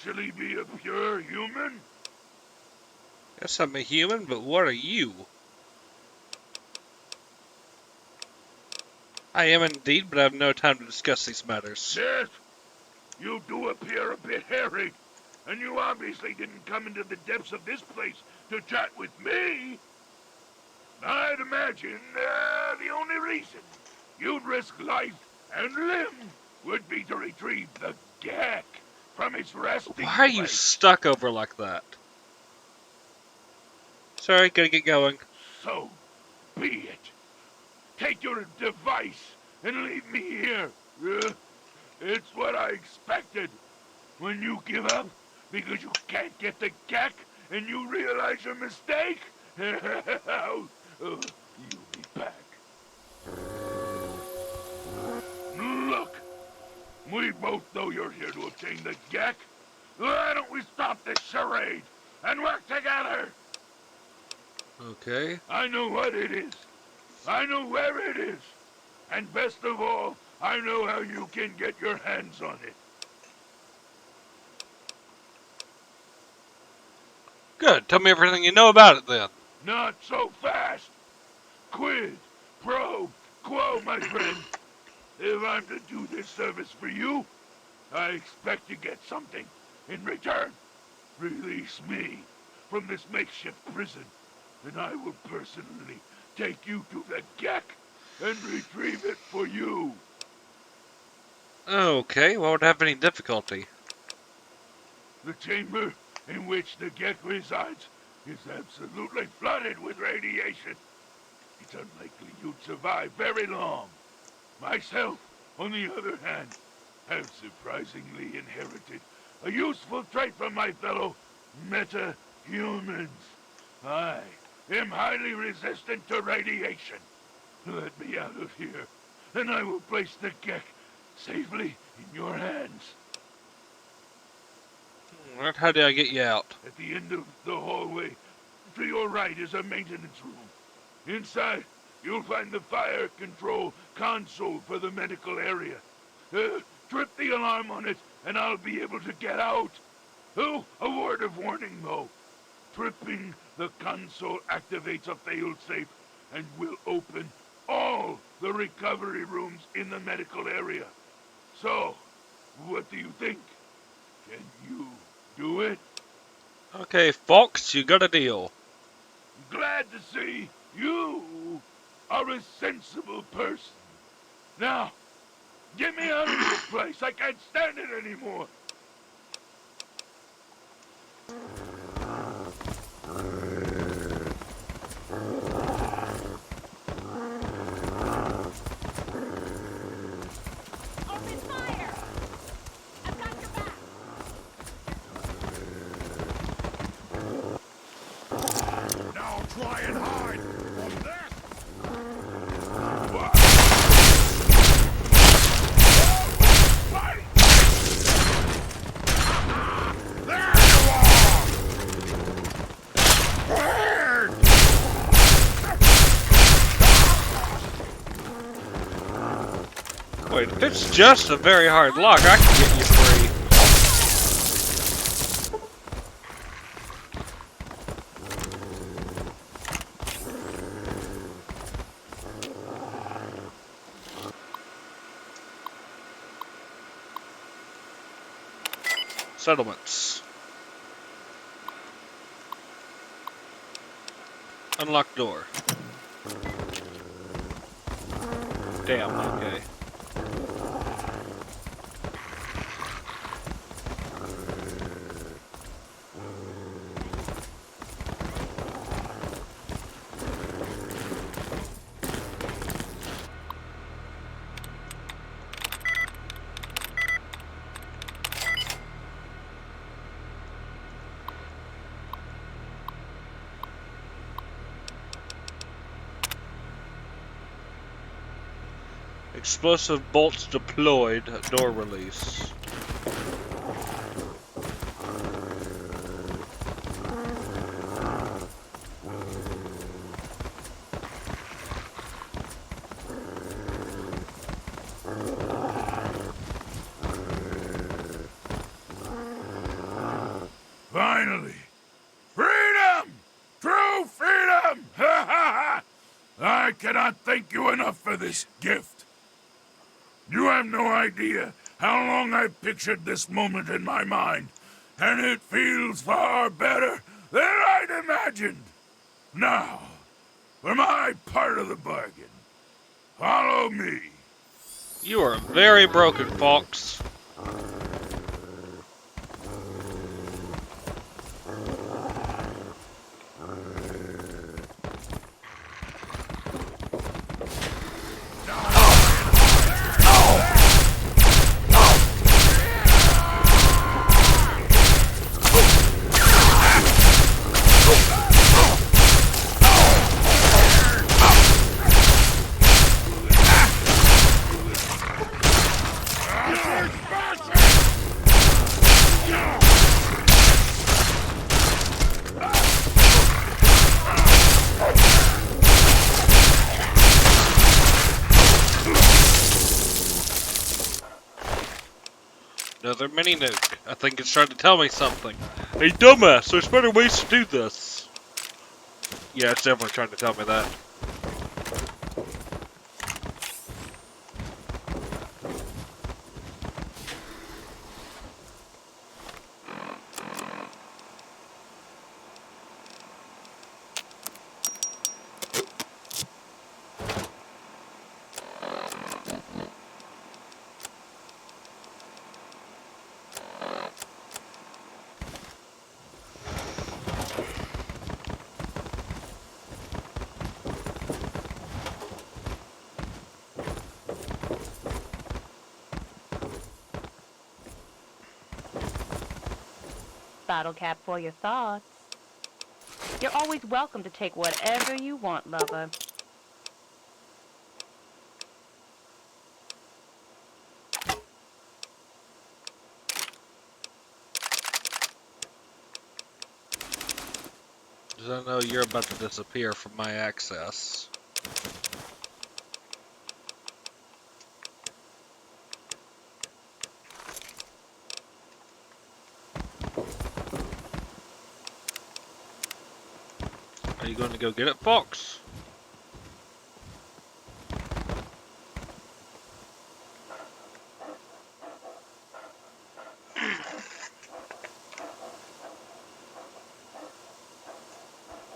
J: Actually be a pure human?
A: Yes, I'm a human, but what are you? I am indeed, but I have no time to discuss these matters.
J: Yes, you do appear a bit hairy, and you obviously didn't come into the depths of this place to chat with me. I'd imagine the only reason you'd risk life and limb would be to retrieve the Gek from its resting
A: Why are you
J: place.
A: stuck over like that? Sorry, gotta get going.
J: So, be it. Take your device and leave me here. It's what I expected. When you give up because you can't get the GECK and you realize your mistake, you'll be back. Look, we both know you're here to obtain the GECK. Why don't we stop this charade and work together?
A: Okay.
J: I know what it is. I know where it is. And best of all, I know how you can get your hands on it.
A: Good. Tell me everything you know about it then.
J: Not so fast. Quid pro quo, my friend. If I'm to do this service for you, I expect to get something in return. Release me from this makeshift prison, and I will personally take you to the GECK and retrieve it for you.
A: Okay, what would have any difficulty?
J: The chamber in which the GECK resides is absolutely flooded with radiation. It's unlikely you'd survive very long. Myself, on the other hand, have surprisingly inherited a useful trait from my fellow meta-humans. I am highly resistant to radiation. Let me out of here, and I will place the GECK safely in your hands.
A: Alright, how do I get you out?
J: At the end of the hallway, to your right is a maintenance room. Inside, you'll find the fire control console for the medical area. Trip the alarm on it, and I'll be able to get out. Oh, a word of warning, though. Tripping the console activates a failsafe and will open all the recovery rooms in the medical area. So, what do you think? Can you do it?
A: Okay, Fox, you got a deal.
J: Glad to see you are a sensible person. Now, get me out of this place. I can't stand it anymore.
B: Open fire! I've got your back.
J: Now try and hide from that. There you are!
A: Wait, if it's just a very hard lock, I can get you free. Settlements. Unlock door. Damn, okay. Explosive bolts deployed. Door release.
J: Finally! Freedom! True freedom! Ha ha ha! I cannot thank you enough for this gift. You have no idea how long I've pictured this moment in my mind, and it feels far better than I'd imagined. Now, for my part of the bargain, follow me.
A: You are very broken, Fox. another mini nuke. I think it's trying to tell me something. Hey, dumbass, there's better ways to do this. Yeah, it's definitely trying to tell me that.
R: Bottle cap for your thoughts. You're always welcome to take whatever you want, lover.
A: Because I know you're about to disappear from my access. Are you going to go get it, Fox?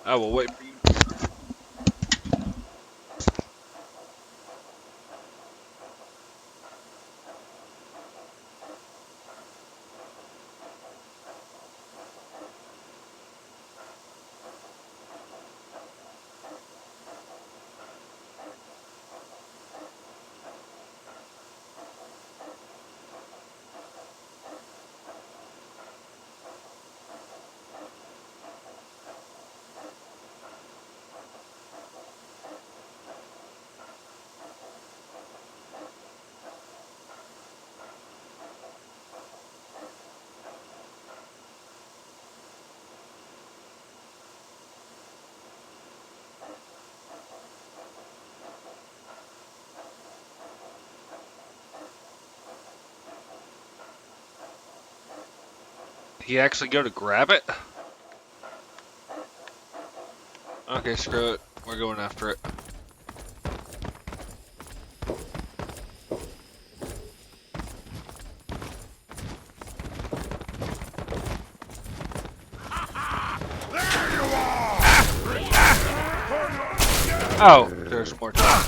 A: I will wait for you. He actually go to grab it? Okay, screw it. We're going after it. Oh, there's more time.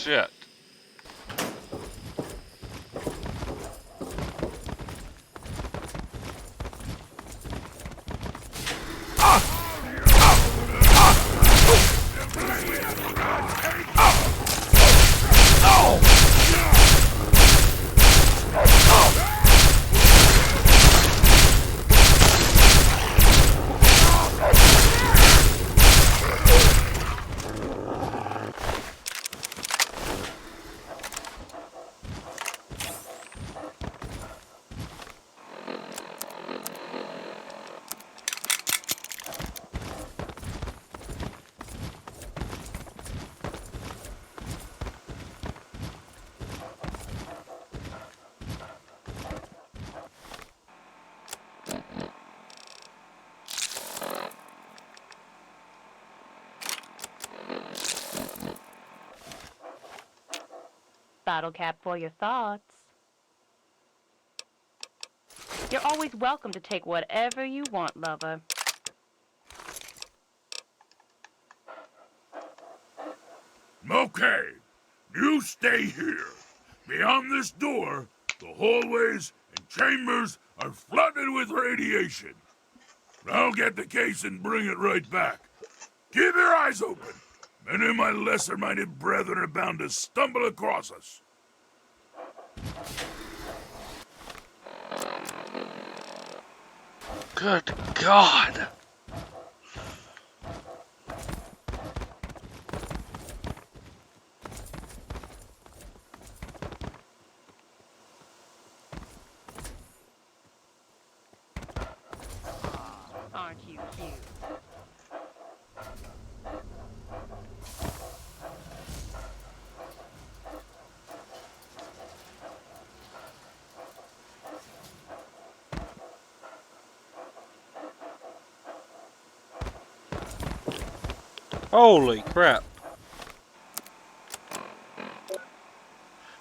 A: Shit.
R: Bottle cap for your thoughts. You're always welcome to take whatever you want, lover.
J: Okay, you stay here. Beyond this door, the hallways and chambers are flooded with radiation. I'll get the case and bring it right back. Keep your eyes open. Many of my lesser-minded brethren are bound to stumble across us.
A: Good God.
R: Aren't you cute?
A: Holy crap.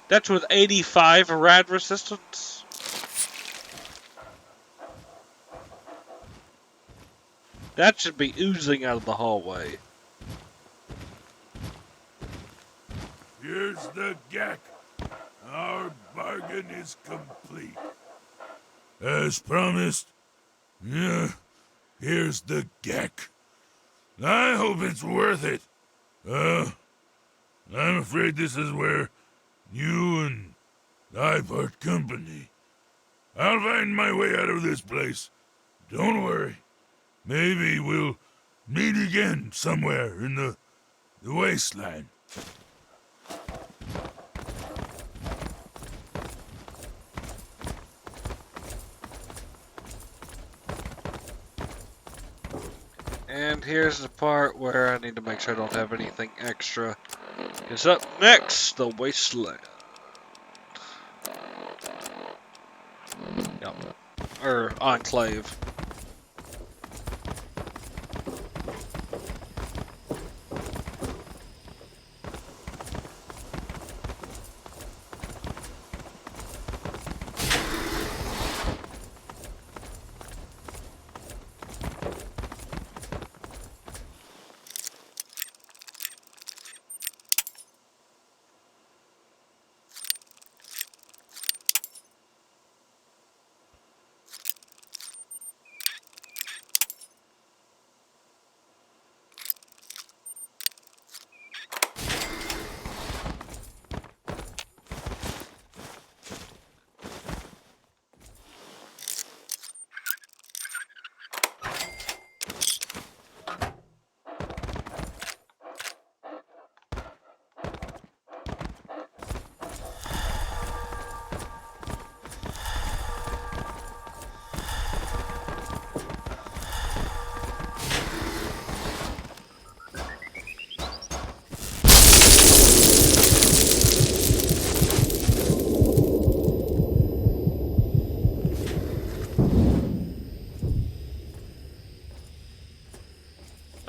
A: That's with 85 rad resistance? That should be oozing out of the hallway.
J: Here's the Gek. Our bargain is complete. As promised, yeah, here's the Gek. I hope it's worth it. I'm afraid this is where you and I part company. I'll find my way out of this place. Don't worry. Maybe we'll meet again somewhere in the wasteland.
A: And here's the part where I need to make sure I don't have anything extra. Because up next, the wasteland. Yep. Or enclave.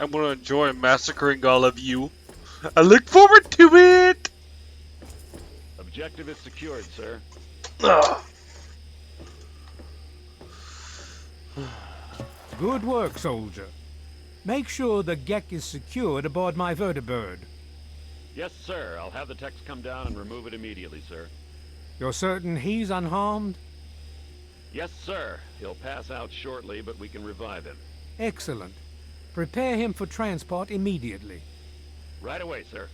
A: I'm gonna enjoy massacring all of you. I look forward to it!
U: Objective is secured, sir.
A: Ugh.
M: Good work, soldier. Make sure the Gek is secured aboard my vertibird.
U: Yes, sir. I'll have the techs come down and remove it immediately, sir.
M: You're certain he's unharmed?
U: Yes, sir. He'll pass out shortly, but we can revive him.
M: Excellent. Prepare him for transport immediately.
U: Right away, sir.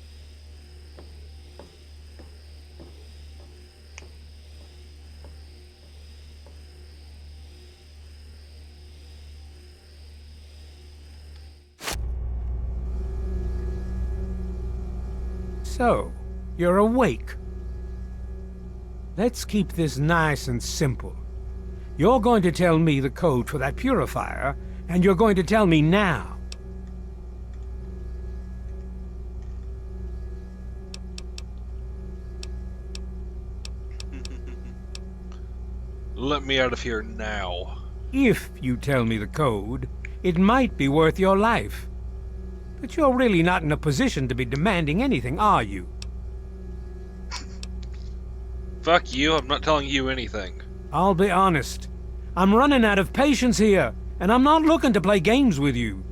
M: So, you're awake. Let's keep this nice and simple. You're going to tell me the code for that purifier, and you're going to tell me now.
A: Let me out of here now.
M: If you tell me the code, it might be worth your life. But you're really not in a position to be demanding anything, are you?
A: Fuck you, I'm not telling you anything.
M: I'll be honest. I'm running out of patience here, and I'm not looking to play games with you.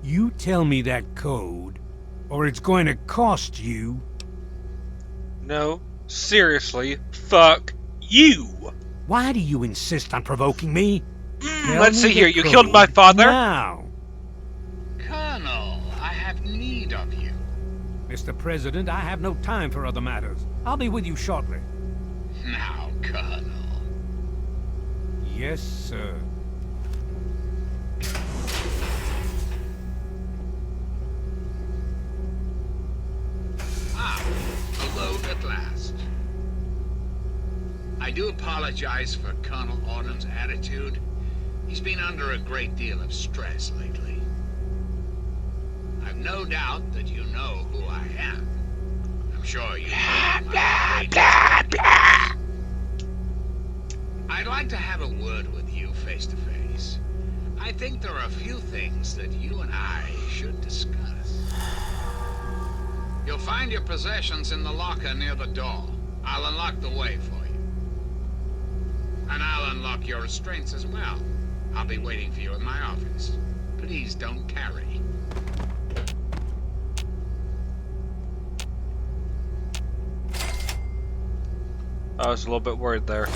M: You tell me that code, or it's going to cost you.
A: No, seriously, fuck you.
M: Why do you insist on provoking me?
A: Let's see here, you killed my father?
M: Now.
T: Colonel, I have need of you.
M: Mr. President, I have no time for other matters. I'll be with you shortly.
T: Now, Colonel.
M: Yes, sir.
T: Alone at last. I do apologize for Colonel Autumn's attitude. He's been under a great deal of stress lately. I've no doubt that you know who I am. I'm sure you know. I'd like to have a word with you face to face. I think there are a few things that you and I should discuss. You'll find your possessions in the locker near the door. I'll unlock the way for you. And I'll unlock your restraints as well. I'll be waiting for you in my office. Please don't carry.
A: I was a little bit worried there.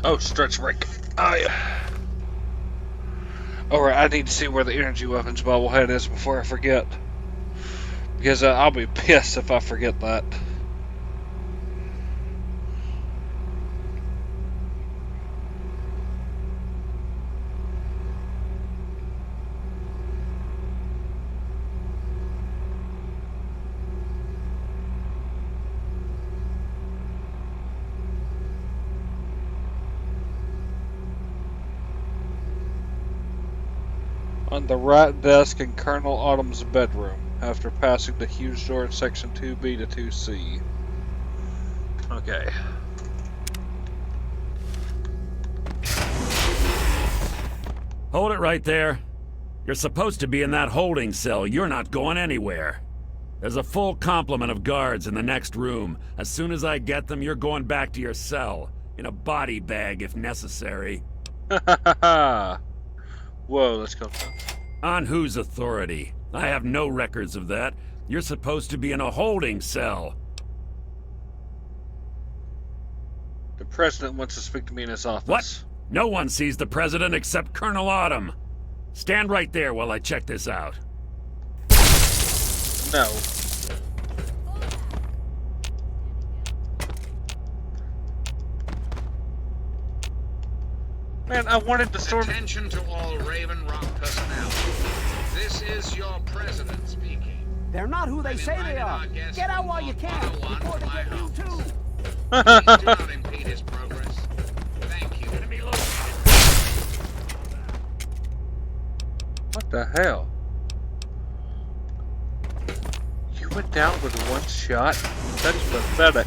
A: Oh, stretch break. Oh, yeah. Alright, I need to see where the energy weapons bobblehead is before I forget. Because I'll be pissed if I forget that. On the right desk in Colonel Autumn's bedroom, after passing the huge door in Section 2B to 2C. Okay.
C: Hold it right there. You're supposed to be in that holding cell. You're not going anywhere. There's a full complement of guards in the next room. As soon as I get them, you're going back to your cell. In a body bag, if necessary.
A: Ha ha ha! Whoa, let's go.
C: On whose authority? I have no records of that. You're supposed to be in a holding cell.
A: The president wants to speak to me in his office.
C: What? No one sees the president except Colonel Autumn. Stand right there while I check this out.
A: No. Man, I wanted to storm.
T: Attention to all Raven Rock personnel. This is your president speaking.
M: They're not who they say they are. Get out while you can, before they get you too.
T: Please do not impede his progress. Thank you. Enemy located.
A: What the hell? You went down with one shot? That's pathetic.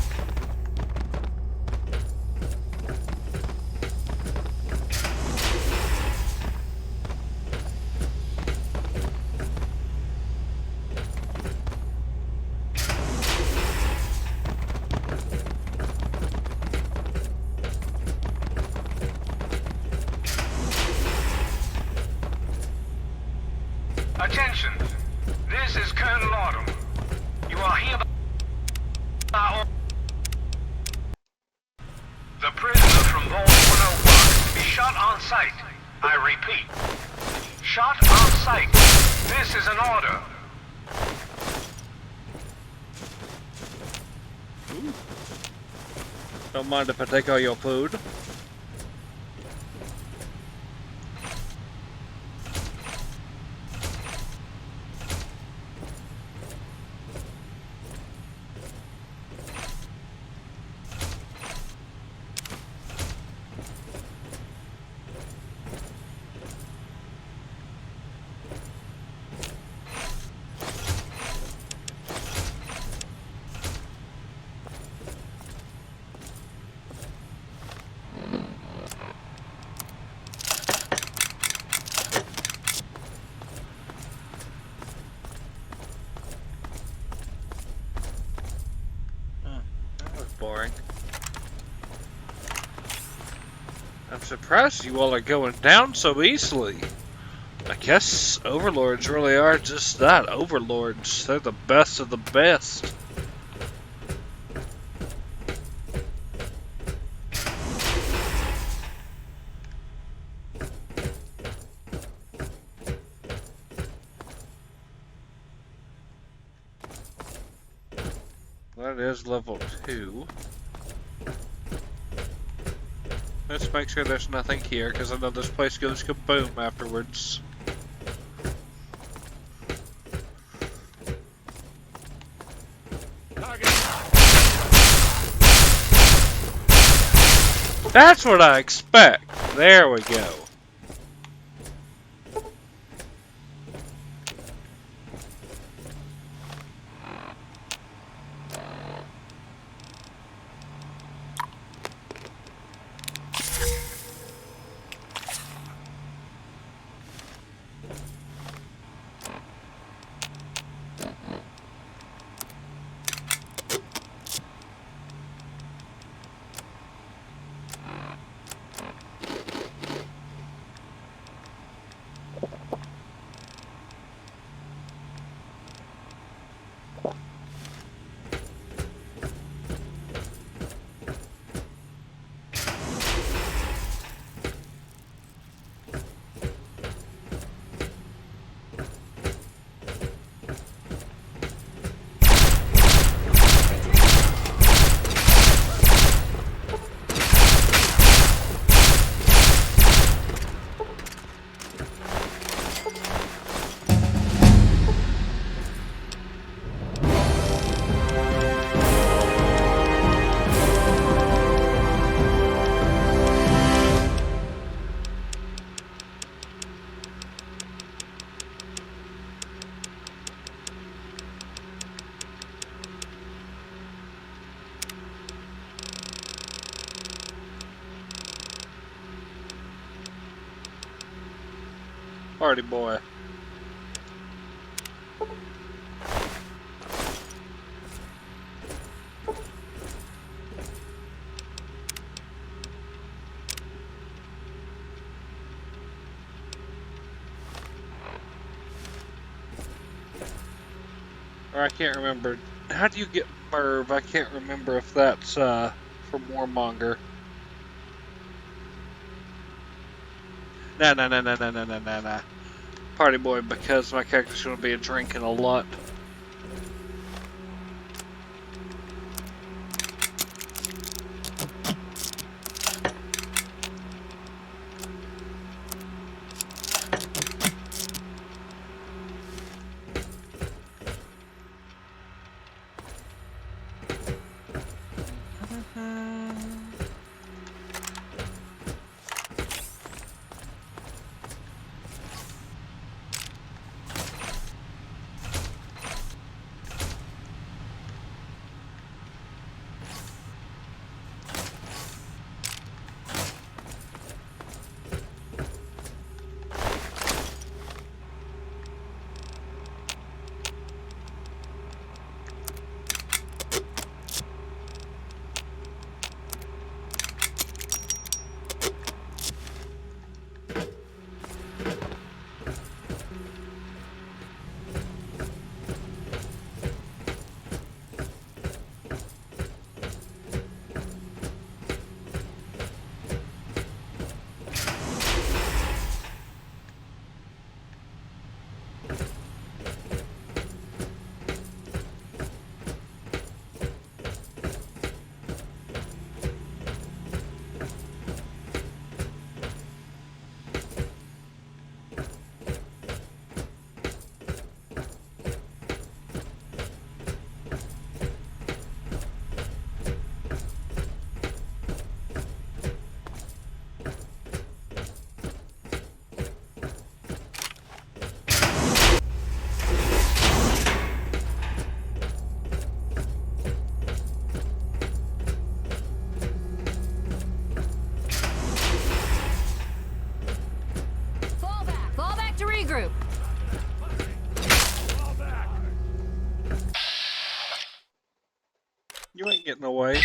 P: Attention! This is Colonel Autumn. You are hereby the prisoner from Vault 101 to be shot on sight. I repeat, shot on sight. This is an order.
A: Don't mind if I take all your food. surprised you all are going down so easily. I guess overlords really are just that, overlords. They're the best of the best. That is level 2. Let's make sure there's nothing here, because I know this place goes kaboom afterwards. That's what I expect. There we go. Party boy. Or I can't remember. How do you get Merv? I can't remember if that's from Warmonger. Nah. Party boy, because my character's gonna be drinking a lot. You ain't getting away.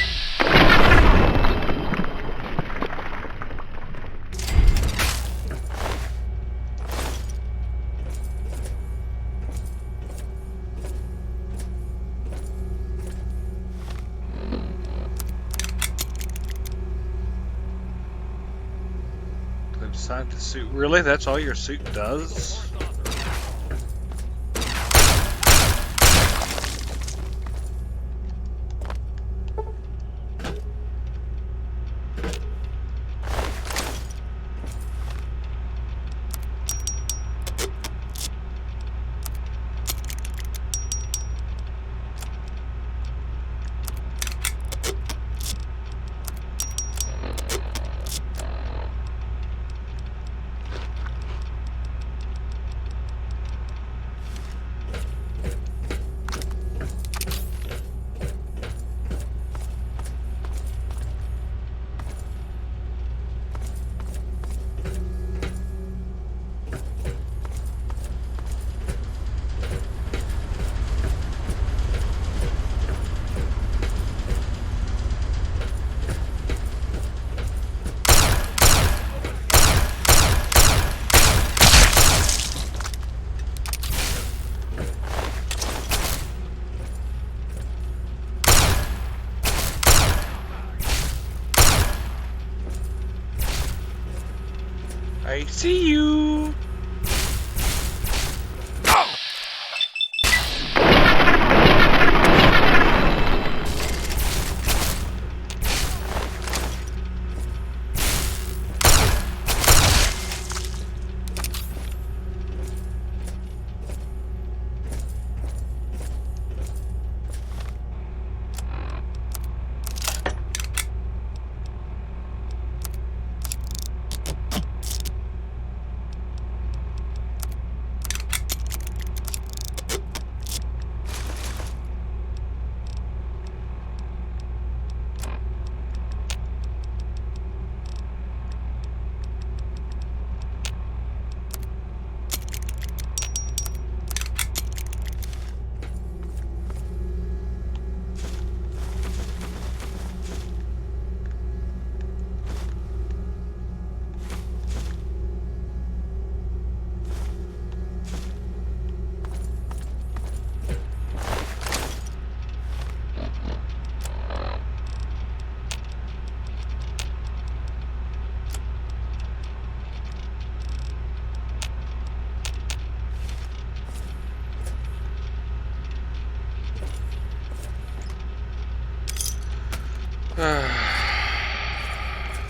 A: Inside the suit. Really? That's all your suit does? I see you.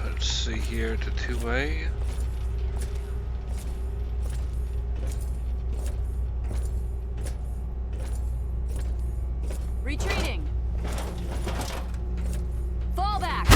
A: Let's see here to 2A.
B: Retreating. Fall back.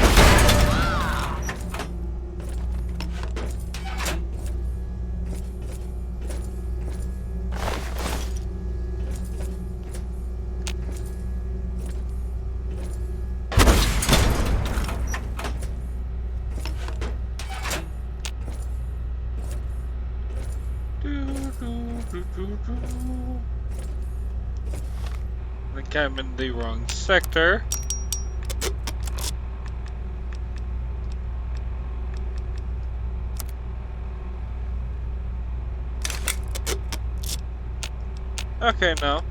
A: I think I'm in the wrong sector. Okay, no.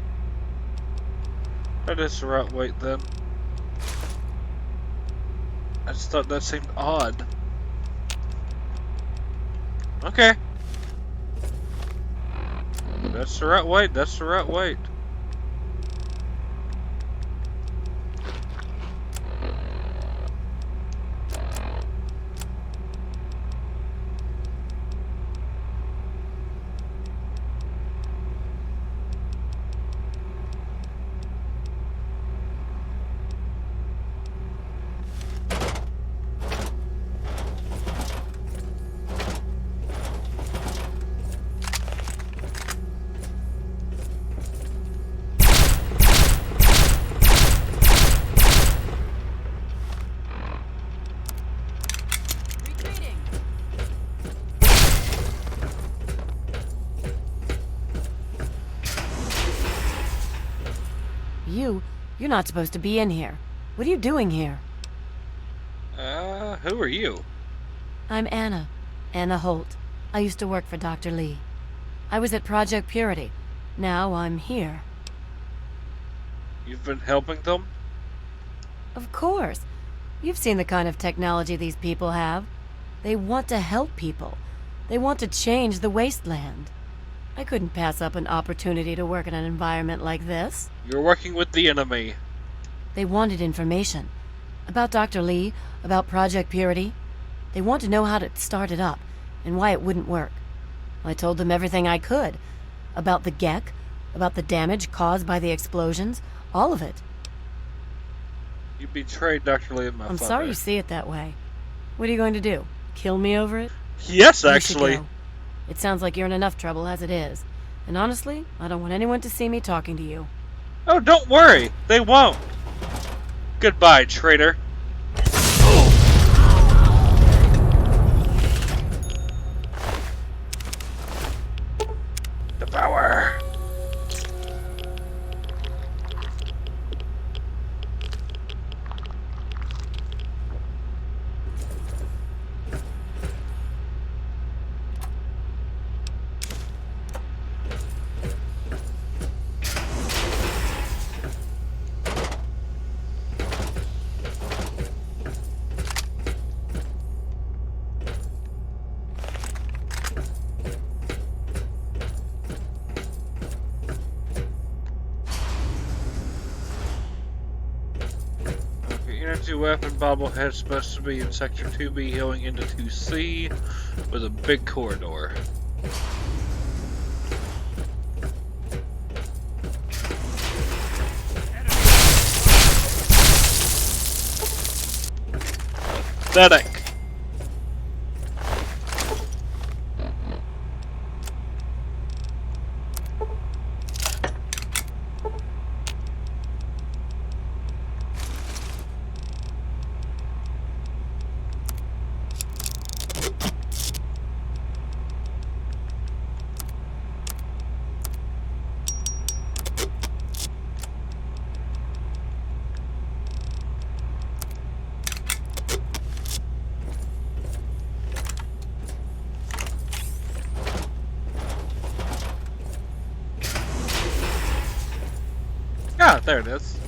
A: That is the right weight then. I just thought that seemed odd. Okay. That's the right weight, that's the right weight.
B: You're not supposed to be in here. What are you doing here?
A: Who are you?
B: I'm Anna. Anna Holt. I used to work for Dr. Lee. I was at Project Purity. Now I'm here.
A: You've been helping them?
B: Of course. You've seen the kind of technology these people have. They want to help people. They want to change the wasteland. I couldn't pass up an opportunity to work in an environment like this.
A: You're working with the enemy.
B: They wanted information. About Dr. Lee, about Project Purity. They want to know how to start it up, and why it wouldn't work. I told them everything I could. About the Gek, about the damage caused by the explosions, all of it.
A: You betrayed Dr. Lee and my
B: I'm
A: father.
B: sorry you see it that way. What are you going to do? Kill me over it?
A: Yes,
B: You should
A: actually.
B: go. It sounds like you're in enough trouble as it is. And honestly, I don't want anyone to see me talking to you.
A: Oh, don't worry. They won't. Goodbye, traitor. Devour. Energy weapon bobblehead supposed to be in Sector 2B, healing into 2C with a big corridor. Pathetic. Ah, there it is.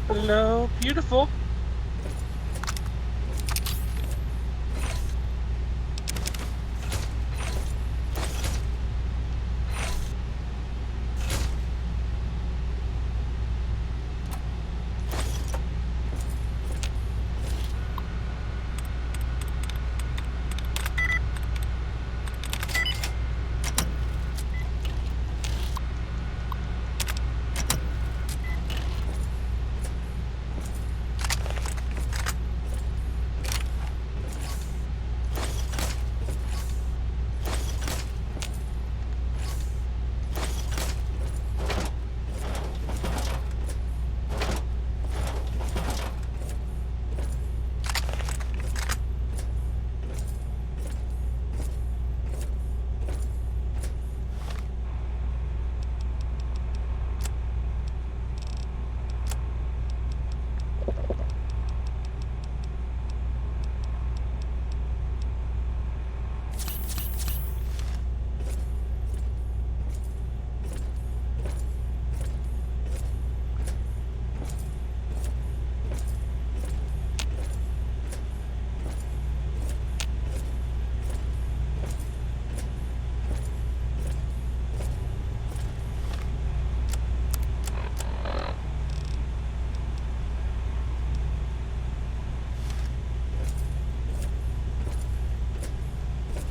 A: Hello, beautiful.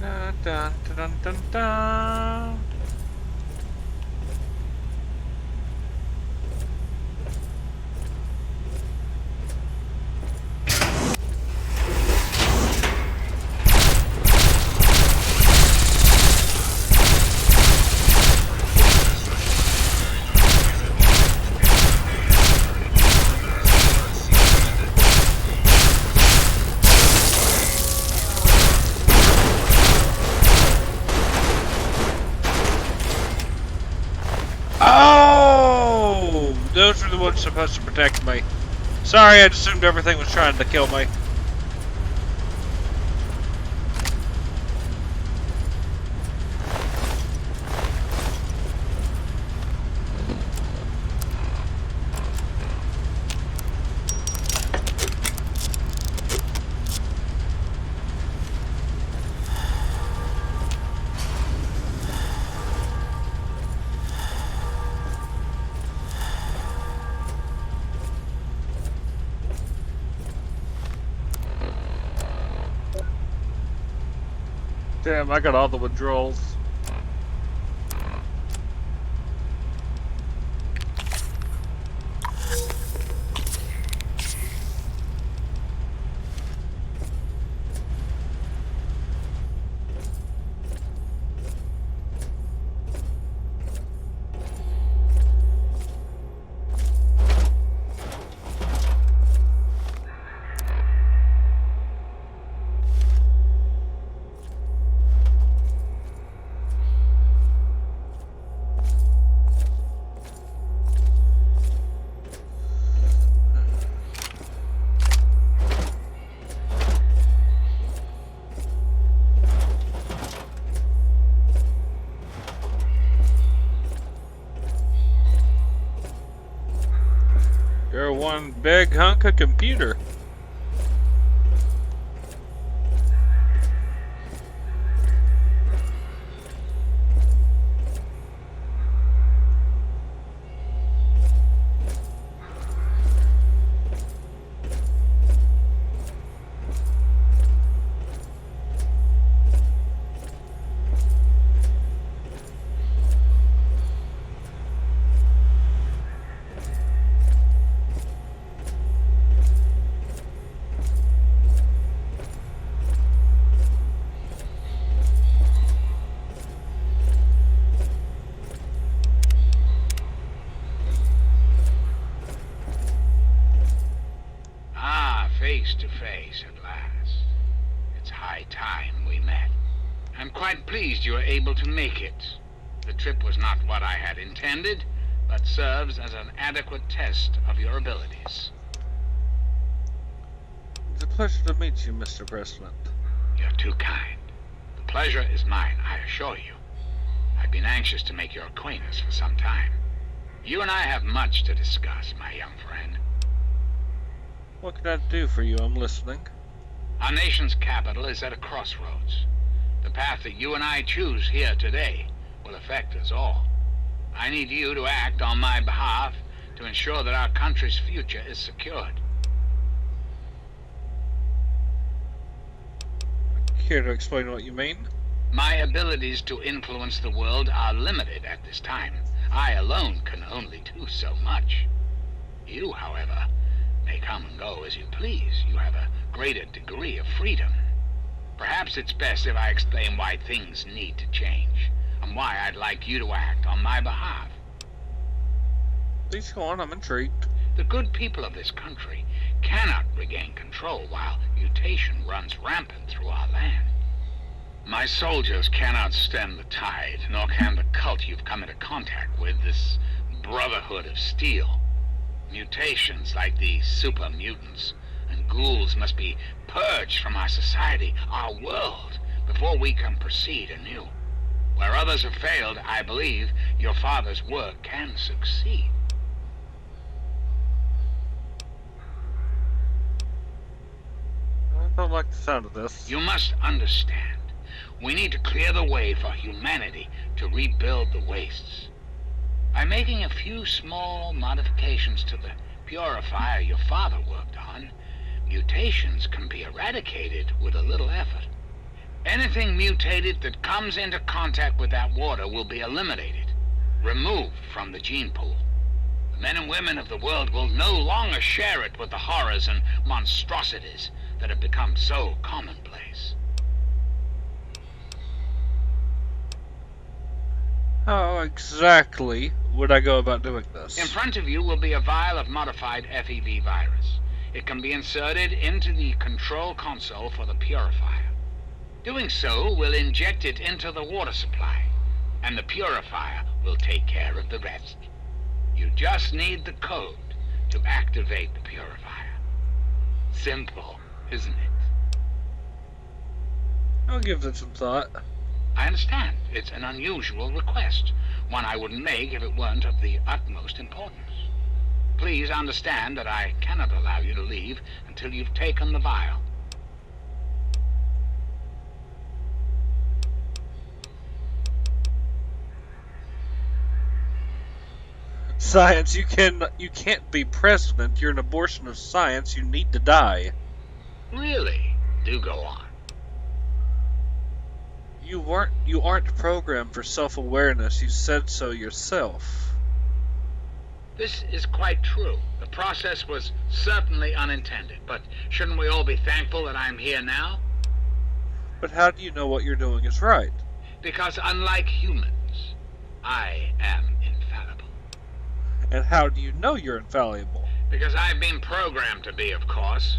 A: Dun, dun, dun, dun, dun. Oh! Those were the ones supposed to protect me. Sorry, I assumed everything was trying to kill me. Damn, I got all the withdrawals. You're one big hunk of computer.
T: Face to face at last. It's high time we met. I'm quite pleased you were able to make it. The trip was not what I had intended, but serves as an adequate test of your abilities.
A: It's a pleasure to meet you, Mr. President.
T: You're too kind. The pleasure is mine, I assure you. I've been anxious to make your acquaintance for some time. You and I have much to discuss, my young friend.
A: What can I do for you? I'm listening.
T: Our nation's capital is at a crossroads. The path that you and I choose here today will affect us all. I need you to act on my behalf to ensure that our country's future is secured.
A: Care to explain what you mean?
T: My abilities to influence the world are limited at this time. I alone can only do so much. You, however, may come and go as you please. You have a greater degree of freedom. Perhaps it's best if I explain why things need to change, and why I'd like you to act on my behalf.
A: Please go on, I'm intrigued.
T: The good people of this country cannot regain control while mutation runs rampant through our land. My soldiers cannot stem the tide, nor can the cult you've come into contact with, this Brotherhood of Steel. Mutations like the super mutants and ghouls must be purged from our society, our world, before we can proceed anew. Where others have failed, I believe your father's work can succeed.
A: I don't like the sound of this.
T: You must understand, we need to clear the way for humanity to rebuild the wastes. By making a few small modifications to the purifier your father worked on, mutations can be eradicated with a little effort. Anything mutated that comes into contact with that water will be eliminated, removed from the gene pool. The men and women of the world will no longer share it with the horrors and monstrosities that have become so commonplace.
A: How exactly would I go about doing this?
T: In front of you will be a vial of modified FEV virus. It can be inserted into the control console for the purifier. Doing so will inject it into the water supply, and the purifier will take care of the rest. You just need the code to activate the purifier. Simple, isn't it?
A: I'll give it some thought.
T: I understand. It's an unusual request, one I wouldn't make if it weren't of the utmost importance. Please understand that I cannot allow you to leave until you've taken the vial.
A: Science, you can't be president. You're an abortion of science. You need to die.
T: Really? Do go on.
A: You aren't programmed for self-awareness. You said so yourself.
T: This is quite true. The process was certainly unintended, but shouldn't we all be thankful that I'm here now?
A: But how do you know what you're doing is right?
T: Because unlike humans, I am infallible.
A: And how do you know you're infallible?
T: Because I've been programmed to be, of course.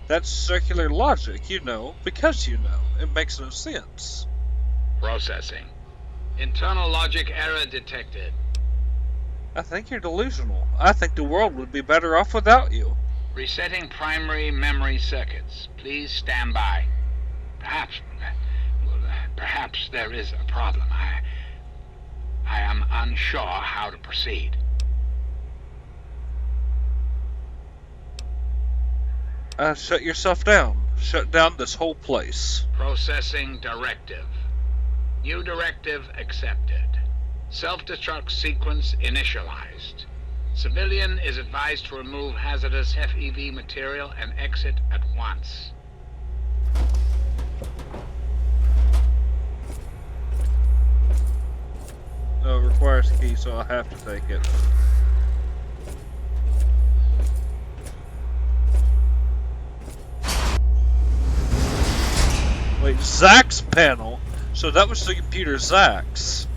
A: That's circular logic, you know, because you know. It makes no sense.
T: Processing. Internal logic error detected.
A: I think you're delusional. I think the world would be better off without you.
T: Resetting primary memory circuits. Please stand by. Perhaps there is a problem. I am unsure how to proceed.
A: Shut yourself down. Shut down this whole place.
T: Processing directive. New directive accepted. Self-destruct sequence initialized. Civilian is advised to remove hazardous FEV material and exit at once.
A: No, it requires a key, so I have to take it. Wait, Zach's panel? So that was the computer Zach's.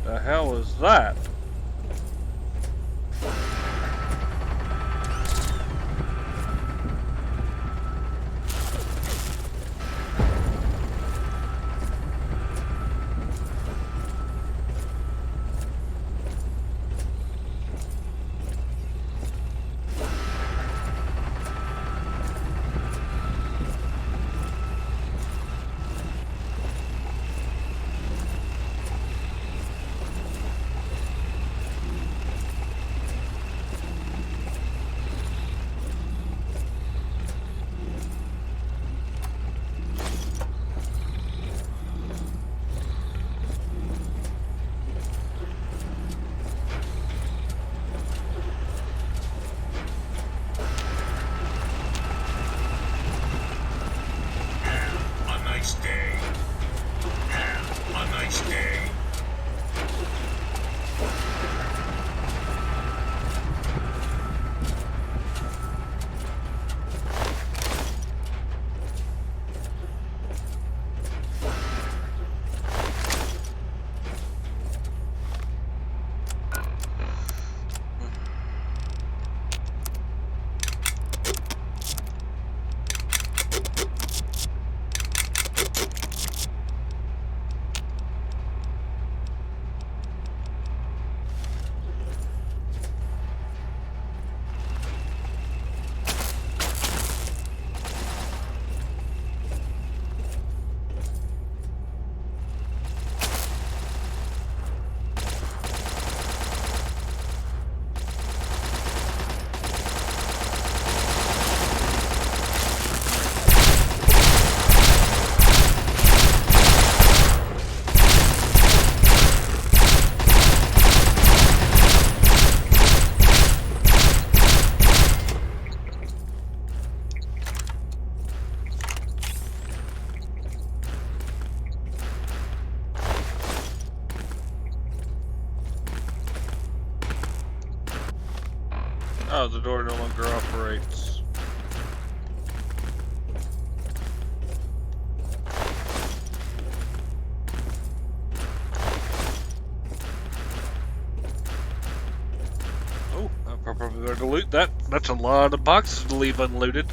A: The hell is that? Oh, the door no longer operates. probably going to loot that. That's a lot of boxes to leave unlooted.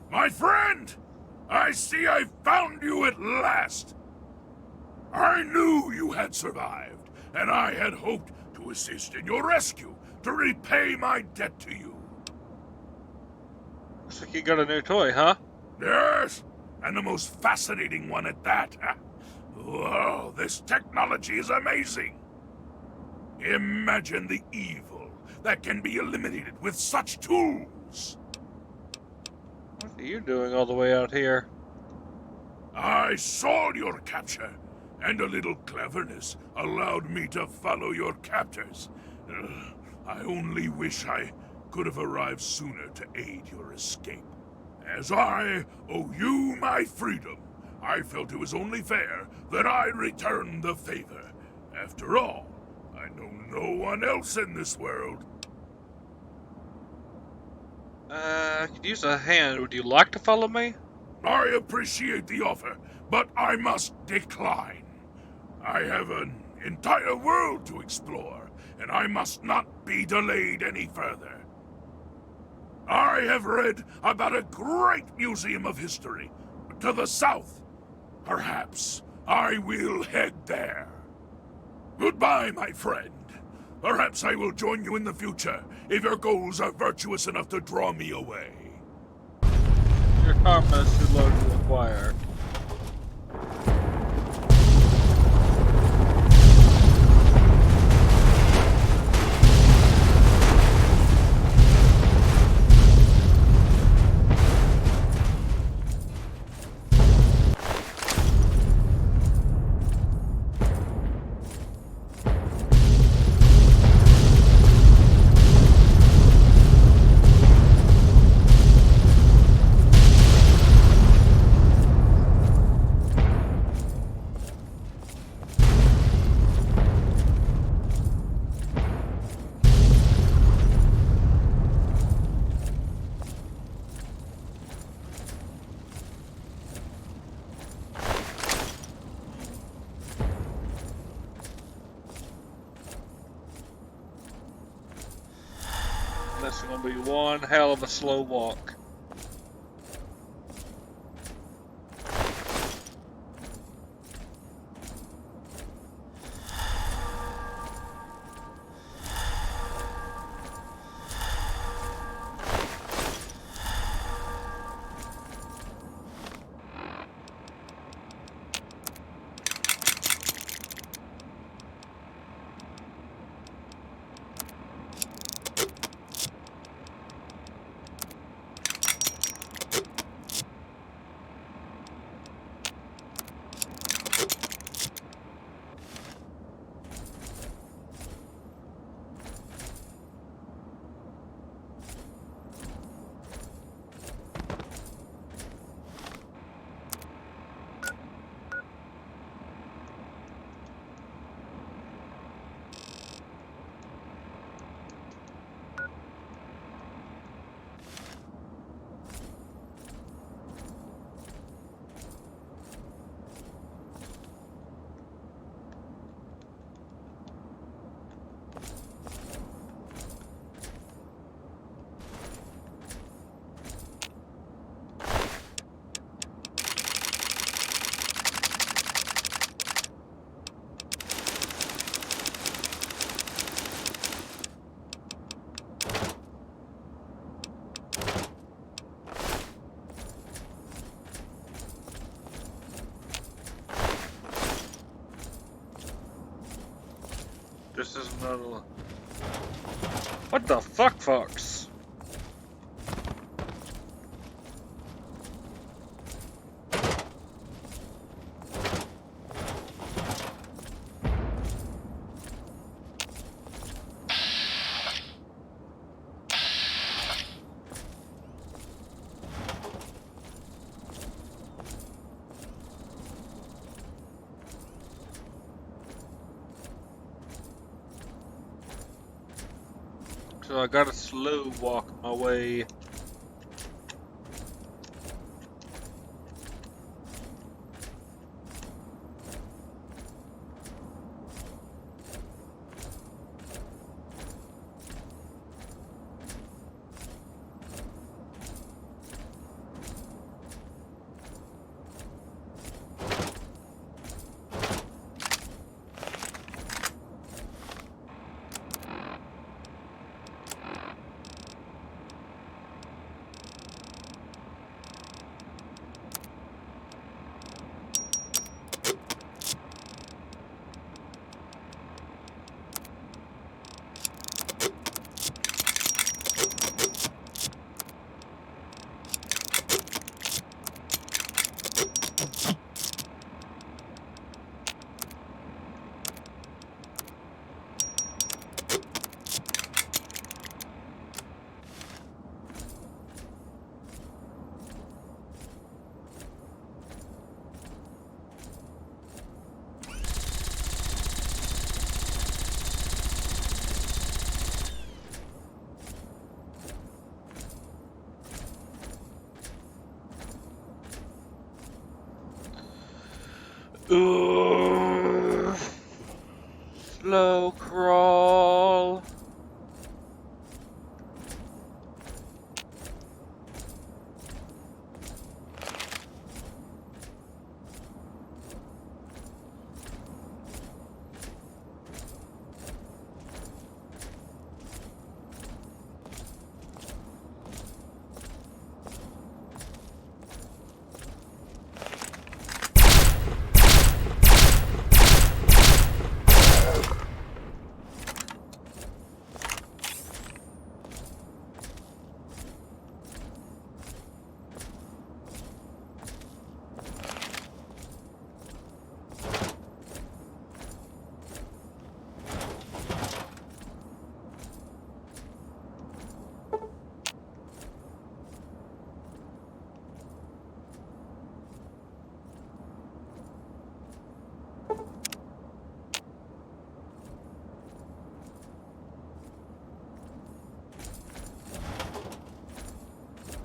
J: My friend! I see I found you at last! I knew you had survived, and I had hoped to assist in your rescue, to repay my debt to you.
A: Looks like you got a new toy, huh?
J: Yes, and the most fascinating one at that. Whoa, this technology is amazing! Imagine the evil that can be eliminated with such tools!
A: What are you doing all the way out here?
J: I saw your capture, and a little cleverness allowed me to follow your captors. I only wish I could have arrived sooner to aid your escape. As I owe you my freedom, I felt it was only fair that I return the favor. After all, I know no one else in this world.
A: I could use a hand. Would you like to follow me?
J: I appreciate the offer, but I must decline. I have an entire world to explore, and I must not be delayed any further. I have read about a great museum of history to the south. Perhaps I will head there. Goodbye, my friend. Perhaps I will join you in the future if your goals are virtuous enough to draw me away.
A: Your karma is too low to acquire. This is gonna be one hell of a slow walk. this is another. What the fuck, Fox? So I gotta slow walk my way. Ooh, slow crawl.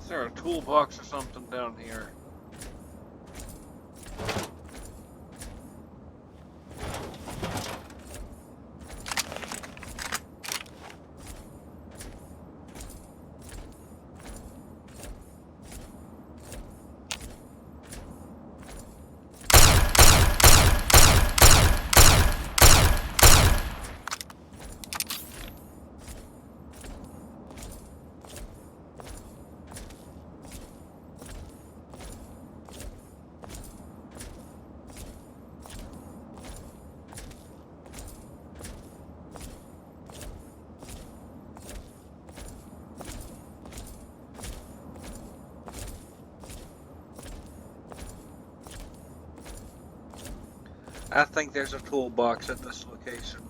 A: Is there a toolbox or something down here? I think there's a toolbox at this location.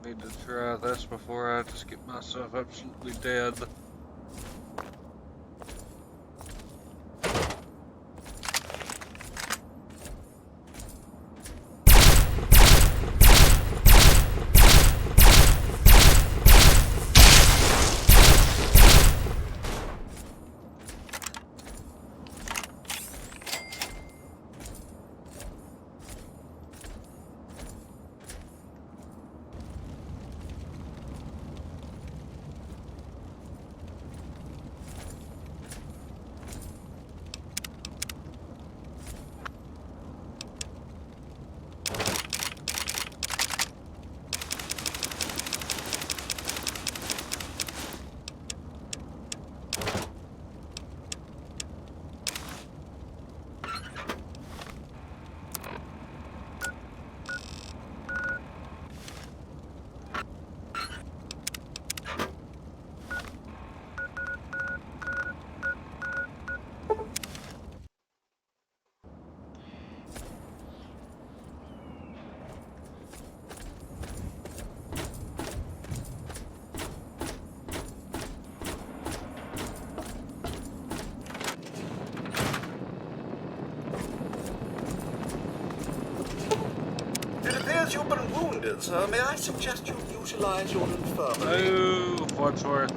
A: Need to try this before I just get myself absolutely dead.
E: Sir, may I suggest you utilize your infirmary?
A: Oh, Wadsworth.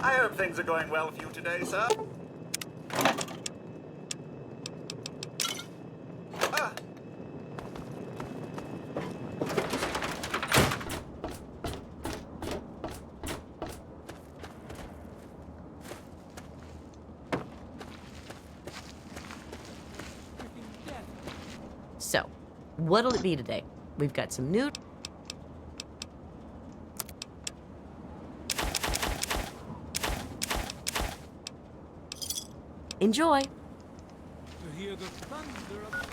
E: I hope things are going well for you today, sir. Ah.
B: So, what'll it be today? We've got some new... Enjoy!
Q: To hear the thunder of...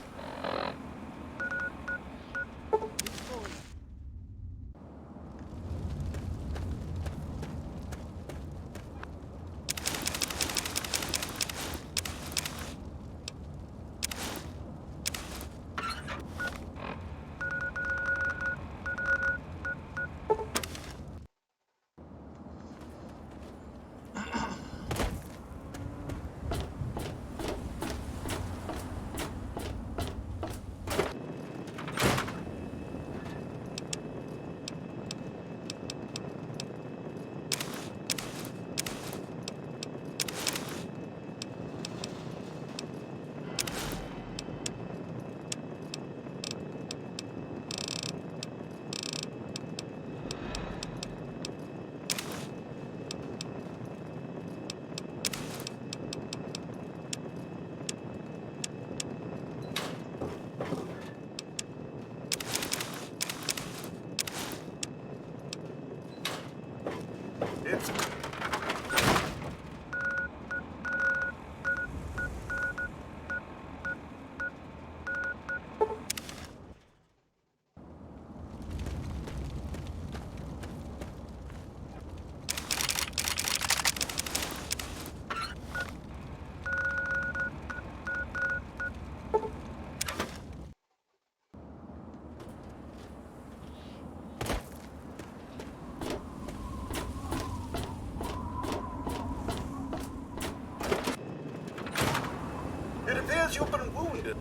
E: It appears you've been wounded.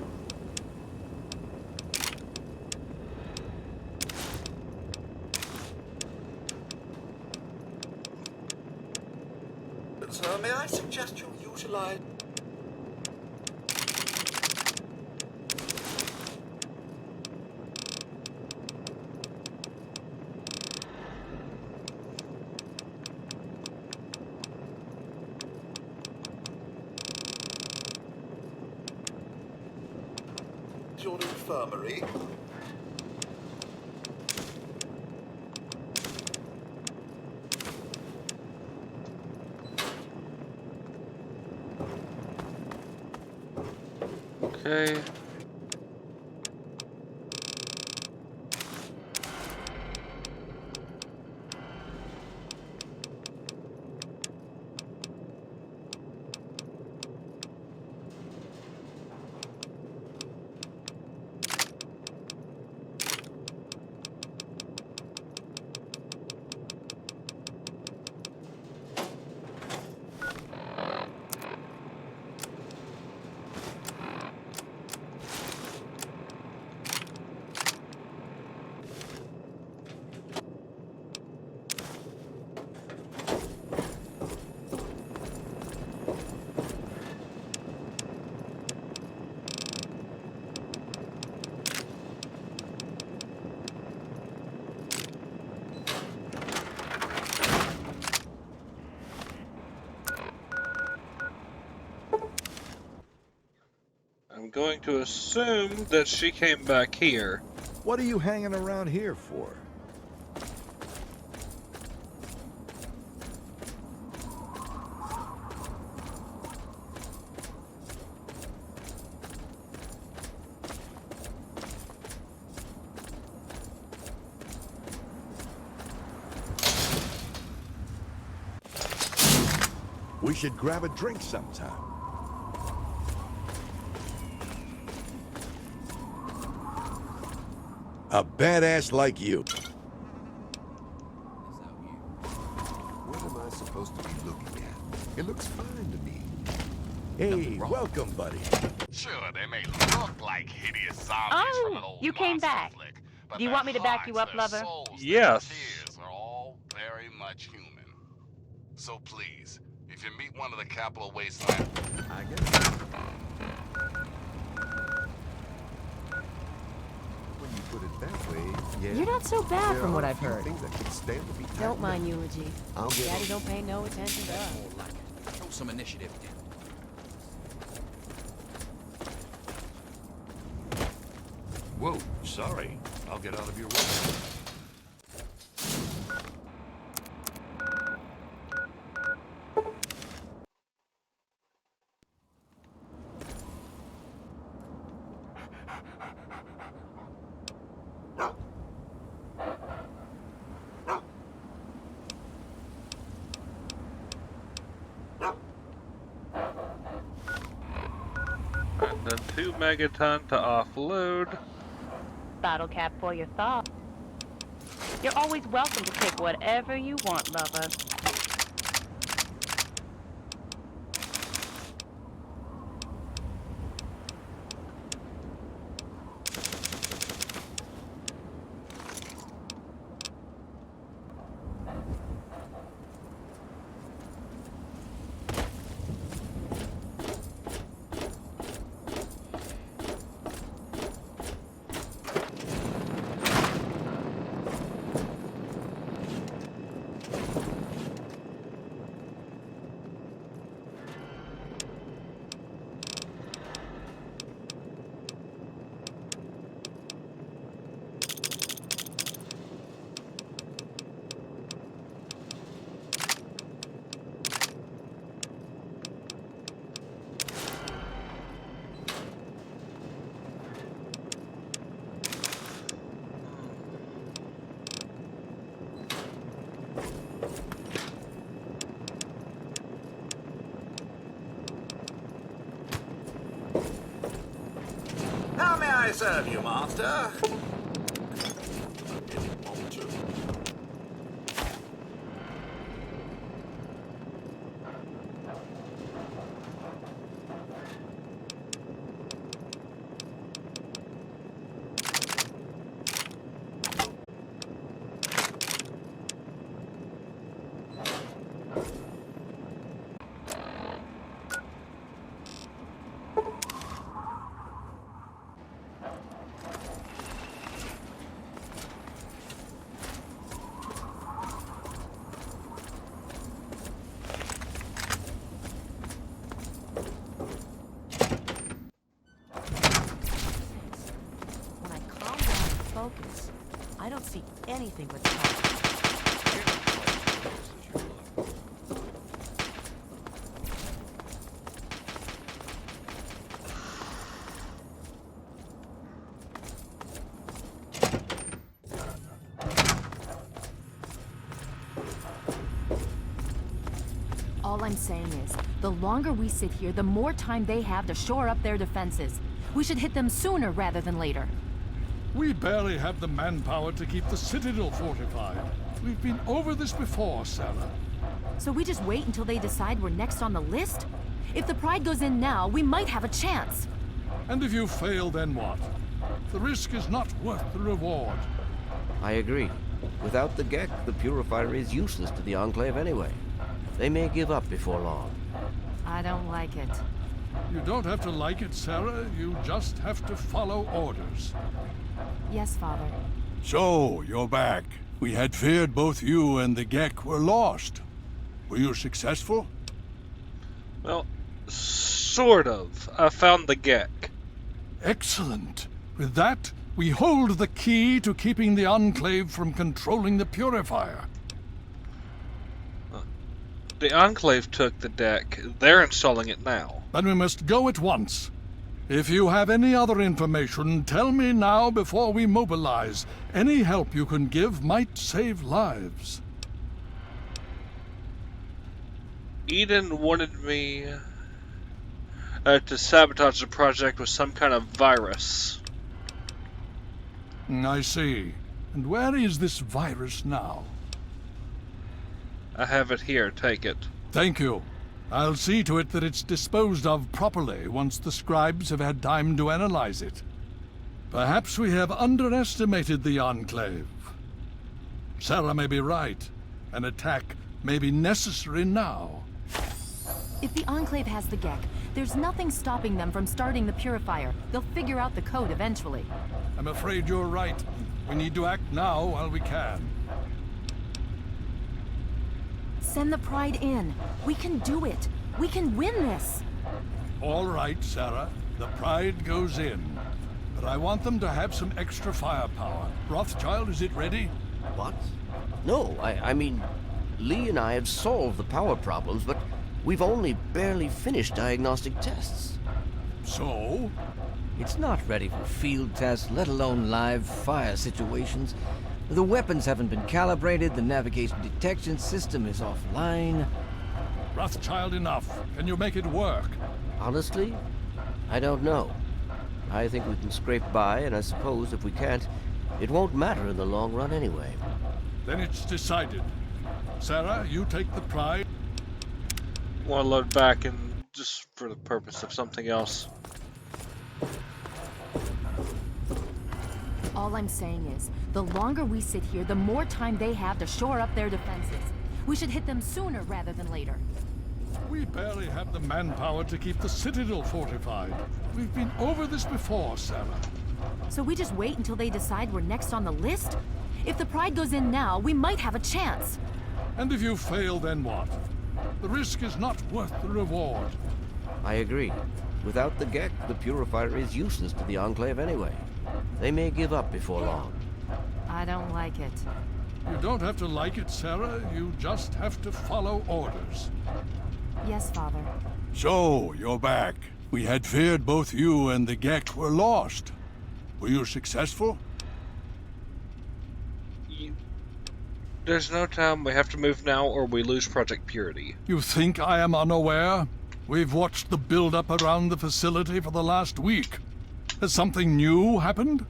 E: Sir, may I suggest you utilize... your infirmary?
A: Okay. I'm going to assume that she came back here.
K: What are you hanging around here for? We should grab a drink sometime. A badass like you.
S: What am I supposed to be looking at? It looks fine to me.
K: Hey, welcome, buddy.
W: Sure, they may look like hideous zombies from an old
R: You came back.
W: flick, but
R: Do you
W: their
R: want me to back you
W: hearts,
R: up,
W: their
R: lover?
W: souls,
A: Yes.
W: their tears are all very much human. So please, if you meet one of the Capital Wasteland,
S: I guess. When you put it that way, yeah.
B: You're not so bad
S: there
B: from
S: are
B: what
S: a
B: I've
S: few
B: heard.
S: Things that could stand to be
B: Don't
S: tightened
B: mind
S: up.
B: eulogy.
S: I'll get
B: Daddy
S: on.
B: don't pay no attention to us.
X: Show some initiative.
J: Whoa, sorry. I'll get out of your way.
A: And then 2 megaton to offload.
R: Bottle cap for your thought. You're always welcome to take whatever you want, lover.
E: How may I serve you, master?
B: When I calm down and focus, I don't see anything but color.
V: All I'm saying is, the longer we sit here, the more time they have to shore up their defenses. We should hit them sooner rather than later.
J: We barely have the manpower to keep the Citadel fortified. We've been over this before, Sarah.
V: So we just wait until they decide we're next on the list? If the Pride goes in now, we might have a chance.
J: And if you fail, then what? The risk is not worth the reward.
F: I agree. Without the Gek, the Purifier is useless to the Enclave anyway. They may give up before long.
V: I don't like it.
J: You don't have to like it, Sarah. You just have to follow orders.
V: Yes, Father.
J: So, you're back. We had feared both you and the Gek were lost. Were you successful?
A: Well, sort of. I found the Gek.
J: Excellent. With that, we hold the key to keeping the Enclave from controlling the Purifier.
A: The Enclave took the deck. They're installing it now.
J: Then we must go at once. If you have any other information, tell me now before we mobilize. Any help you can give might save lives.
A: Eden wanted me to sabotage the project with some kind of virus.
J: I see. And where is this virus now?
A: I have it here. Take it.
J: Thank you. I'll see to it that it's disposed of properly once the scribes have had time to analyze it. Perhaps we have underestimated the Enclave. Sarah may be right. An attack may be necessary now.
V: If the Enclave has the Gek, there's nothing stopping them from starting the Purifier. They'll figure out the code eventually.
J: I'm afraid you're right. We need to act now while we can.
V: Send the Pride in. We can do it. We can win this.
J: All right, Sarah. The Pride goes in. But I want them to have some extra firepower. Rothschild, is it ready?
F: What? No, I mean, Lee and I have solved the power problems, but we've only barely finished diagnostic tests.
J: So?
F: It's not ready for field tests, let alone live fire situations. The weapons haven't been calibrated, the navigation detection system is offline.
J: Rothschild, enough. Can you make it work?
F: Honestly, I don't know. I think we can scrape by, and I suppose if we can't, it won't matter in the long run anyway.
J: Then it's decided. Sarah, you take the Pride.
A: I want to load back and just for the purpose of something else.
V: All I'm saying is, the longer we sit here, the more time they have to shore up their defenses. We should hit them sooner rather than later.
J: We barely have the manpower to keep the Citadel fortified. We've been over this before, Sarah.
V: So we just wait until they decide we're next on the list? If the Pride goes in now, we might have a chance.
J: And if you fail, then what? The risk is not worth the reward.
F: I agree. Without the Gek, the Purifier is useless to the Enclave anyway. They may give up before long.
V: I don't like it.
J: You don't have to like it, Sarah. You just have to follow orders.
V: Yes, Father.
J: So, you're back. We had feared both you and the Gek were lost. Were you successful?
A: There's no time. We have to move now or we lose Project Purity.
J: You think I am unaware? We've watched the build-up around the facility for the last week. Has something new happened?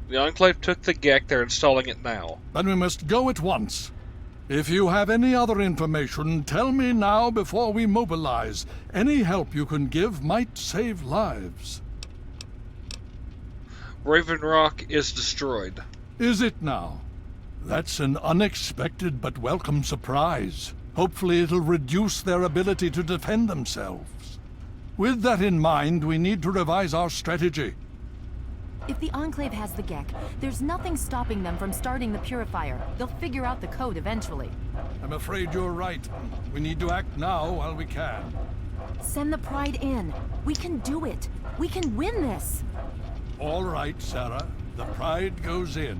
A: The Enclave took the Gek. They're installing it now.
J: Then we must go at once. If you have any other information, tell me now before we mobilize. Any help you can give might save lives.
A: Raven Rock is destroyed.
J: Is it now? That's an unexpected but welcome surprise. Hopefully it'll reduce their ability to defend themselves. With that in mind, we need to revise our strategy.
V: If the Enclave has the Gek, there's nothing stopping them from starting the Purifier. They'll figure out the code eventually.
J: I'm afraid you're right. We need to act now while we can.
V: Send the Pride in. We can do it. We can win this.
J: All right, Sarah. The Pride goes in.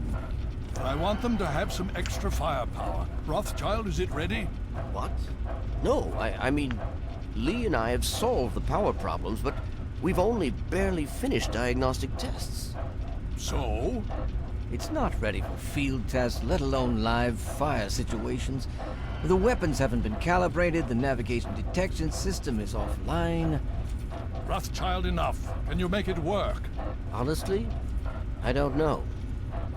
J: But I want them to have some extra firepower. Rothschild, is it ready?
F: What? No, I mean, Lee and I have solved the power problems, but we've only barely finished diagnostic tests.
J: So?
F: It's not ready for field tests, let alone live fire situations. The weapons haven't been calibrated, the navigation detection system is offline.
Q: Rothschild enough. Can you make it work?
D: Honestly, I don't know.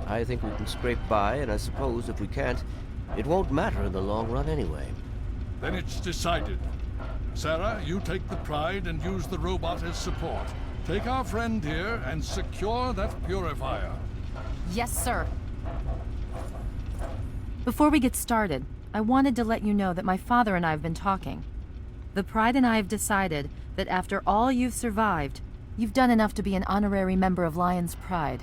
D: I think we can scrape by, and I suppose if we can't, it won't matter in the long run anyway.
Q: Then it's decided. Sarah, you take the Pride and use the robot as support. Take our friend here and secure that purifier.
V: Yes, sir. Before we get started, I wanted to let you know that my father and I have been talking. The Pride and I have decided that after all you've survived, you've done enough to be an honorary member of Lion's Pride.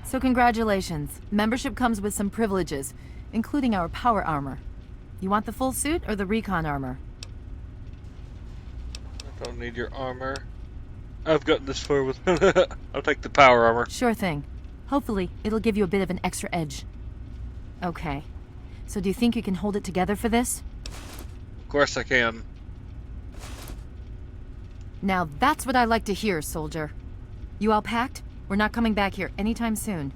V: So congratulations. Membership comes with some privileges, including our power armor. You want the full suit or the recon armor?
A: I don't need your armor. I've gotten this far with I'll take the power armor.
V: Sure thing. Hopefully, it'll give you a bit of an extra edge. Okay. So do you think you can hold it together for this?
A: Of course I can.
V: Now that's what I like to hear, soldier. You all packed? We're not coming back here anytime soon.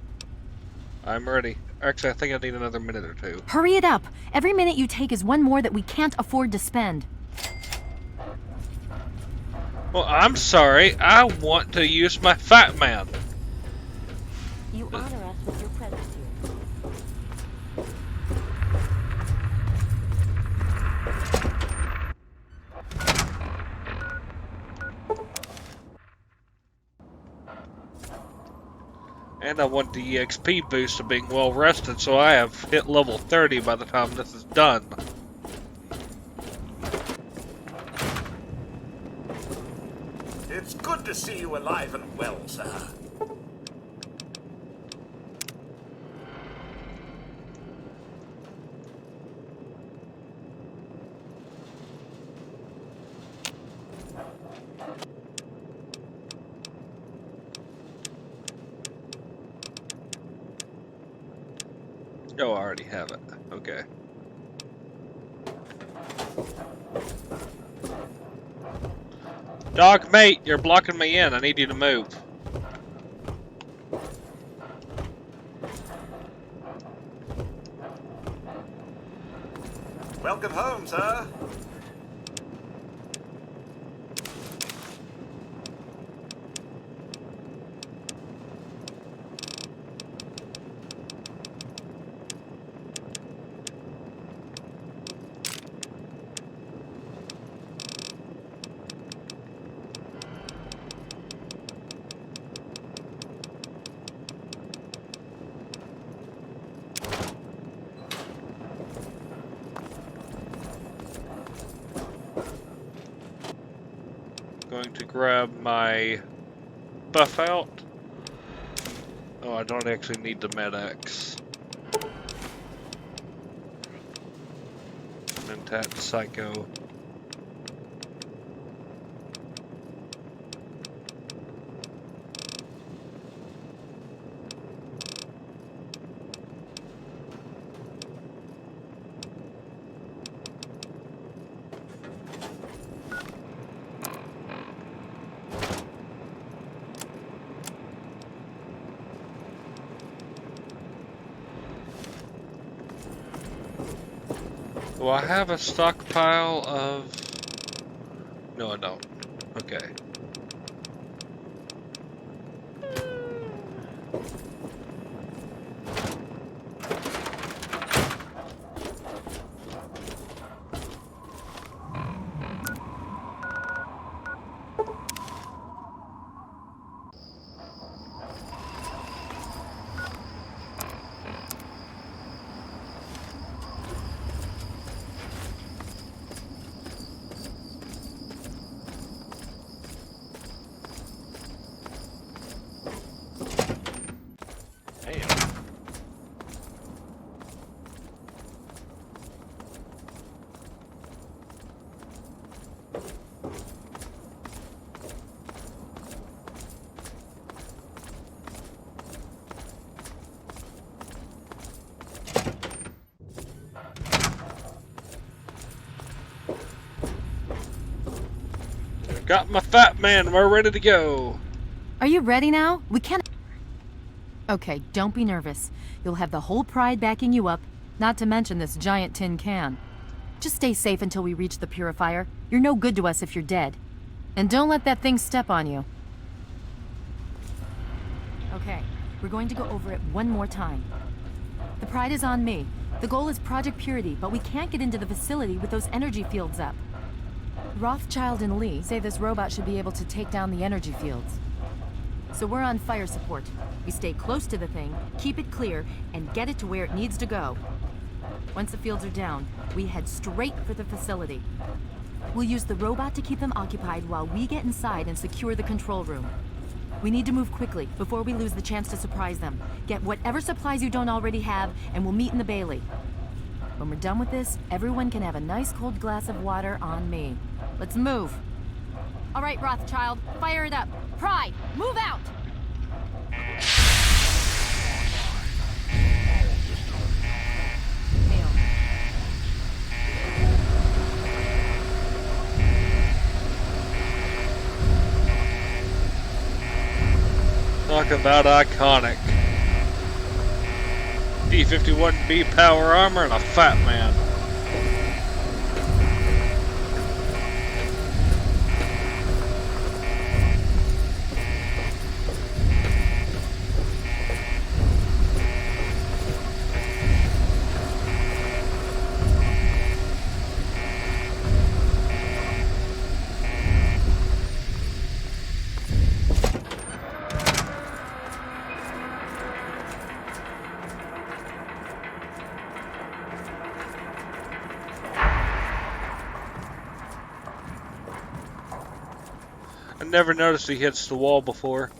A: I'm ready. Actually, I think I need another minute or two.
V: Hurry it up! Every minute you take is one more that we can't afford to spend.
A: Well, I'm sorry. I want to use my Fat Man.
B: You honor us with your presence here.
A: And I want the EXP boost of being well rested, so I have hit level 30 by the time this is done.
E: It's good to see you alive and well, sir.
A: Oh, I already have it. Okay. Dog mate, you're blocking me in. I need you to move.
E: Welcome home, sir.
A: Going to grab my buff out. Oh, I don't actually need the Med-X. Mentat Psycho. Do I have a stockpile of... No, I don't. Okay. Got my Fat Man, we're ready to go.
V: Are you ready now? We can't... Okay, don't be nervous. You'll have the whole Pride backing you up, not to mention this giant tin can. Just stay safe until we reach the purifier. You're no good to us if you're dead. And don't let that thing step on you. Okay, we're going to go over it one more time. The Pride is on me. The goal is Project Purity, but we can't get into the facility with those energy fields up. Rothschild and Lee say this robot should be able to take down the energy fields. So we're on fire support. We stay close to the thing, keep it clear, and get it to where it needs to go. Once the fields are down, we head straight for the facility. We'll use the robot to keep them occupied while we get inside and secure the control room. We need to move quickly before we lose the chance to surprise them. Get whatever supplies you don't already have, and we'll meet in the Bailey. When we're done with this, everyone can have a nice cold glass of water on me. Let's move. All right, Rothschild, fire it up. Pride, move out!
A: Talk about iconic. D-51B power armor and a fat man. Never noticed he hits the wall before.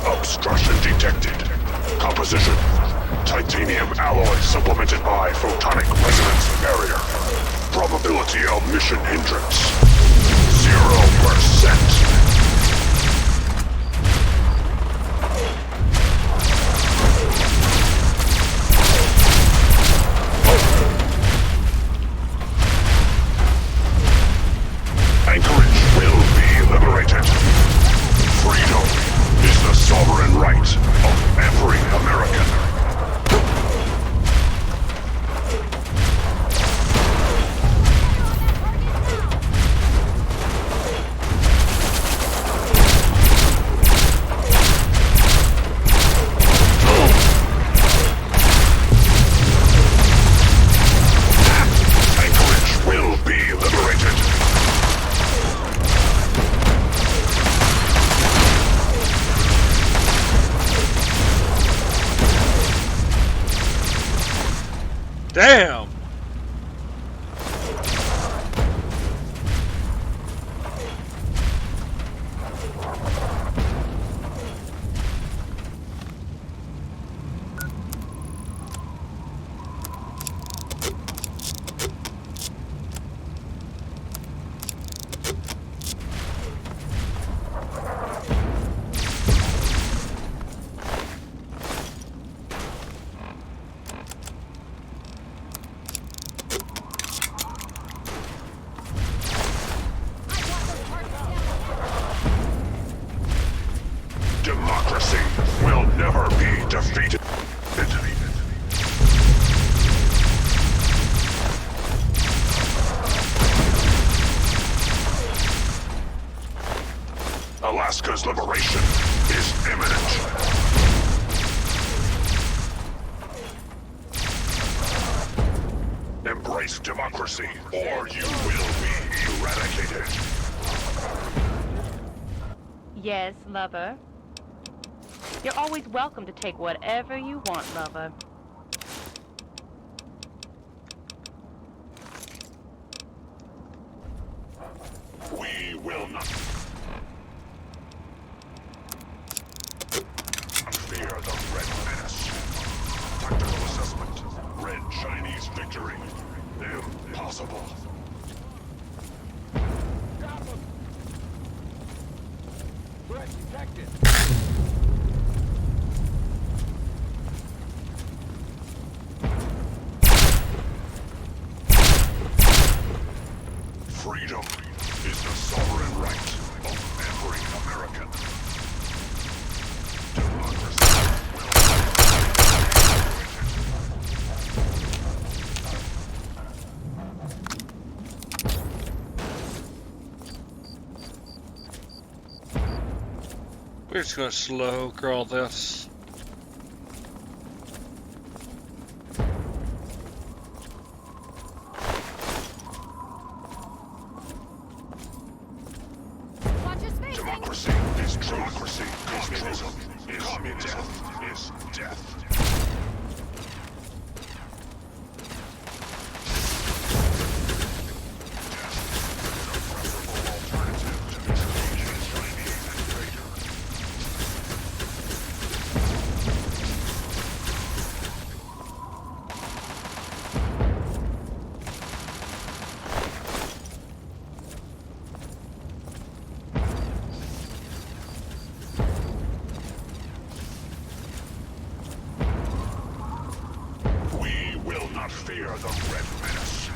J: Obstruction detected. Composition: titanium alloy supplemented by photonic resonance barrier. Probability of mission hindrance: 0%. Anchorage will be liberated. Freedom is the sovereign right of every American. Anchorage will be liberated.
A: Damn! Democracy will never be defeated.
J: Alaska's liberation is imminent. Embrace democracy, or you will be eradicated.
R: Yes, lover. You're always welcome to take whatever you want, lover.
J: We will not fear the Red Menace. Tactical assessment. Red Chinese victory. Impossible.
Q: Threat detected.
J: Freedom is the sovereign right of every American. Democracy
A: We're just gonna slow crawl this.
J: Democracy is democracy. Communism is communism. Death is death. Fear the Red Menace.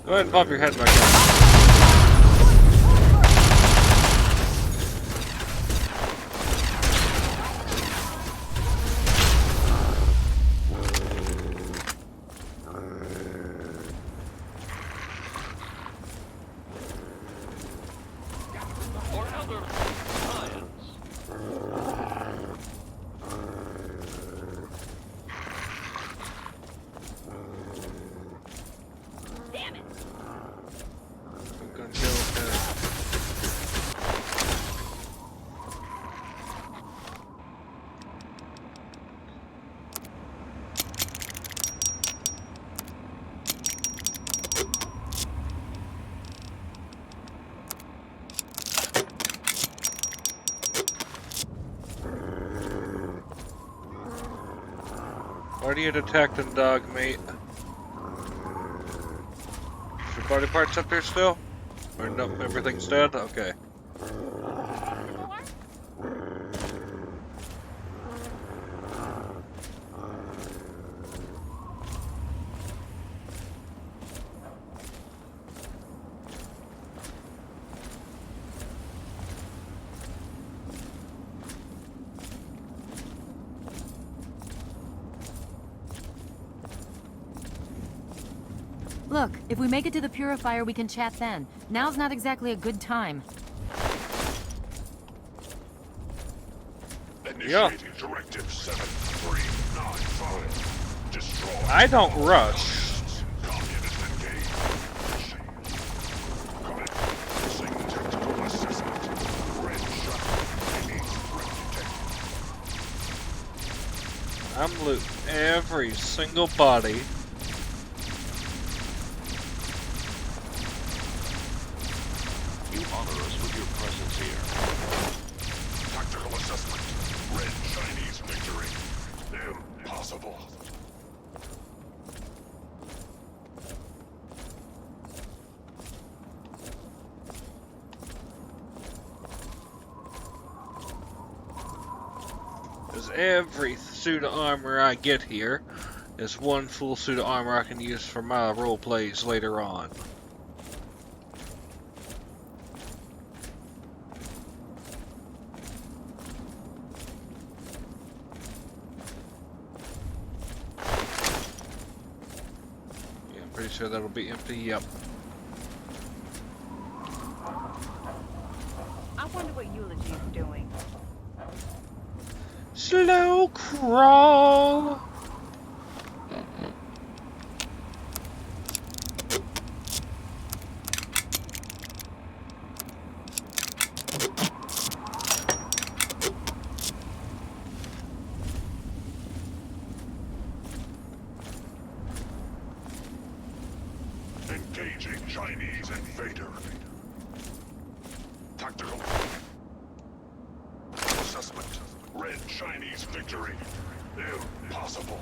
A: Go ahead and pop your head back up. What are you detecting, dog mate? Is your body parts up there still? Or no, everything's dead? Okay.
V: Look, if we make it to the purifier, we can chat then. Now's not exactly a good time.
J: Initiating Directive 7395. Destroy.
A: I don't rush.
J: Communist engage. Tactical assessment. Red shot.
A: I'm looting every single body
J: honor us with your presence here. Tactical assessment. Red Chinese victory. Impossible.
A: Because every suit of armor I get here is one full suit of armor I can use for my role plays later on. Yeah, I'm pretty sure that'll be empty. Yep.
R: I wonder what Eulogy is doing.
A: Slow crawl.
J: Engaging Chinese invader. Tactical assessment. Red Chinese victory. Impossible.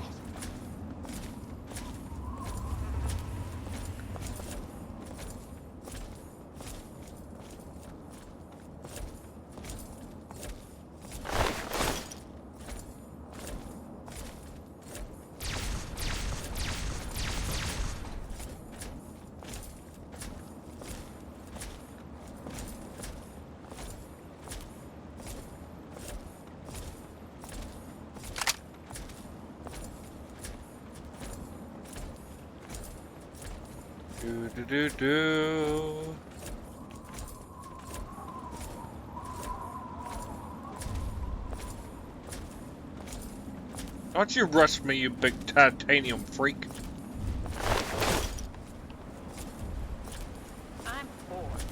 A: Do. Why don't you rush me, you big titanium freak?
R: I'm bored.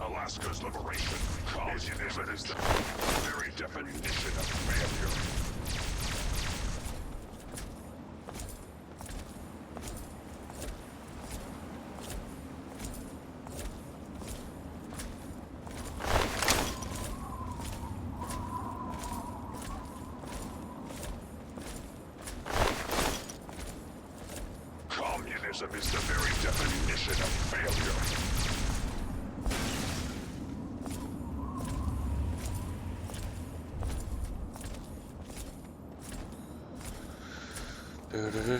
J: Alaska's liberation is evidence the very definition of failure. Communism is the very definition of failure.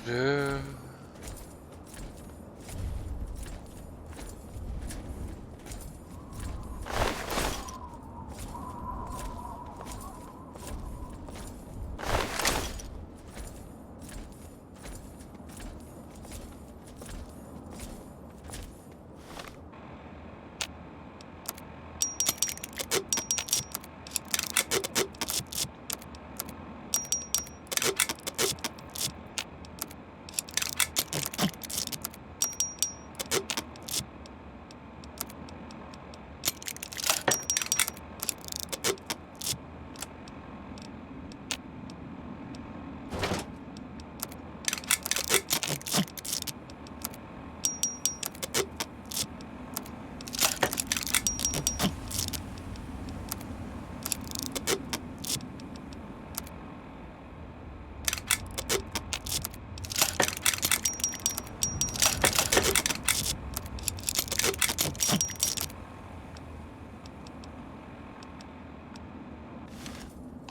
A: Do.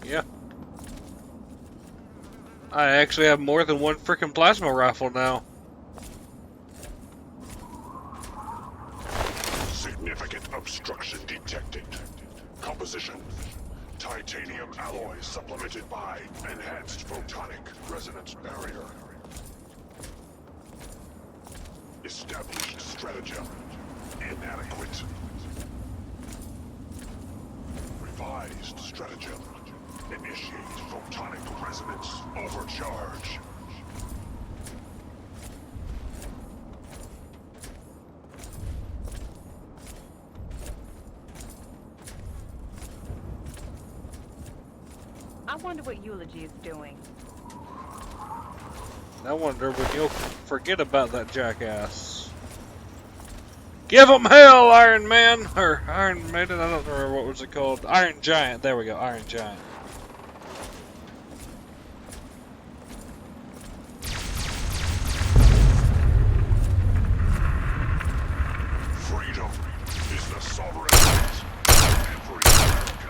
A: Yeah. I actually have more than one frickin' plasma rifle now.
J: Significant obstruction detected. Composition. Titanium alloy supplemented by enhanced photonic resonance barrier. Established stratagem. Inadequate. Revised stratagem. Initiate photonic resonance overcharge.
R: I wonder what Eulogy is doing.
A: I wonder when you'll forget about that jackass. Give them hell, Iron Man! Or Iron Maiden, I don't remember what was it called. Iron Giant, there we go, Iron Giant.
J: Freedom is the sovereign right of every American.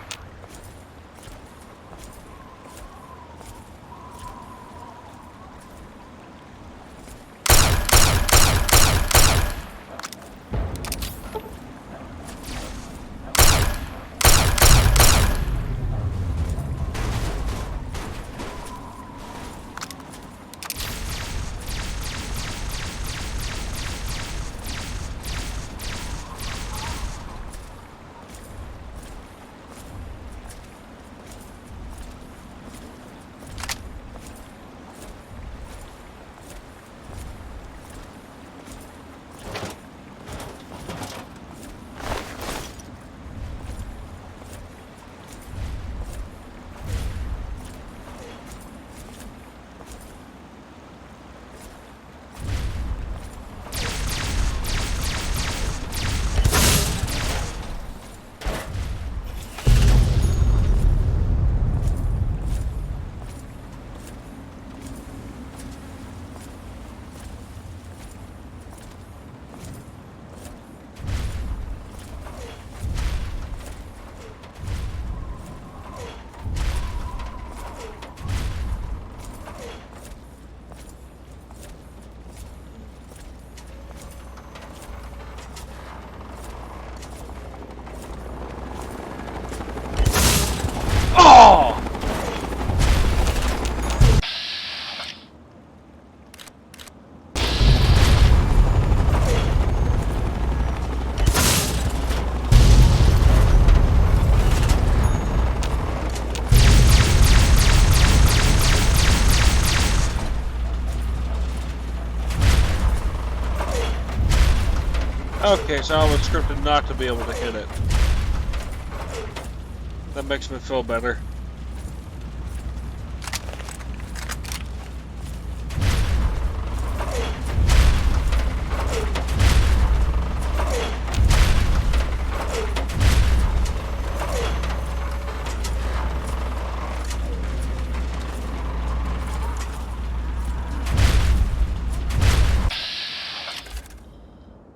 A: Oh! Okay, so I was scripted not to be able to hit it. That makes me feel better.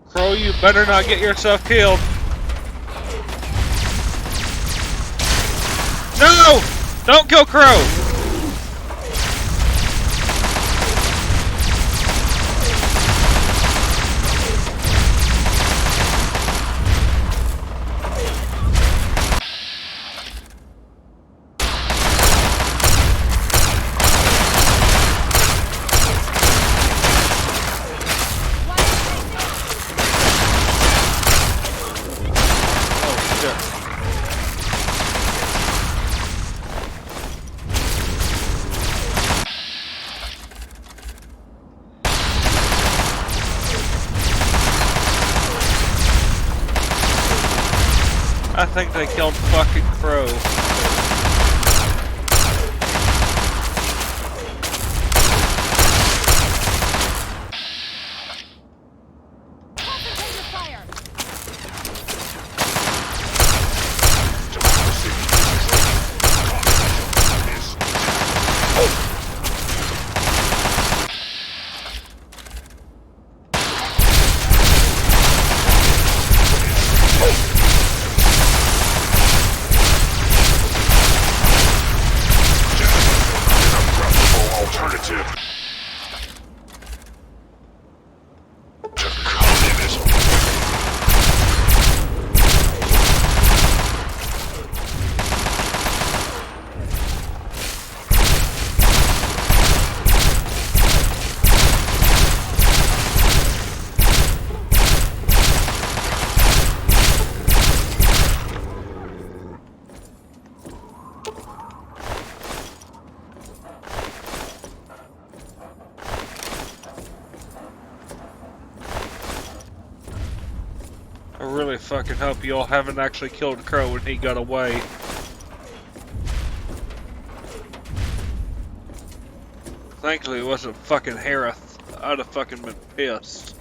A: Crow, you better not get yourself killed. No! Don't kill Crow! I think they killed fucking Crow. I really fucking hope y'all haven't actually killed Crow when he got away. Thankfully it wasn't fucking Harith. I'd have fucking been pissed.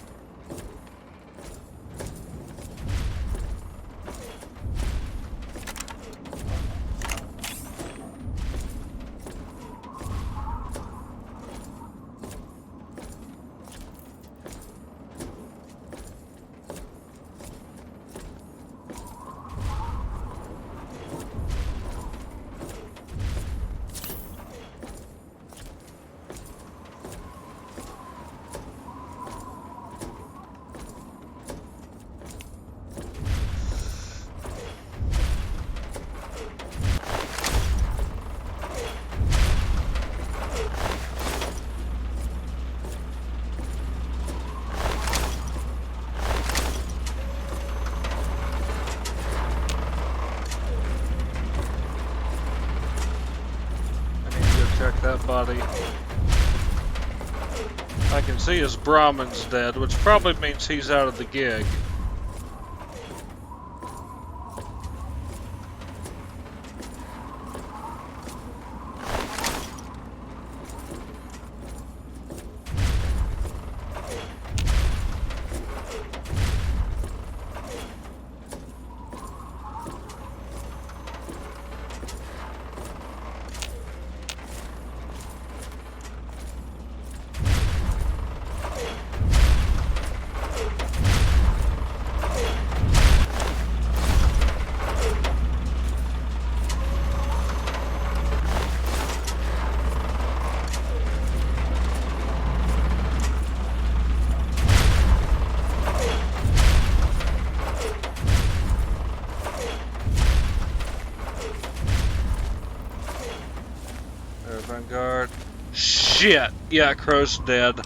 A: somebody. I can see his Brahmin's dead, which probably means he's out of the gig. Vanguard. Shit! Yeah, Crow's dead.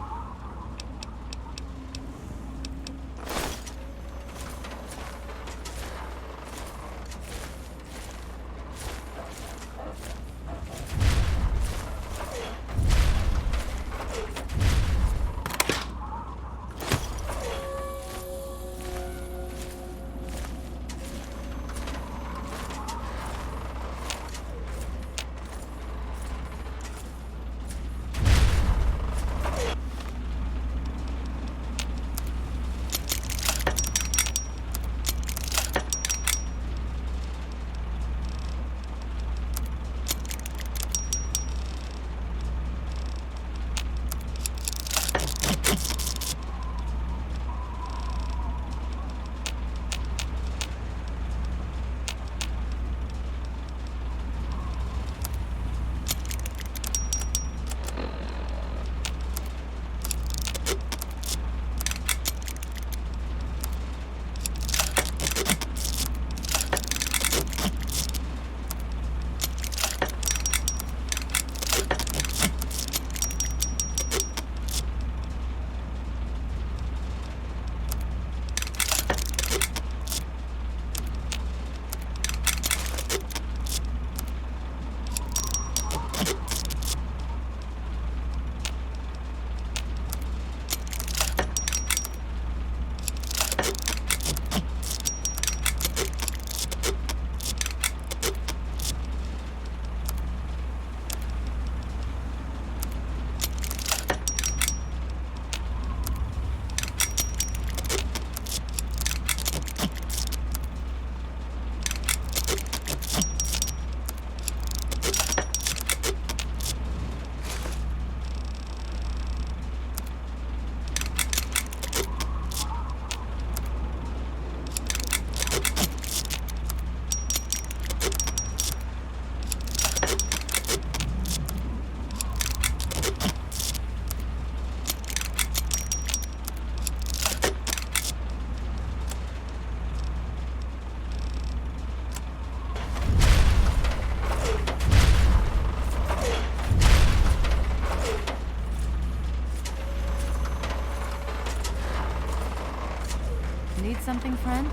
V: Need something, friend?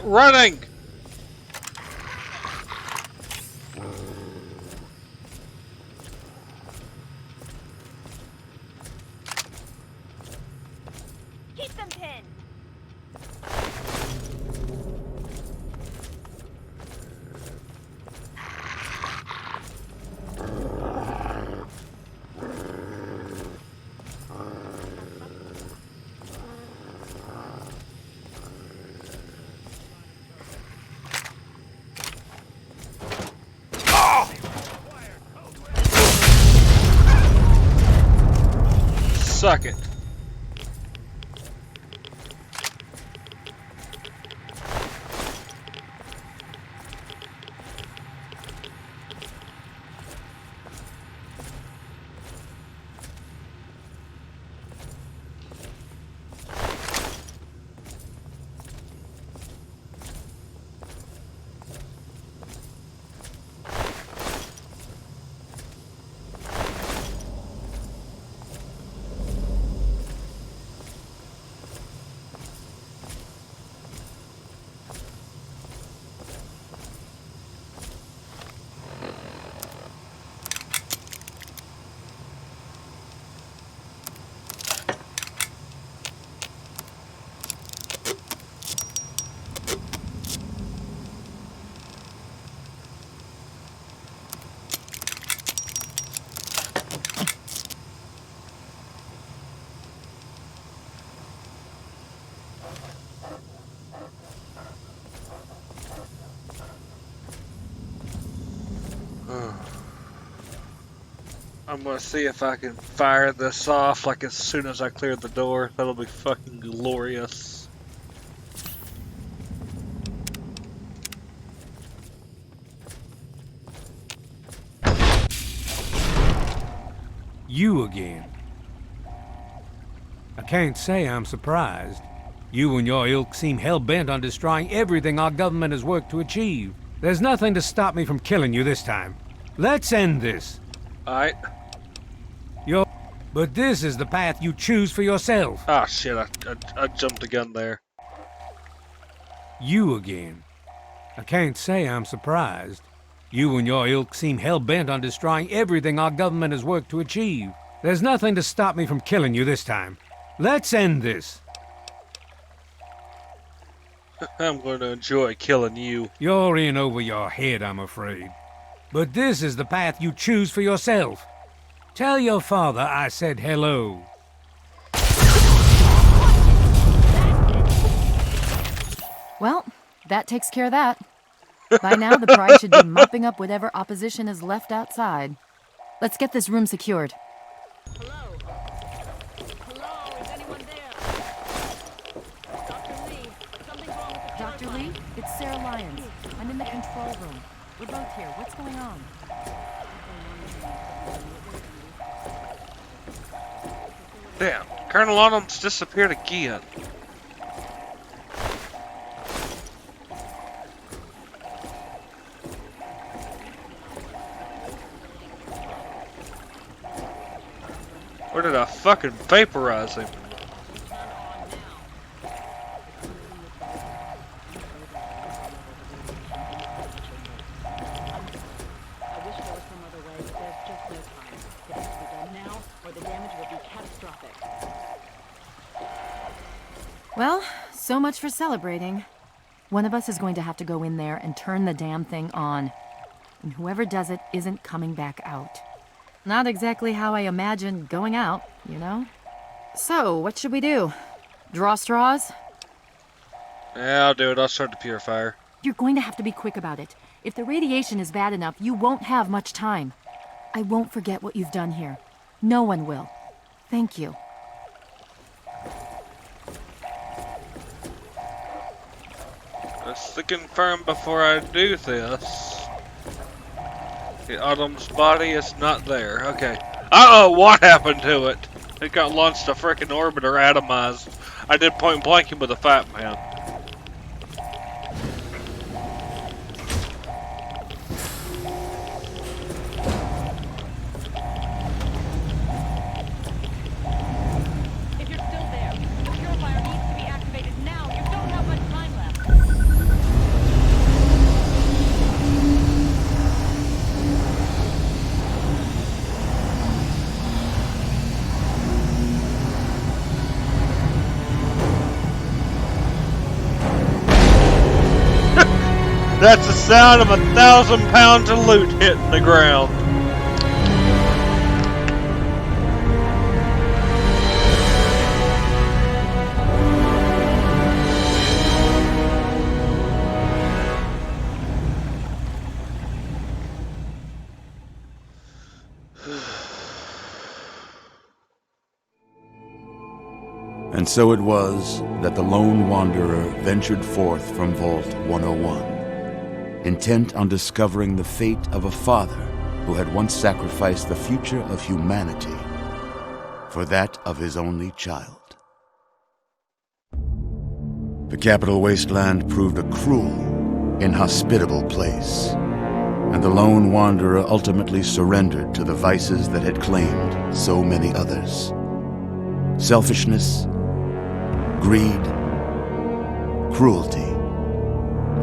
A: Running!
I: Keep them pinned.
A: Suck it. I'm gonna see if I can fire this off like as soon as I clear the door. That'll be fucking glorious.
M: You again. I can't say I'm surprised. You and your ilk seem hell-bent on destroying everything our government has worked to achieve. There's nothing to stop me from killing you this time. Let's end this.
A: Alright.
M: But this is the path you choose for yourself.
A: Ah, shit, I jumped the gun there.
M: You again. I can't say I'm surprised. You and your ilk seem hell-bent on destroying everything our government has worked to achieve. There's nothing to stop me from killing you this time. Let's end this.
A: I'm going to enjoy killing you.
M: You're in over your head, I'm afraid. But this is the path you choose for yourself. Tell your father I said hello.
V: Well, that takes care of that. By now, the Pride should be mopping up whatever opposition is left outside. Let's get this room secured.
B: Hello? Hello? Is anyone there? Dr. Lee, something's wrong with the
V: Dr. Lee, it's Sarah Lyons. I'm in the control room. We're both here. What's going on?
A: Damn, Colonel Autumn's disappeared again. Where did I fucking vaporize him?
V: Well, so much for celebrating. One of us is going to have to go in there and turn the damn thing on. And whoever does it isn't coming back out. Not exactly how I imagined going out, you know? So, what should we do? Draw straws?
A: Yeah, I'll do it. I'll start the purifier.
V: You're going to have to be quick about it. If the radiation is bad enough, you won't have much time. I won't forget what you've done here. No one will. Thank you.
A: Just to confirm before I do this, the Autumn's body is not there. Okay. Uh-oh, what happened to it? It got launched a frickin' orbiter atomized. I did point blank him with a fat man.
R: If you're still there, the purifier needs to be activated
A: That's the sound of 1,000 pounds of loot hitting the ground.
G: And so it was that the lone wanderer ventured forth from Vault 101, intent on discovering the fate of a father who had once sacrificed the future of humanity for that of his only child. The Capital Wasteland proved a cruel, inhospitable place, and the lone wanderer ultimately surrendered to the vices that had claimed so many others. Selfishness, greed, cruelty.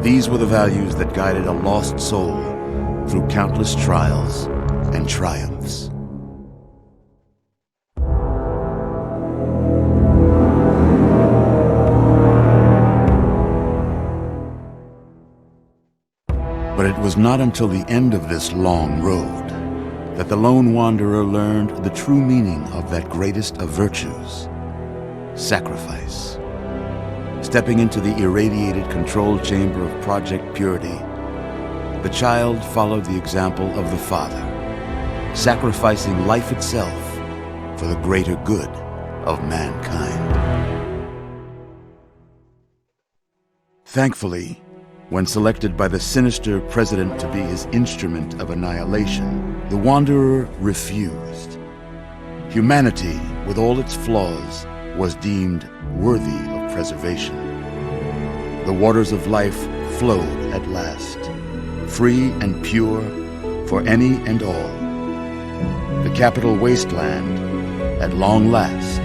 G: These were the values that guided a lost soul through countless trials and triumphs. But it was not until the end of this long road that the lone wanderer learned the true meaning of that greatest of virtues: sacrifice. Stepping into the irradiated control chamber of Project Purity, the child followed the example of the father, sacrificing life itself for the greater good of mankind. Thankfully, when selected by the sinister president to be his instrument of annihilation, the Wanderer refused. Humanity, with all its flaws, was deemed worthy of preservation. The waters of life flowed at last, free and pure for any and all. The Capital Wasteland, at long last,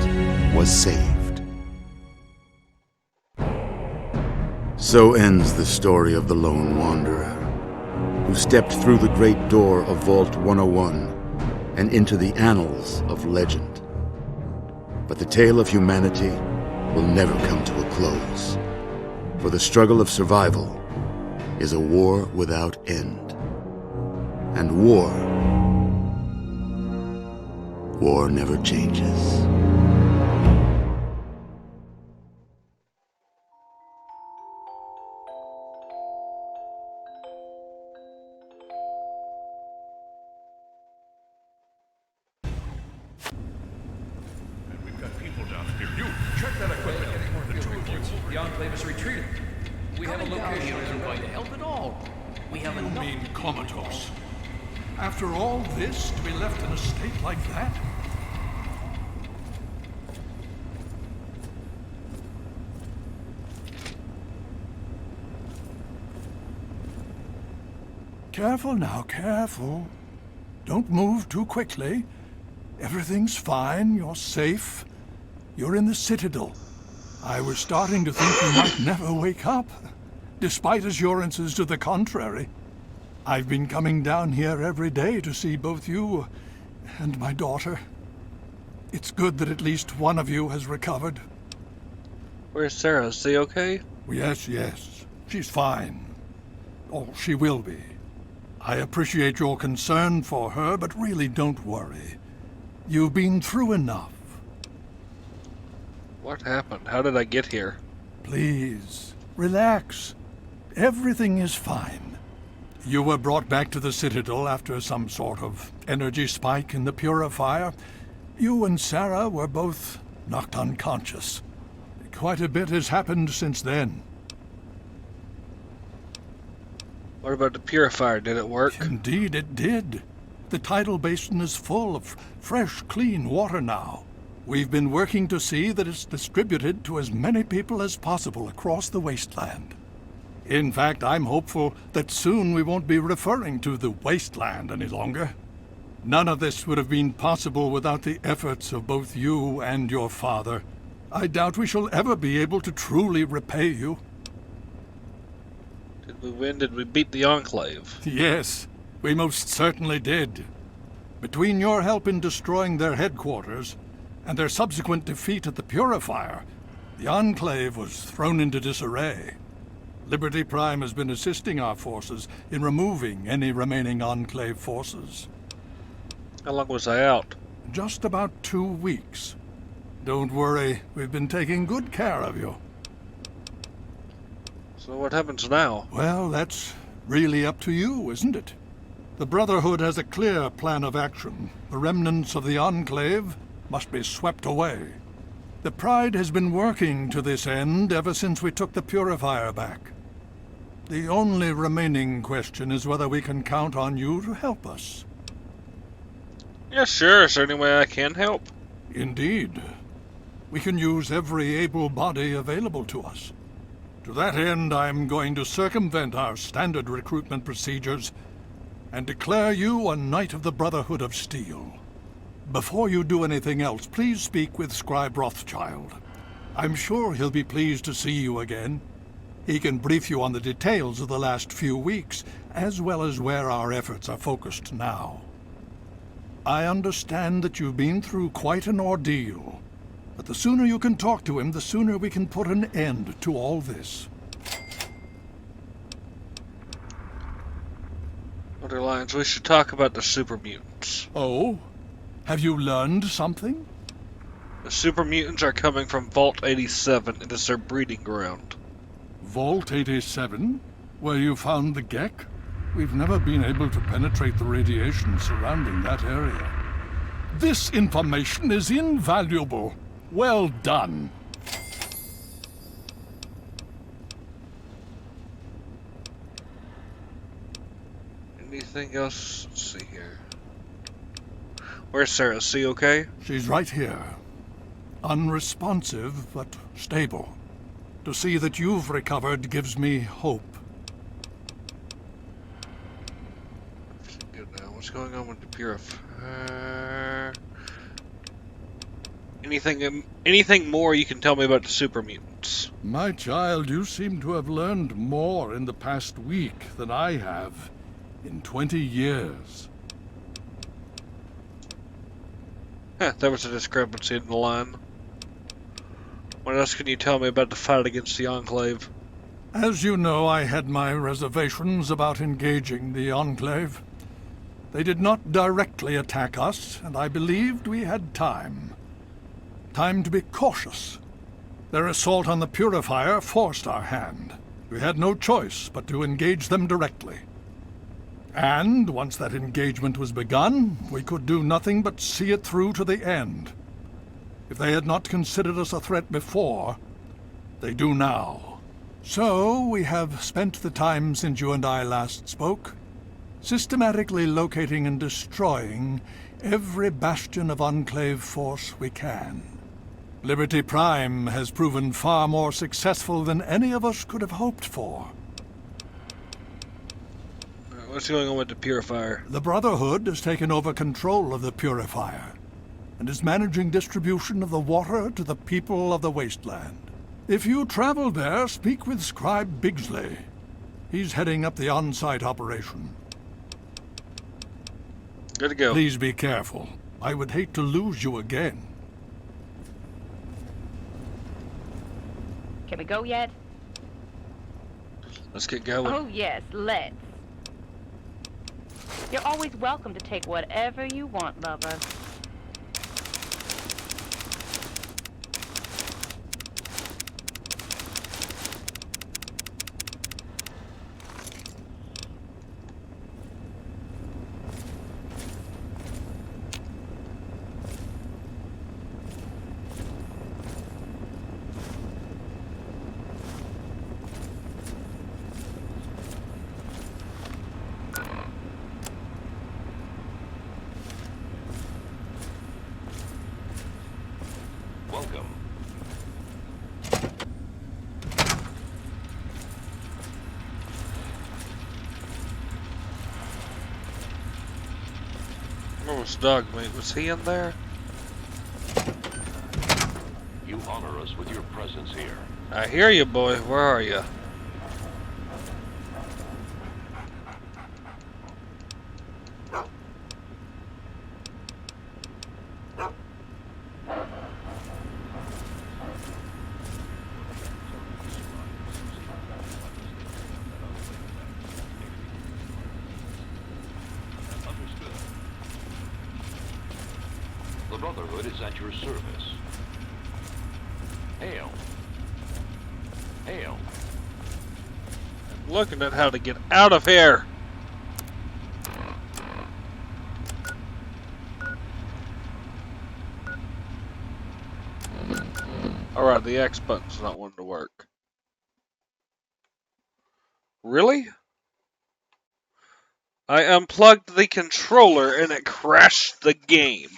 G: was saved. So ends the story of the Lone Wanderer, who stepped through the great door of Vault 101 and into the annals of legend. But the tale of humanity will never come to a close, for the struggle of survival is a war without end. And war never changes.
U: The Enclave is retreating. We have a location isn't going to help at all. We have enough.
Q: You mean comatose? After all this, to be left in a state like that? Careful now, careful. Don't move too quickly. Everything's fine, you're safe. You're in the Citadel. I was starting to think you might never wake up, despite assurances to the contrary. I've been coming down here every day to see both you and my daughter. It's good that at least one of you has recovered.
A: Where's Sarah? Is she okay?
Q: Yes, yes. She's fine. Oh, she will be. I appreciate your concern for her, but really don't worry. You've been through enough.
A: What happened? How did I get here?
Q: Please, relax. Everything is fine. You were brought back to the Citadel after some sort of energy spike in the purifier. You and Sarah were both knocked unconscious. Quite a bit has happened since then.
A: What about the purifier? Did it work?
Q: Indeed it did. The tidal basin is full of fresh, clean water now. We've been working to see that it's distributed to as many people as possible across the wasteland. In fact, I'm hopeful that soon we won't be referring to the wasteland any longer. None of this would have been possible without the efforts of both you and your father. I doubt we shall ever be able to truly repay you.
A: Did we win? Did we beat the Enclave?
Q: Yes, we most certainly did. Between your help in destroying their headquarters and their subsequent defeat at the Purifier, the Enclave was thrown into disarray. Liberty Prime has been assisting our forces in removing any remaining Enclave forces.
A: How long was I out?
Q: Just about 2 weeks. Don't worry, we've been taking good care of you.
A: So what happens now?
Q: Well, that's really up to you, isn't it? The Brotherhood has a clear plan of action. The remnants of the Enclave must be swept away. The Pride has been working to this end ever since we took the Purifier back. The only remaining question is whether we can count on you to help us.
A: Yeah, sure. Is there any way I can help?
Q: Indeed. We can use every able body available to us. To that end, I'm going to circumvent our standard recruitment procedures and declare you a Knight of the Brotherhood of Steel. Before you do anything else, please speak with Scribe Rothschild. I'm sure he'll be pleased to see you again. He can brief you on the details of the last few weeks, as well as where our efforts are focused now. I understand that you've been through quite an ordeal, but the sooner you can talk to him, the sooner we can put an end to all this.
A: Underlines, we should talk about the super mutants.
Q: Oh? Have you learned something?
A: The super mutants are coming from Vault 87. It is their breeding ground.
Q: Vault 87? Where you found the Gek? We've never been able to penetrate the radiation surrounding that area. This information is invaluable. Well done.
A: Anything else? Let's see here. Where's Sarah? Is she okay?
Q: She's right here. Unresponsive, but stable. To see that you've recovered gives me hope.
A: Good now. What's going on with the Purifier? Anything more you can tell me about the super mutants?
Q: My child, you seem to have learned more in the past week than I have in 20 years.
A: Huh, there was a discrepancy in the line. What else can you tell me about the fight against the Enclave?
Q: As you know, I had my reservations about engaging the Enclave. They did not directly attack us, and I believed we had time. Time to be cautious. Their assault on the Purifier forced our hand. We had no choice but to engage them directly. And once that engagement was begun, we could do nothing but see it through to the end. If they had not considered us a threat before, they do now. So we have spent the time since you and I last spoke, systematically locating and destroying every bastion of Enclave force we can. Liberty Prime has proven far more successful than any of us could have hoped for.
A: What's going on with the Purifier?
Q: The Brotherhood has taken over control of the Purifier and is managing distribution of the water to the people of the Wasteland. If you travel there, speak with Scribe Bigsley. He's heading up the on-site operation.
A: Good to go.
Q: Please be careful. I would hate to lose you again.
R: Can we go yet?
A: Let's get going.
R: Oh yes, let's. You're always welcome to take whatever you want, lover.
U: Welcome.
A: Where was Dogmeat? Was he in there?
U: You honor us with your presence here.
A: I hear you, boy. Where are you?
U: at your service. Hail. Hail.
A: I'm looking at how to get out of here. Alright, the X button's not wanting to work. Really? I unplugged the controller and it crashed the game.